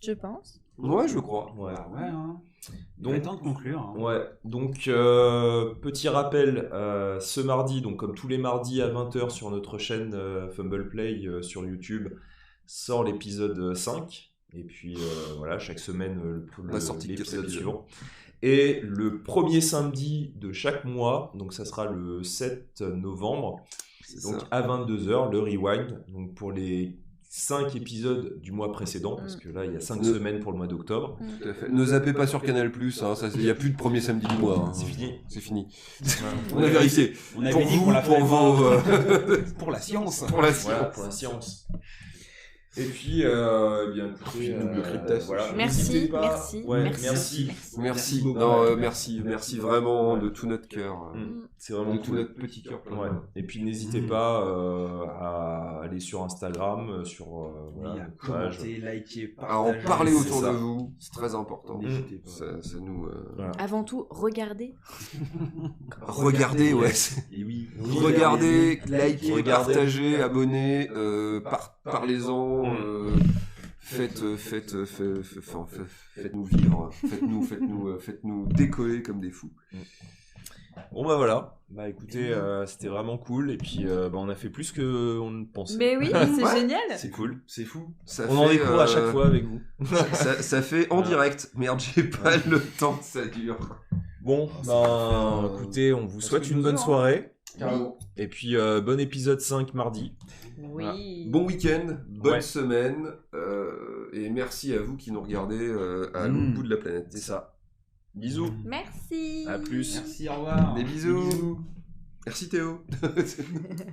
Je pense. Ouais, je crois. Ouais. Ah ouais, hein. Donc, Il est temps de conclure. Hein. Ouais, donc petit rappel, ce mardi, donc comme tous les mardis à 20h sur notre chaîne Fumble Play sur YouTube, sort l'épisode 5. Et puis voilà, chaque semaine La sortie de l'épisode 4 suivant. Et le premier samedi de chaque mois, donc ça sera le 7 novembre, donc ça. à 22h, le rewind, donc pour les 5 épisodes du mois précédent, parce que là il y a 5 semaines pour le mois d'octobre. Tout à fait. Ne zappez pas sur Canal+, hein, il n'y a plus de premier samedi du mois. Hein. C'est fini. C'est fini. Voilà. On a vérifié. On avait Pour dit vous, qu'on la pour ferait vos... pas. Pour la science. pour la Voilà, science. pour la science. Et puis, eh bien, écoutez, Double cryptage. voilà. Merci, N'hésitez pas. merci, Ouais, merci. merci. Merci. beaucoup. Non, merci vraiment de tout notre cœur. C'est vraiment De tout cool. notre petit cœur. Ouais. Et puis n'hésitez pas à aller sur Instagram, sur voilà, Oui, à notre page. commenter, liker, À en partager. parler c'est autour ça. de vous, c'est très important. N'hésitez pas. Ça nous... Voilà. Avant tout, regardez. Regardez, ouais. Et oui. Regardez, likez, Regardez. partagez, abonnez, parlez-en, faites-nous vivre, faites-nous décoller comme des fous. Bon bah voilà. Bah écoutez, c'était vraiment cool. Et puis bah, on a fait plus qu'on ne pensait. Mais oui, c'est Ouais. génial. C'est cool. C'est fou. Ça On en fait, découvre à chaque fois avec vous. ça fait en direct. Merde, j'ai pas le temps, ça dure. Bon, ben écoutez, on vous souhaite une bonne soirée. Et puis bon épisode 5 mardi. Oui. Bon week-end, bonne Ouais. semaine, et merci à vous qui nous regardez à l'autre bout de la planète. C'est ça. Bisous. Merci. À plus. Merci, au revoir. Des bisous. Merci Théo.